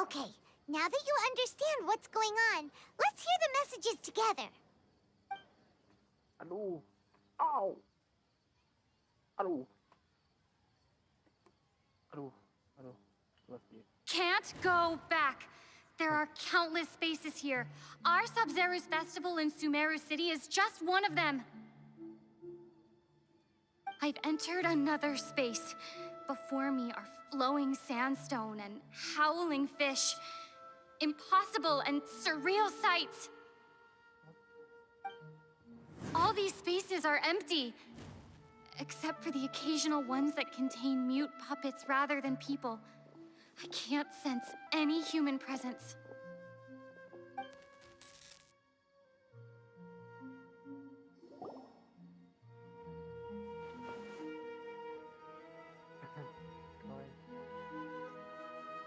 Okay, now that you understand what's going on, let's hear the messages together. Aduh. Ow. Aduh. Let's see. Can't go back. There are countless spaces here. Our Sub-Zeru's festival in Sumeru City is just one of them. I've entered another space. Before me are flowing sandstone and howling fish. Impossible and surreal sights. All these spaces are empty, except for the occasional ones that contain mute puppets rather than people. I can't sense any human presence.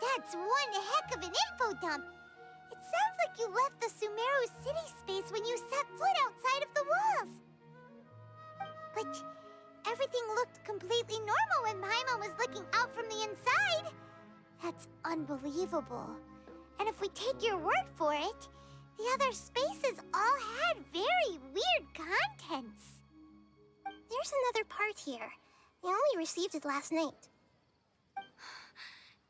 That's one heck of an info dump. It sounds like you left the Sumeru city space when you set foot outside of the walls. But everything looked completely normal when Paimon was looking out from the inside. That's unbelievable. And if we take your word for it, the other spaces all had very weird contents. There's another part here. I only received it last night.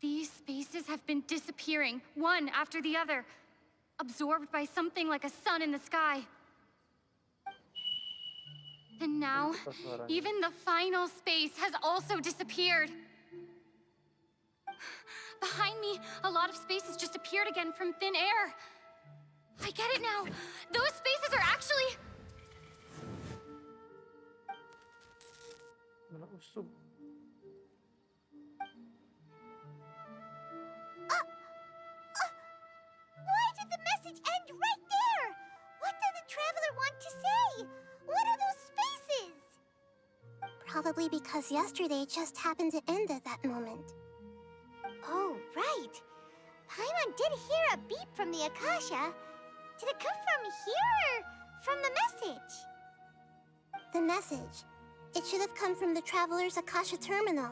These spaces have been disappearing, one after the other, absorbed by something like a sun in the sky. And now, even the final space has also disappeared. Behind me, a lot of spaces just appeared again from thin air. I get it now. Those spaces are actually... Why did the message end right there? What did the traveler want to say? What are those spaces? Probably because yesterday just happened to end at that moment. Oh, right. Paimon did hear a beep from the Akasha. Did it come from here or from the message? The message. It should have come from the Traveler's Akasha terminal.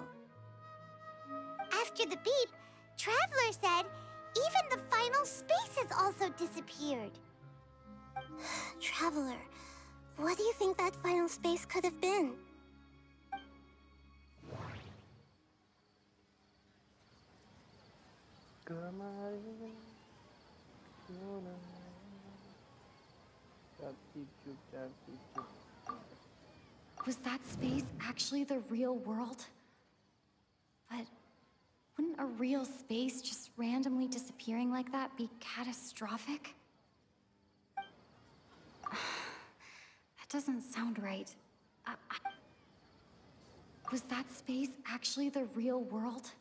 After the beep, Traveler said even the final space has also disappeared. Traveler, what do you think that final space could have been? Was that space actually the real world? But wouldn't a real space just randomly disappearing like that be catastrophic? That doesn't sound right. Was that space actually the real world?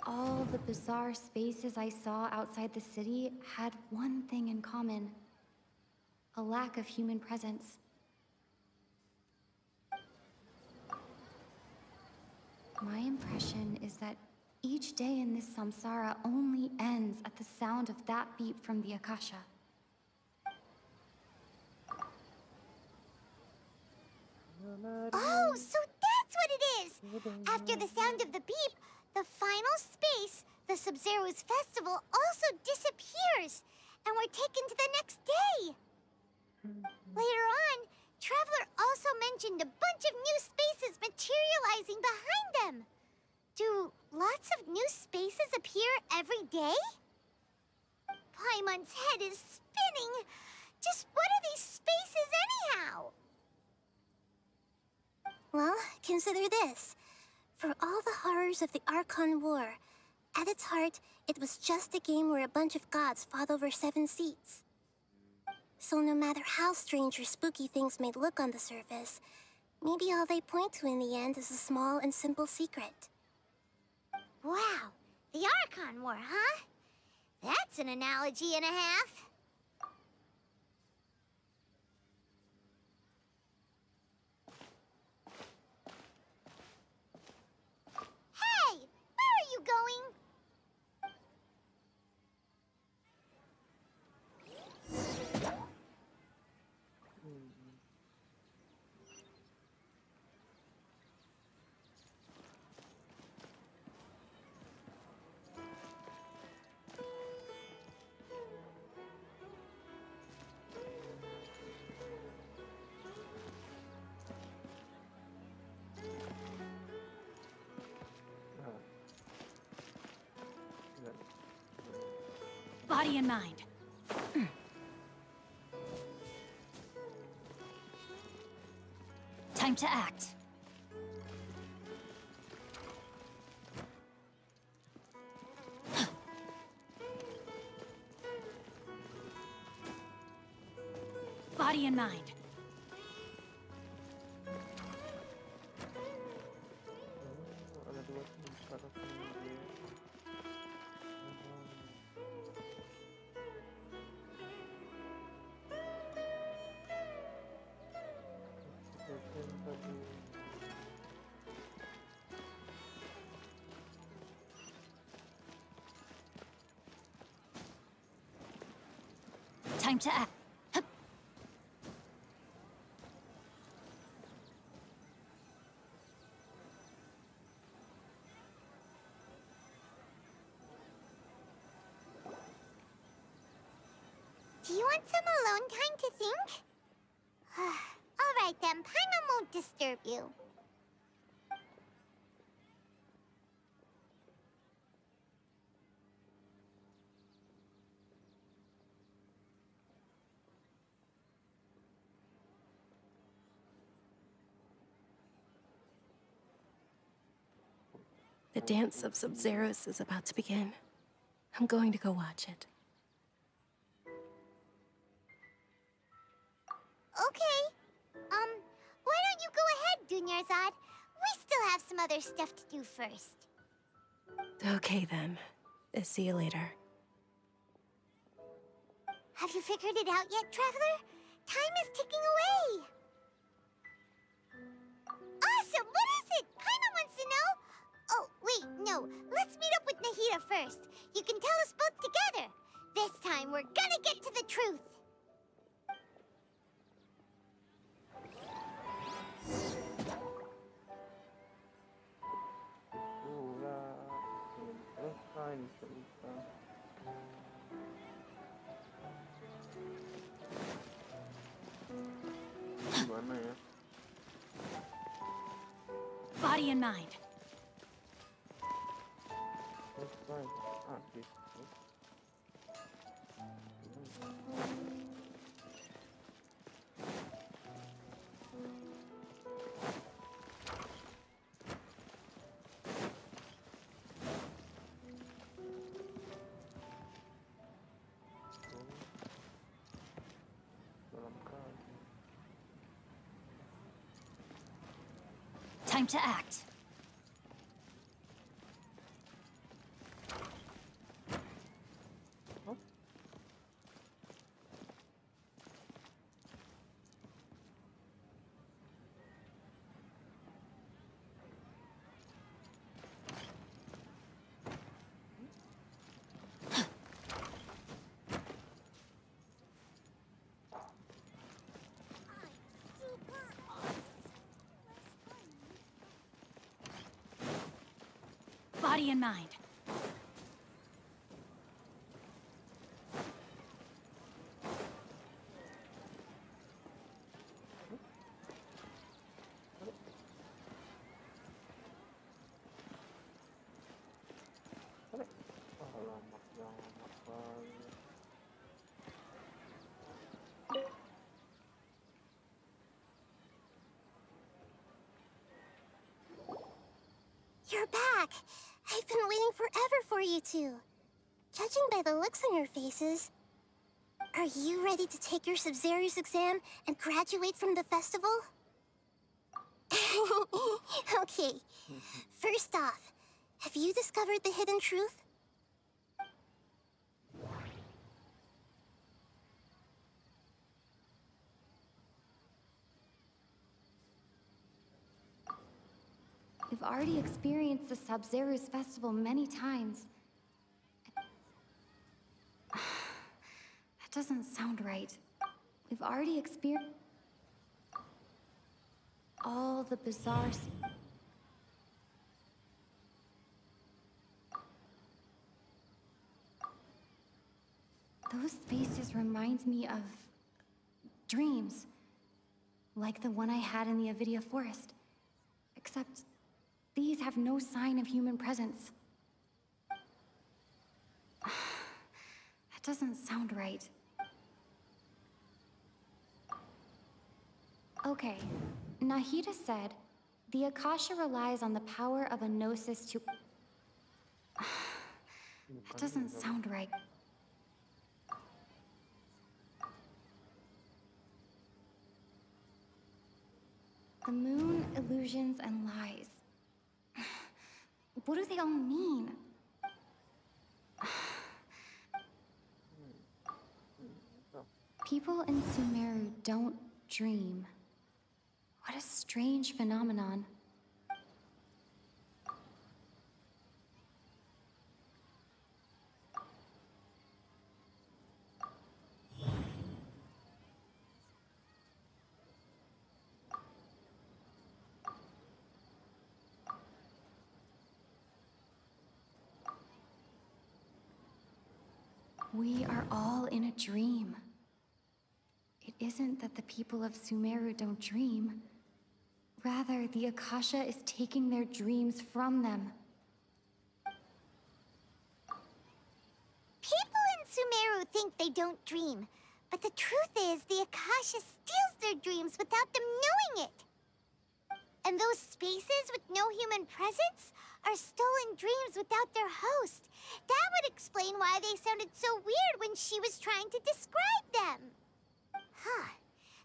All the bizarre spaces I saw outside the city had one thing in common: a lack of human presence. My impression is that each day in this samsara only ends at the sound of that beep from the Akasha. Oh, so that's what it is! After the sound of the beep, the final space, the Sub-Zero's festival, also disappears, and we're taken to the next day. Later on, Traveler also mentioned a bunch of new spaces materializing behind them. Do lots of new spaces appear every day? Paimon's head is spinning. Just what are these spaces anyhow? Well, consider this. For all the horrors of the Archon War, at its heart, it was just a game where a bunch of gods fought over 7 seats. So no matter how strange or spooky things may look on the surface, maybe all they point to in the end is a small and simple secret. Wow, the Archon War, huh? That's an analogy and a half. Hey, where are you going? Body and mind. to act. Body and mind. Ada dua tingkat rasanya dia. Tadi. Time to act. Hup. Do you want some alone time to think? All right then, Paimon won't disturb you. The dance of Sub-Zeros is about to begin. I'm going to go watch it. Okay. Why don't you go ahead, Dunyarzad? We still have some other stuff to do first. Okay then. See you later. Have you figured it out yet, Traveler? Time is ticking away. Awesome! What is it? Paimon wants to know. Oh, wait, no. Let's meet up with Nahida first. You can tell us both together. This time, we're gonna get to the truth. Selesai nih cerita. Gimana ya? Body and mind. Selesai. Habis. Time to act. Body and mind. You're back! I've been waiting forever for you two. Judging by the looks on your faces, are you ready to take your Sub-Zeros exam and graduate from the festival? Okay, first off, have you discovered the hidden truth? We've already experienced the Sub-Zeros festival many times. That doesn't sound right. We've already experienced all the bizarre... Those spaces remind me of dreams, like the one I had in the Avidia Forest. Except these have no sign of human presence. That doesn't sound right. Okay, Nahida said, the Akasha relies on the power of a gnosis to... That doesn't sound right. The moon, illusions, and lies. What do they all mean? People in Sumeru don't dream. What a strange phenomenon. We are all in a dream. It isn't that the people of Sumeru don't dream. Rather, the Akasha is taking their dreams from them. People in Sumeru think they don't dream, but the truth is the Akasha steals their dreams without them knowing it. And those spaces with no human presence are stolen dreams without their host. That would explain why they sounded so weird when she was trying to describe them. Huh.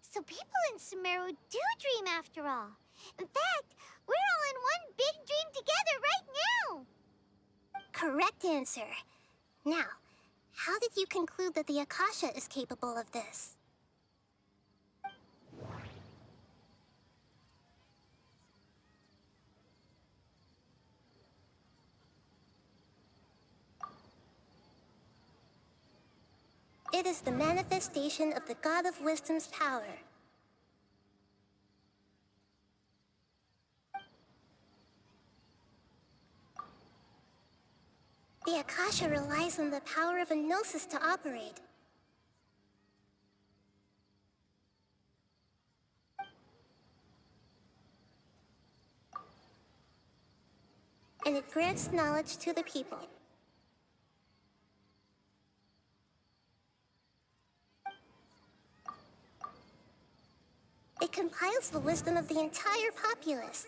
So people in Sumeru do dream after all. In fact, we're all in one big dream together right now. Correct answer. Now, how did you conclude that the Akasha is capable of this? It is the manifestation of the God of Wisdom's power. The Akasha relies on the power of a gnosis to operate. And it grants knowledge to the people. It compiles the wisdom of the entire populace.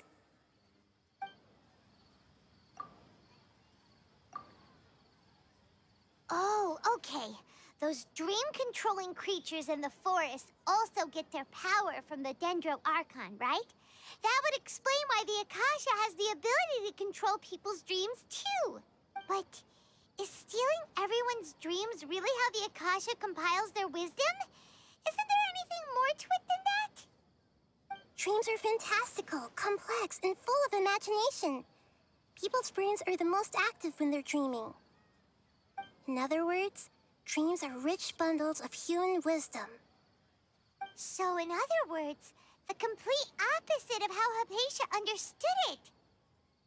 Oh, okay. Those dream-controlling creatures in the forest also get their power from the Dendro Archon, right? That would explain why the Akasha has the ability to control people's dreams, too. But is stealing everyone's dreams really how the Akasha compiles their wisdom? Isn't there anything more to it than that? Dreams are fantastical, complex, and full of imagination. People's brains are the most active when they're dreaming. In other words, dreams are rich bundles of human wisdom. So, in other words, the complete opposite of how Hypatia understood it.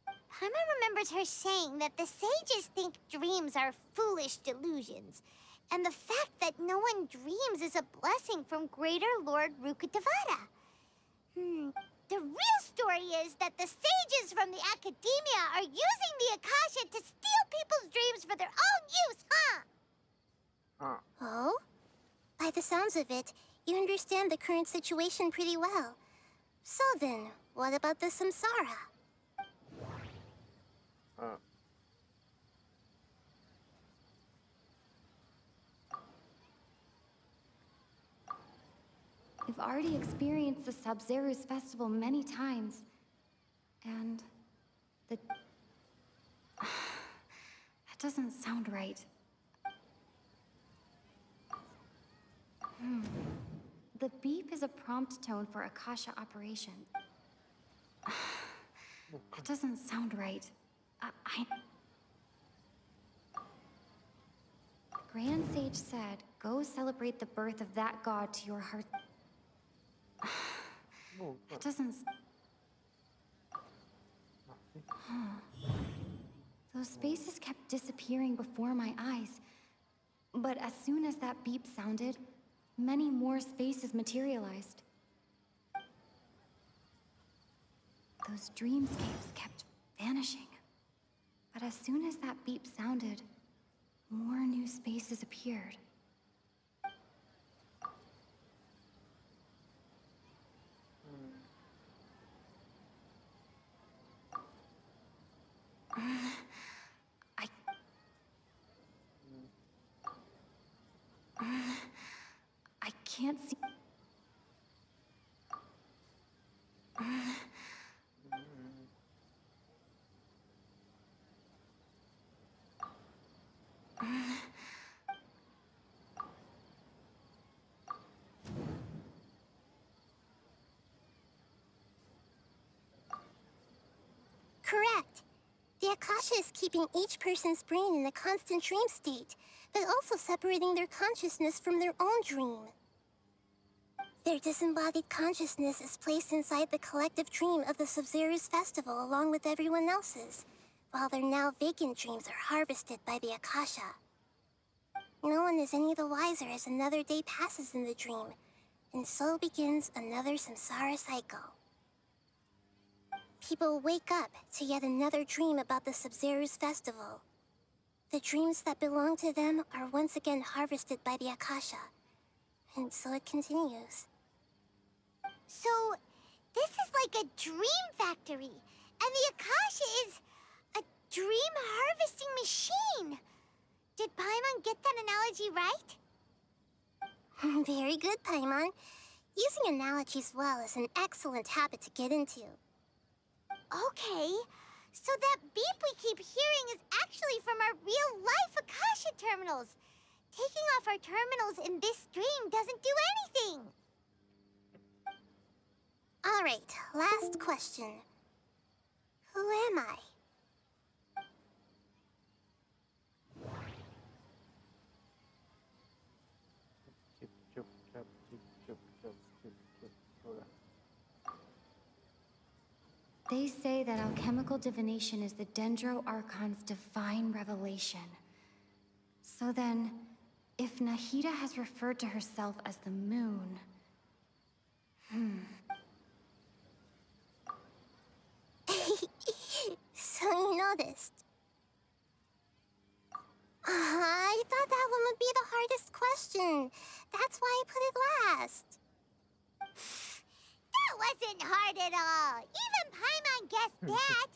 Paimon remembers her saying that the sages think dreams are foolish delusions, and the fact that no one dreams is a blessing from Greater Lord Rukkhadevata. The real story is that the sages from the academia are using the Akasha to steal people's dreams for their own use, huh? Oh? By the sounds of it, you understand the current situation pretty well. So then, what about the samsara? We've already experienced the Sub-Zeru's festival many times. And the... That doesn't sound right. The beep is a prompt tone for Akasha operation. That doesn't sound right. The Grand Sage said, go celebrate the birth of that god to your heart. That doesn't... Those spaces kept disappearing before my eyes. But as soon as that beep sounded, many more spaces materialized. Those dreamscapes kept vanishing. But as soon as that beep sounded, more new spaces appeared. can't see. Correct. The Akasha is keeping each person's brain in a constant dream state, but also separating their consciousness from their own dream. Their disembodied consciousness is placed inside the collective dream of the Sub-Zero's festival along with everyone else's, while their now vacant dreams are harvested by the Akasha. No one is any the wiser as another day passes in the dream, and so begins another samsara cycle. People wake up to yet another dream about the Sub-Zero's festival. The dreams that belong to them are once again harvested by the Akasha, and so it continues. So, this is like a dream factory, and the Akasha is a dream harvesting machine. Did Paimon get that analogy right? Very good, Paimon. Using analogies well is an excellent habit to get into. Okay, so that beep we keep hearing is actually from our real-life Akasha terminals. Taking off our terminals in this dream doesn't do anything. All right, last question. Who am I? They say that alchemical divination is the Dendro Archon's divine revelation. So then, if Nahida has referred to herself as the moon... So you noticed. I thought that one would be the hardest question. That's why I put it last. That wasn't hard at all. Even Paimon guessed that.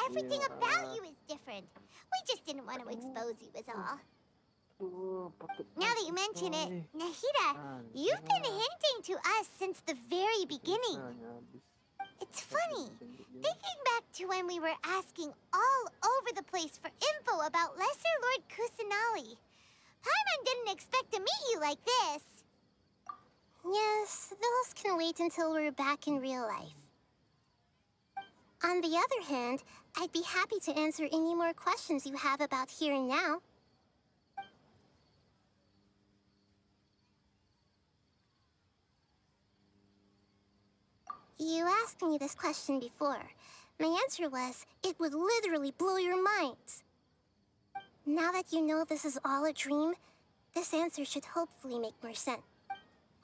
Everything about you is different. We just didn't want to expose you is all. Now that you mention it, Nahida, you've been hinting to us since the very beginning. It's funny, thinking back to when we were asking all over the place for info about Lesser Lord Kusanali. Paimon didn't expect to meet you like this. Yes, those can wait until we're back in real life. On the other hand, I'd be happy to answer any more questions you have about here and now. You asked me this question before. My answer was, it would literally blow your minds. Now that you know this is all a dream, this answer should hopefully make more sense.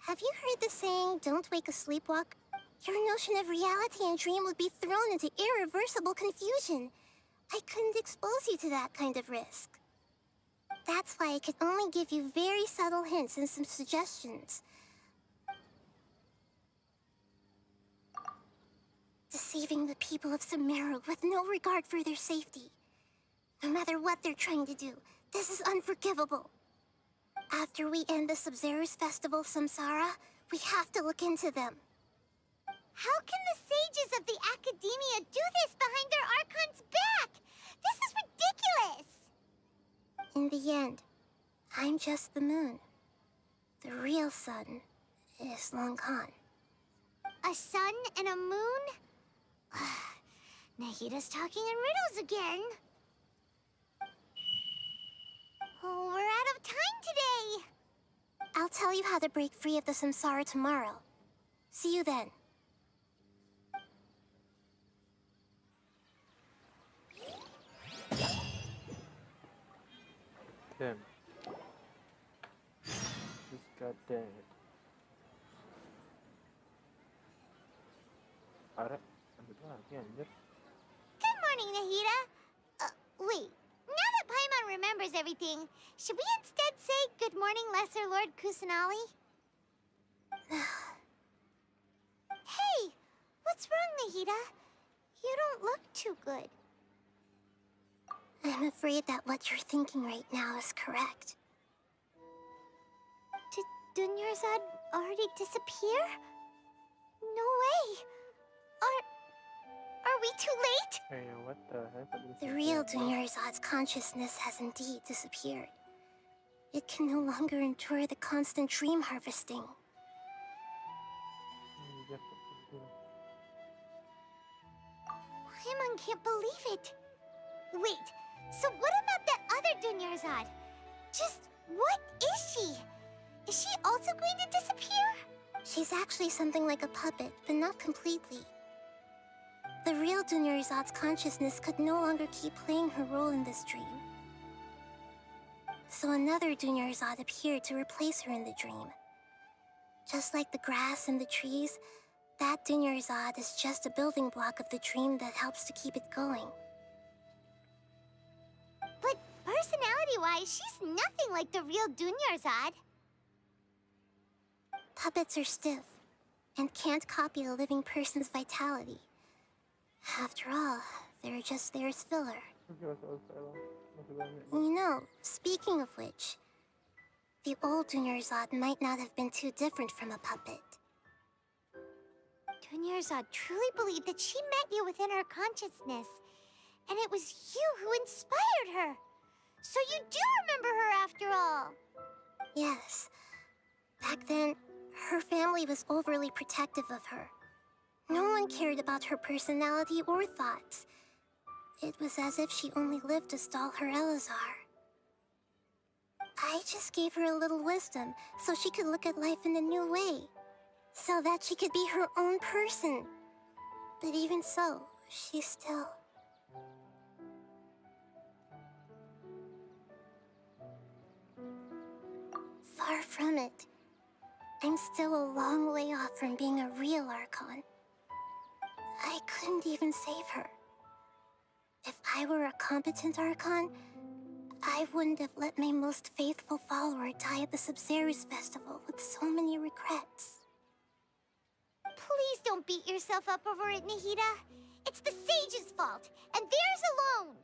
Have you heard the saying, don't wake a sleepwalker? Your notion of reality and dream would be thrown into irreversible confusion. I couldn't expose you to that kind of risk. That's why I could only give you very subtle hints and some suggestions. Deceiving the people of Sumeru with no regard for their safety. No matter what they're trying to do, this is unforgivable. After we end the Sub-Zero's festival Samsara, we have to look into them. How can the sages of the Academia do this behind their Archon's back? This is ridiculous! In the end, I'm just the moon. The real sun is long gone. A sun and a moon? Nahida's talking in riddles again. Oh, we're out of time today. I'll tell you how to break free of the samsara tomorrow. See you then. Damn. Just got dead. Ada, sampai lagi anjir. Good morning, Nahida. Wait. Now that Paimon remembers everything, should we instead say good morning, Lesser Lord Kusanali? Hey, what's wrong, Nahida? You don't look too good. I'm afraid that what you're thinking right now is correct. Did Dunyarzad already disappear? No way. Are we too late? Hey, what the heck? The real Dunyarzad's consciousness has indeed disappeared. It can no longer endure the constant dream harvesting. Paimon can't believe it. Wait, so what about that other Dunyarzad? Just what is she? Is she also going to disappear? She's actually something like a puppet, but not completely. The real Dunyarzad's consciousness could no longer keep playing her role in this dream. So another Dunyarzad appeared to replace her in the dream. Just like the grass and the trees, that Dunyarzad is just a building block of the dream that helps to keep it going. But personality-wise, she's nothing like the real Dunyarzad. Puppets are stiff and can't copy a living person's vitality. After all, they're just there as filler. You know, speaking of which, the old Dunyarzad might not have been too different from a puppet. Dunyarzad truly believed that she met you within her consciousness, and it was you who inspired her. So you do remember her after all. Yes. Back then, her family was overly protective of her. No one cared about her personality or thoughts. It was as if she only lived to stall her Elazar. I just gave her a little wisdom so she could look at life in a new way. So that she could be her own person. But even so, she's still... Far from it. I'm still a long way off from being a real Archon. I couldn't even save her. If I were a competent Archon, I wouldn't have let my most faithful follower die at the Sabzeruz festival with so many regrets. Please don't beat yourself up over it, Nahida. It's the sage's fault, and theirs alone.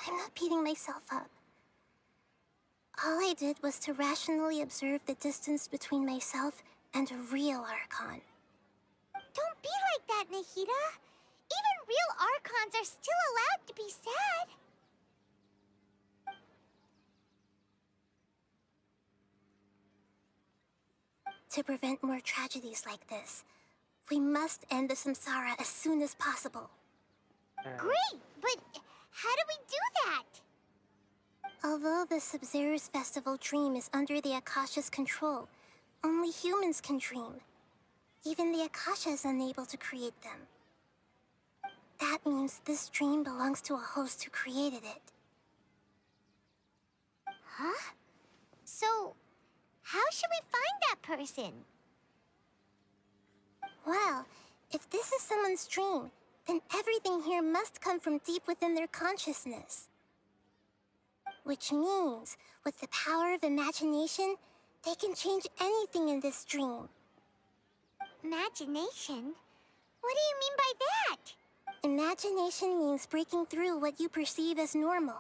I'm not beating myself up. All I did was to rationally observe the distance between myself and a real Archon. Don't be like that, Nahida. Even real Archons are still allowed to be sad. To prevent more tragedies like this, we must end the samsara as soon as possible. Great, but how do we do that? Although the Sabzeruz festival dream is under the Akasha's control, only humans can dream. Even the Akasha is unable to create them. That means this dream belongs to a host who created it. Huh? So, how should we find that person? Well, if this is someone's dream, then everything here must come from deep within their consciousness. Which means, with the power of imagination, they can change anything in this dream. Imagination? What do you mean by that? Imagination means breaking through what you perceive as normal.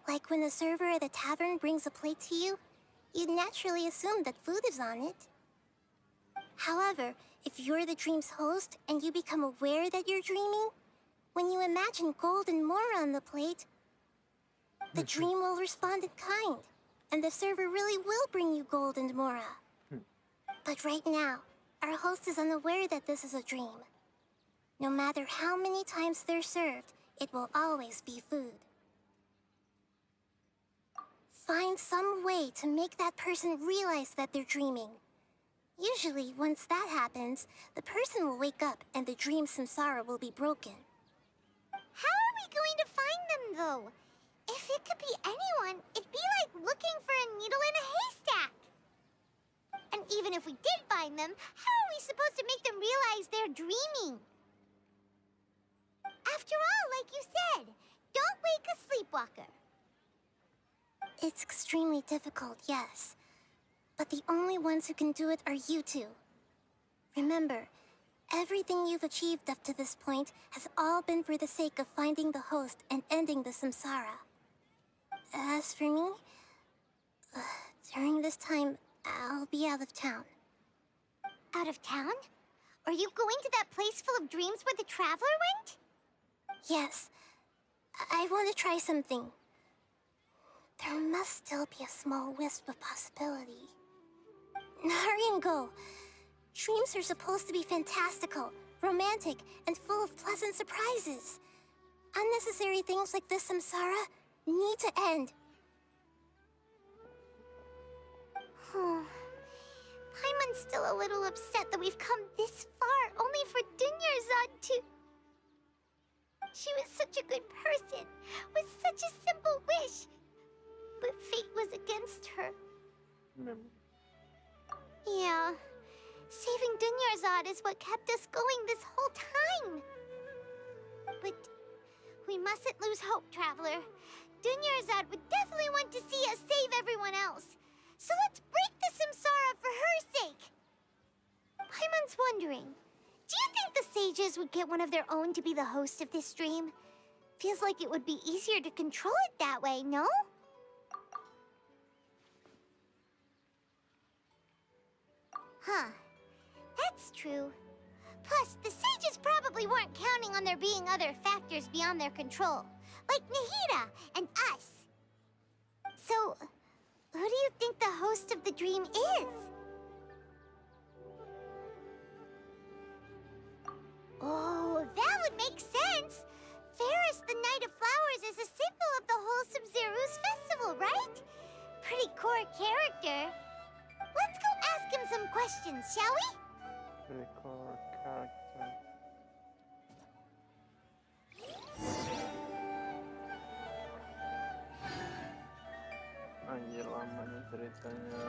Like when the server at the tavern brings a plate to you, you'd naturally assume that food is on it. However, if you're the dream's host and you become aware that you're dreaming, when you imagine gold and more on the plate, the dream will respond in kind, and the server really will bring you gold and mora. But right now, our host is unaware that this is a dream. No matter how many times they're served, it will always be food. Find some way to make that person realize that they're dreaming. Usually, once that happens, the person will wake up and the dream samsara will be broken. How are we going to find them, though? If it could be anyone, it'd be like looking for a needle in a haystack. And even if we did find them, how are we supposed to make them realize they're dreaming? After all, like you said, don't wake a sleepwalker. It's extremely difficult, yes. But the only ones who can do it are you two. Remember, everything you've achieved up to this point has all been for the sake of finding the host and ending the samsara. As for me, during this time, I'll be out of town. Out of town? Are you going to that place full of dreams where the Traveler went? Yes. I want to try something. There must still be a small wisp of possibility. Hurry and go. Dreams are supposed to be fantastical, romantic, and full of pleasant surprises. Unnecessary things like this samsara need to end. Paimon's still a little upset that we've come this far only for Dunyarzad to... She was such a good person, with such a simple wish. But fate was against her. Yeah. Saving Dunyarzad is what kept us going this whole time. But we mustn't lose hope, Traveler. Dunyarzad would definitely want to see us save everyone else. So let's break the samsara for her sake. Paimon's wondering, do you think the sages would get one of their own to be the host of this dream? Feels like it would be easier to control it that way, no? Huh. That's true. Plus, the sages probably weren't counting on there being other factors beyond their control, like Nahida and us. So, who do you think the host of the dream is? Oh, that would make sense. Ferris, the Knight of Flowers, is a symbol of the whole Sub-Zero's festival, right? Pretty core character. Let's go ask him some questions, shall we? Pretty core character. Anjir, lama nih ceritanya.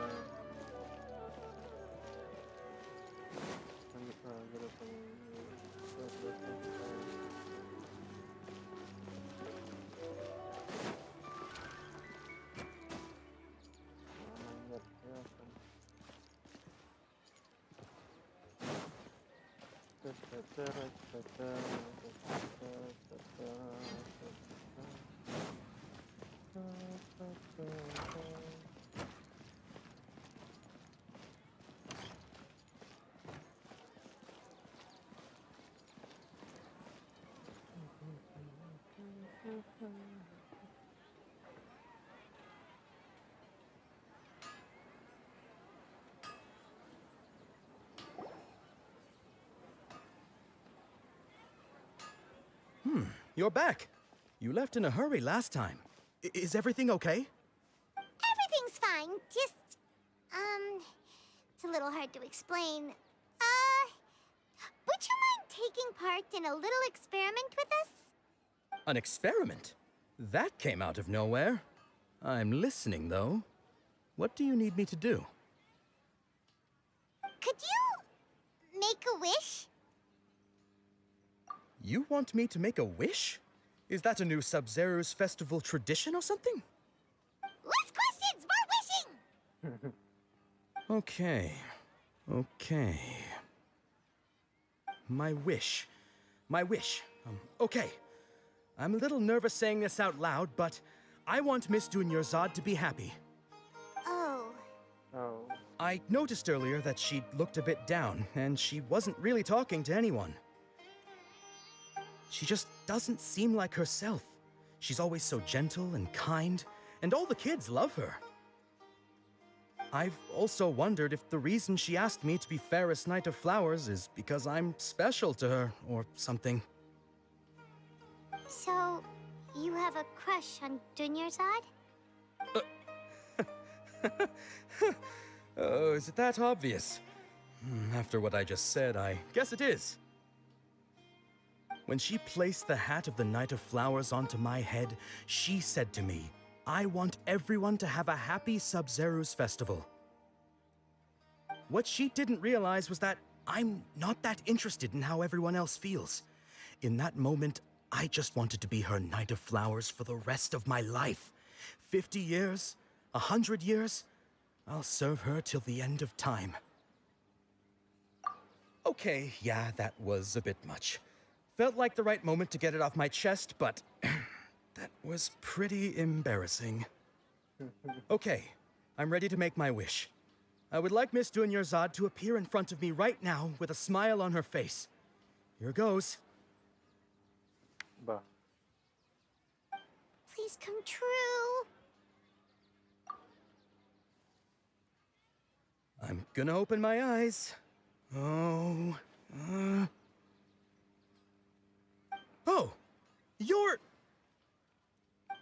You're back. You left in a hurry last time. Is everything okay? Everything's fine. Just, it's a little hard to explain. Would you mind taking part in a little experiment with us? An experiment? That came out of nowhere. I'm listening, though. What do you need me to do? Could you make a wish? You want me to make a wish? Is that a new Sub-Zero's festival tradition or something? Less questions, more wishing! Okay. My wish. Okay. I'm a little nervous saying this out loud, but I want Miss Dunyarzad to be happy. Oh. I noticed earlier that she looked a bit down, and she wasn't really talking to anyone. She just doesn't seem like herself. She's always so gentle and kind, and all the kids love her. I've also wondered if the reason she asked me to be Fairest Knight of Flowers is because I'm special to her, or something. So, you have a crush on Dunyarzad? Oh, is it that obvious? After what I just said, I guess it is. When she placed the hat of the Knight of Flowers onto my head, she said to me, I want everyone to have a happy Sub-Zero's festival. What she didn't realize was that I'm not that interested in how everyone else feels. In that moment, I just wanted to be her Knight of Flowers for the rest of my life. 50 years, 100 years, I'll serve her till the end of time. Okay, yeah, that was a bit much. Felt like the right moment to get it off my chest, but That was pretty embarrassing. Okay, I'm ready to make my wish. I would like Miss Dunyarzad to appear in front of me right now with a smile on her face. Here goes. Bah. Please come true. I'm gonna open my eyes. Oh, Oh, you're...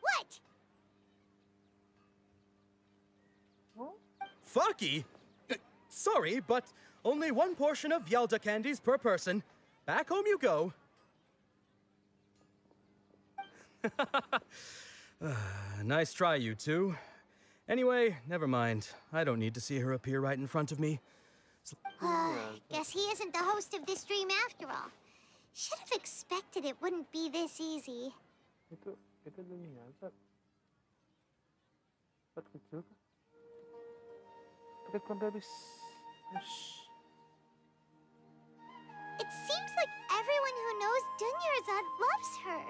What? Fucky? Sorry, but only one portion of Yalda candies per person. Back home you go. Nice try, you two. Anyway, never mind. I don't need to see her appear right in front of me. Guess he isn't the host of this dream after all. Should have expected it wouldn't be this easy. Itu dunia Zat. Zat kecil kah? Tapi kan habis. It seems like everyone who knows Dunyarzad loves her,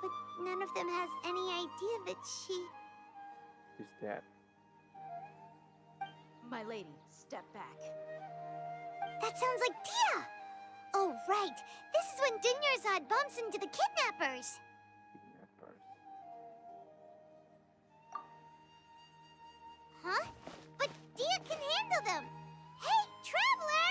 but none of them has any idea that she... Is that? My lady, step back. That sounds like Dia! Oh, right. This is when Dunyarzad bumps into the kidnappers. Huh? But Dia can handle them. Hey, Traveler!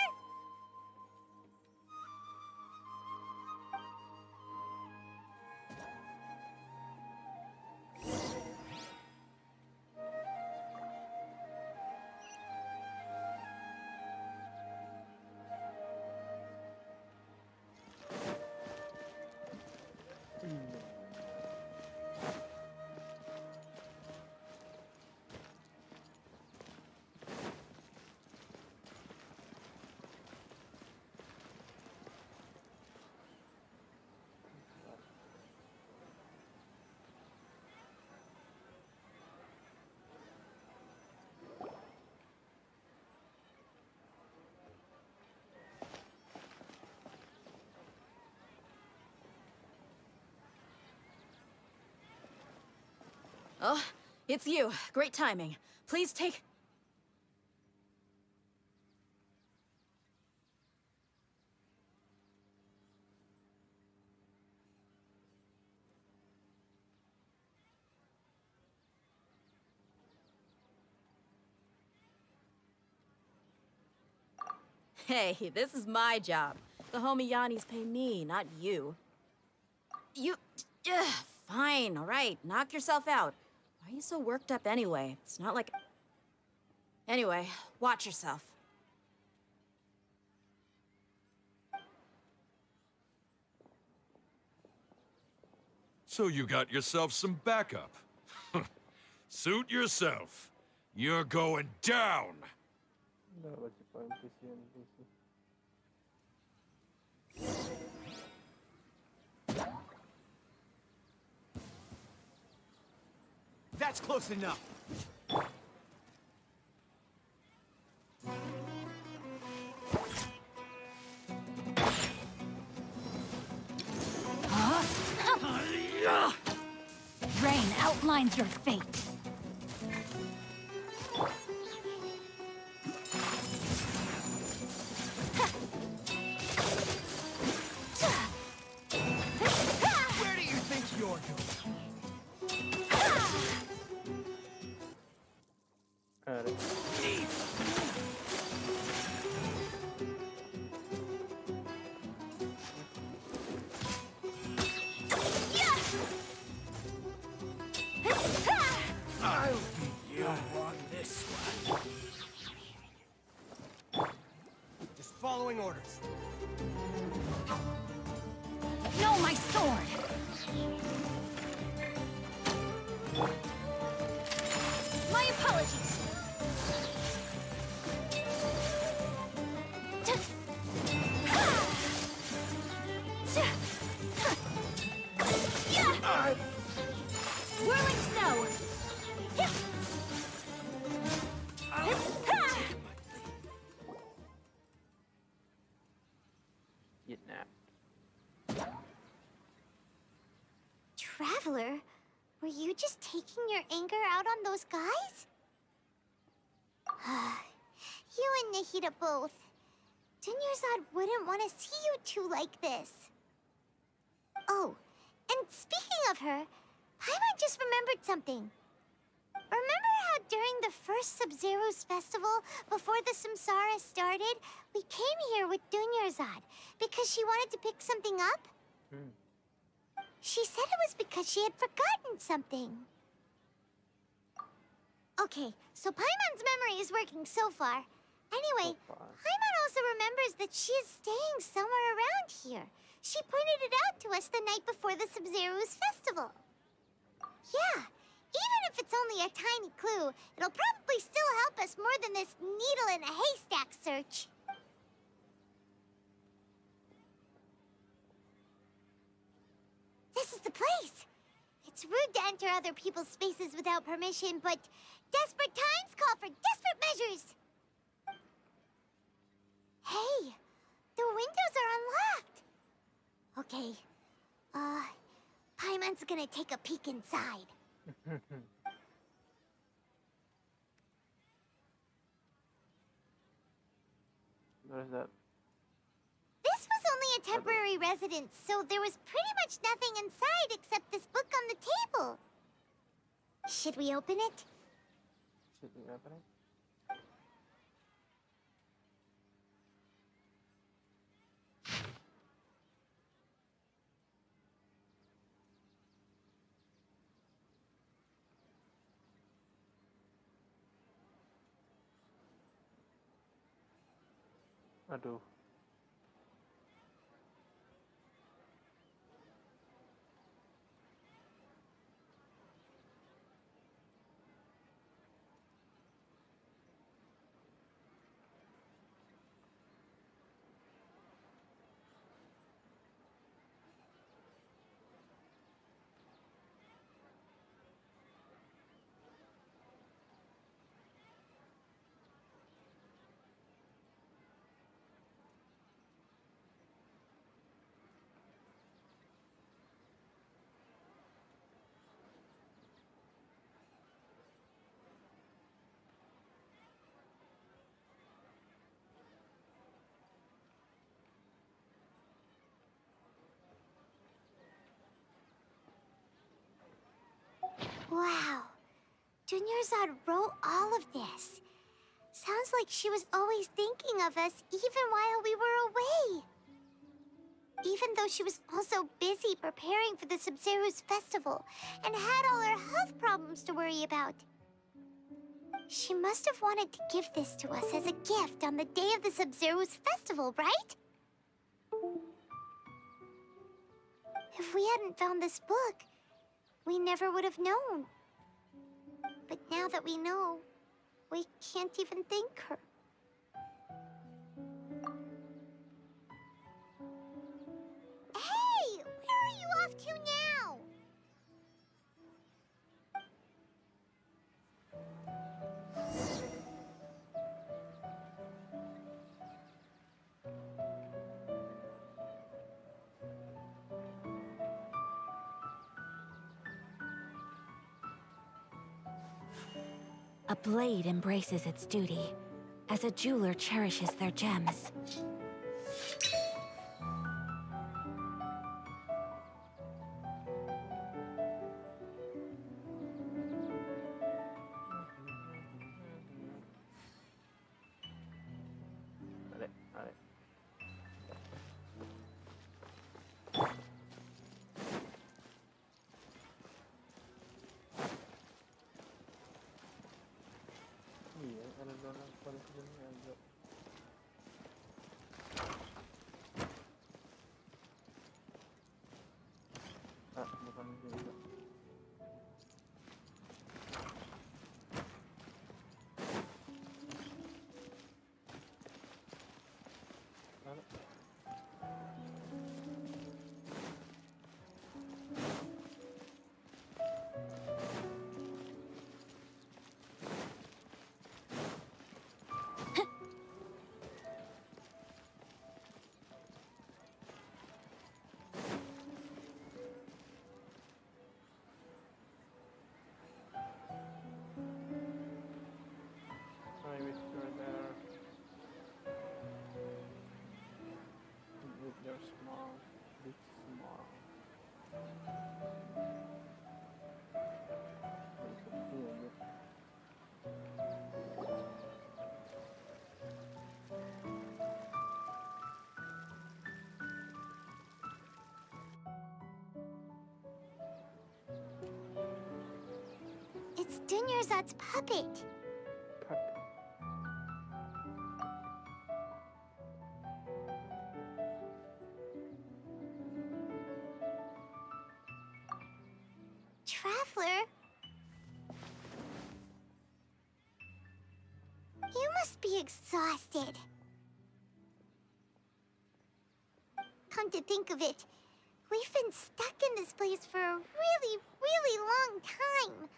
Oh, it's you. Great timing. Please take... Hey, this is my job. The homie Yannis pay me, not you. You... fine, all right. Knock yourself out. Why are you so worked up anyway? It's not like... Anyway, watch yourself. So you got yourself some backup. Suit yourself. You're going down. No, what's the point? That's close enough. Rain outlines your fate. Where do you think you're going? I'll beat you on this one. Just following orders. No, my sword! My apologies. Whirling snow! Kidnapped. Traveler? Were you just taking your anger out on those guys? You and Nahida both. Dunyarzad wouldn't want to see you two like this. Oh, and speaking of her, Paimon just remembered something. Remember how during the first Sub-Zero's festival, before the Samsara started, we came here with Dunyarzad because she wanted to pick something up? She said it was because she had forgotten something. Okay, so Paimon's memory is working so far. Anyway, Paimon also remembers that she is staying somewhere around here. She pointed it out to us the night before the Sub-Zero's festival. Yeah, even if it's only a tiny clue, it'll probably still help us more than this needle in a haystack search. This is the place. It's rude to enter other people's spaces without permission, but desperate times call for desperate measures. Hey, the windows are unlocked. Okay, Paimon's gonna take a peek inside. What is that? This was only a temporary residence, so there was pretty much nothing inside except this book on the table. Should we open it? Should we open it? Aduh. Wow. Dunyarzad wrote all of this. Sounds like she was always thinking of us even while we were away. Even though she was also busy preparing for the Sub-Zero's festival and had all her health problems to worry about. She must have wanted to give this to us as a gift on the day of the Sub-Zero's festival, right? If we hadn't found this book, we never would have known. But now that we know, we can't even thank her. Hey! Where are you off to now? A blade embraces its duty, as a jeweler cherishes their gems. Iya, ada zona paling sebenarnya agak. Dunyarzad's puppet. Traveler? You must be exhausted. Come to think of it, we've been stuck in this place for a really, really long time.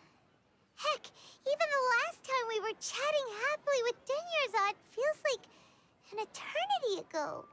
Heck, even the last time we were chatting happily with Dunyarzad feels like an eternity ago.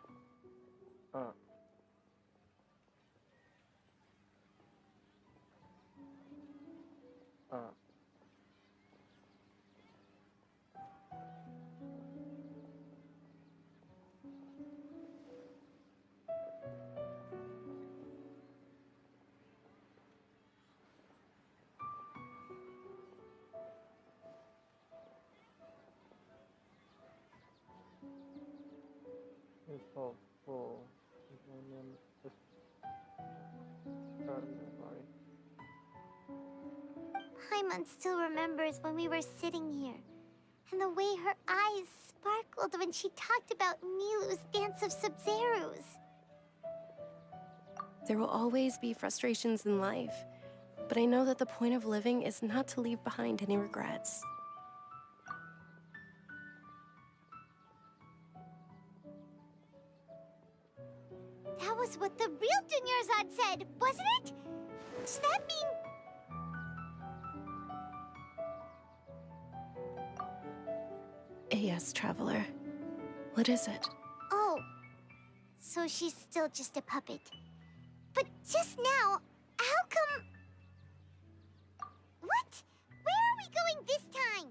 Paimon still remembers when we were sitting here, and the way her eyes sparkled when she talked about Nilou's dance of Sub-Zerus. There will always be frustrations in life, but I know that the point of living is not to leave behind any regrets. That was what the real Dunyarzad said, wasn't it? Does that mean... Yes, Traveler. What is it? Oh, so she's still just a puppet. But just now, how come... What? Where are we going this time?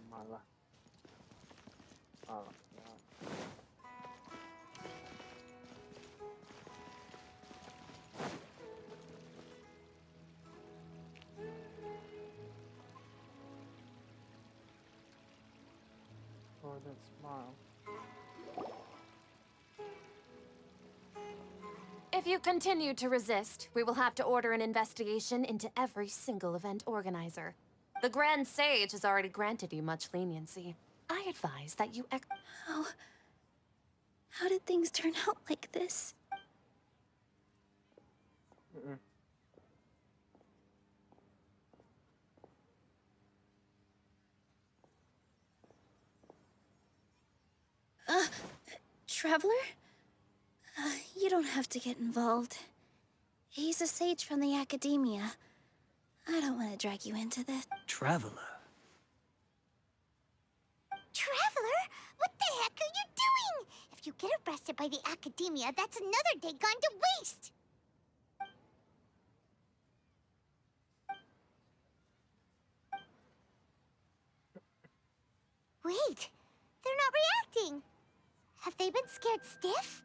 Malah. Oh, that smile. If you continue to resist, we will have to order an investigation into every single event organizer. The Grand Sage has already granted you much leniency. I advise that you How did things turn out like this? Traveler? You don't have to get involved. He's a sage from the academia. I don't want to drag you into this. Traveler? Traveler? What the heck are you doing? If you get arrested by the academia, that's another day gone to waste. Wait, they're not reacting. Have they been scared stiff?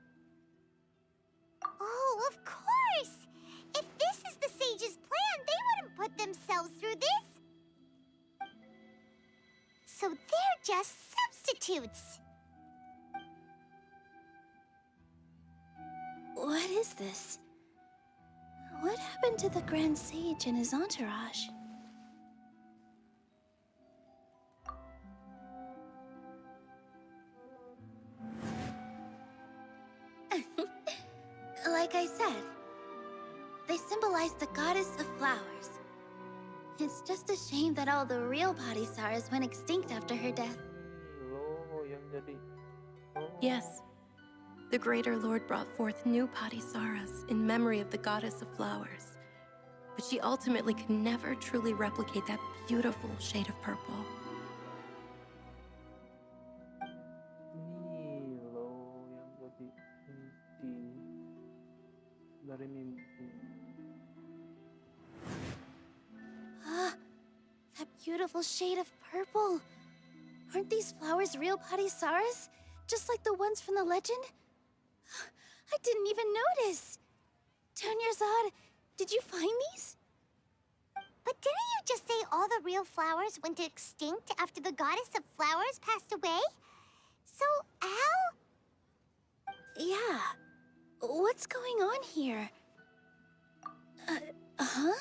Oh, of course! If this is the sage's plan, they wouldn't put themselves through this. So they're just substitutes. What is this? What happened to the Grand Sage and his entourage? Like I said, they symbolize the goddess of flowers. It's just a shame that all the real Padisaras went extinct after her death. Yes. The Greater Lord brought forth new Padisaras in memory of the goddess of flowers. But she ultimately could never truly replicate that beautiful shade of purple. Tari Nilou. Ah, that beautiful shade of purple. Aren't these flowers real Padisaras? Just like the ones from the legend? I didn't even notice. Dunyarzad, did you find these? But didn't you just say all the real flowers went extinct after the goddess of flowers passed away? So, how? Yeah. What's going on here? Huh?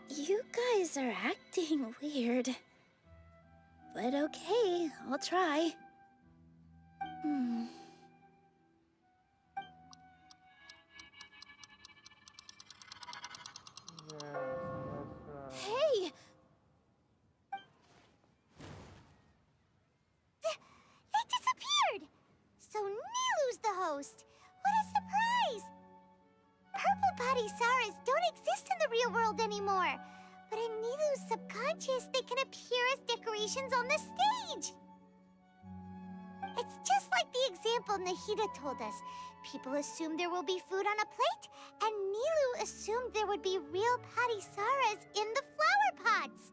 You guys are acting weird. But okay, I'll try. Hey! They disappeared! So Nilou's the host. What a surprise! Purple Padisaras don't exist in the real world anymore. But in Nilou's subconscious, they can appear as decorations on the stage. It's just like the example Nahida told us. People assume there will be food on a plate, and Nilou assumed there would be real Padisaras in the flower pots.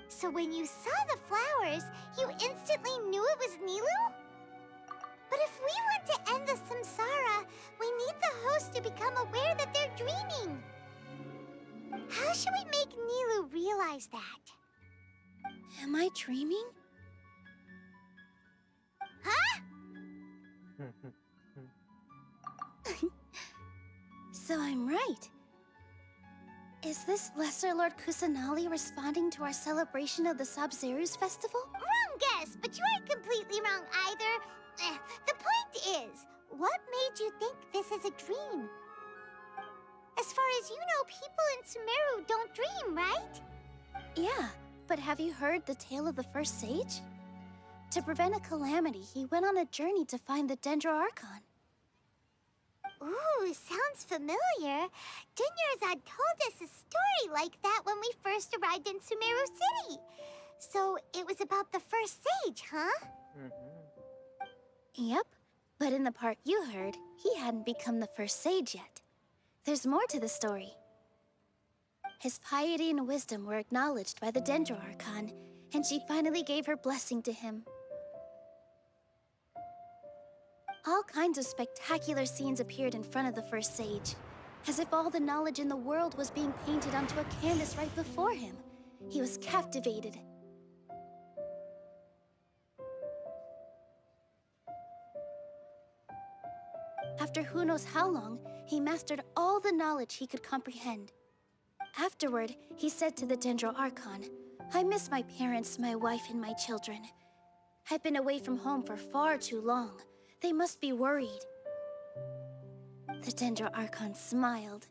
So when you saw the flowers, you instantly knew it was Nilou? But if we want to end the samsara, we need the host to become aware that they're dreaming. How should we make Nilou realize that? Am I dreaming? Huh? So I'm right. Is this Lesser Lord Kusanali responding to our celebration of the Sabzeruz festival? Wrong guess, but you aren't completely wrong either. The point is, what made you think this is a dream? As far as you know, people in Sumeru don't dream, right? Yeah, but have you heard the tale of the first sage? To prevent a calamity, he went on a journey to find the Dendro Archon. Ooh, sounds familiar. Dunyarzad told us a story like that when we first arrived in Sumeru City. So it was about the first sage, huh? Yep, but in the part you heard, he hadn't become the first sage yet. There's more to the story. His piety and wisdom were acknowledged by the Dendro Archon, and she finally gave her blessing to him. All kinds of spectacular scenes appeared in front of the first sage, as if all the knowledge in the world was being painted onto a canvas right before him. He was captivated. After who knows how long, he mastered all the knowledge he could comprehend. Afterward, he said to the Dendro Archon, "I miss my parents, my wife, and my children. I've been away from home for far too long. They must be worried." The Dendro Archon smiled.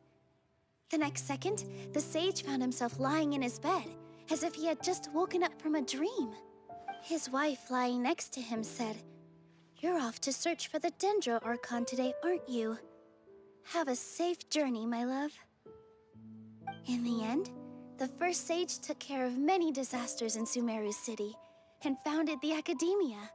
The next second, the sage found himself lying in his bed, as if he had just woken up from a dream. His wife, lying next to him, said, "You're off to search for the Dendro Archon today, aren't you? Have a safe journey, my love." In the end, the first sage took care of many disasters in Sumeru City and founded the Academia.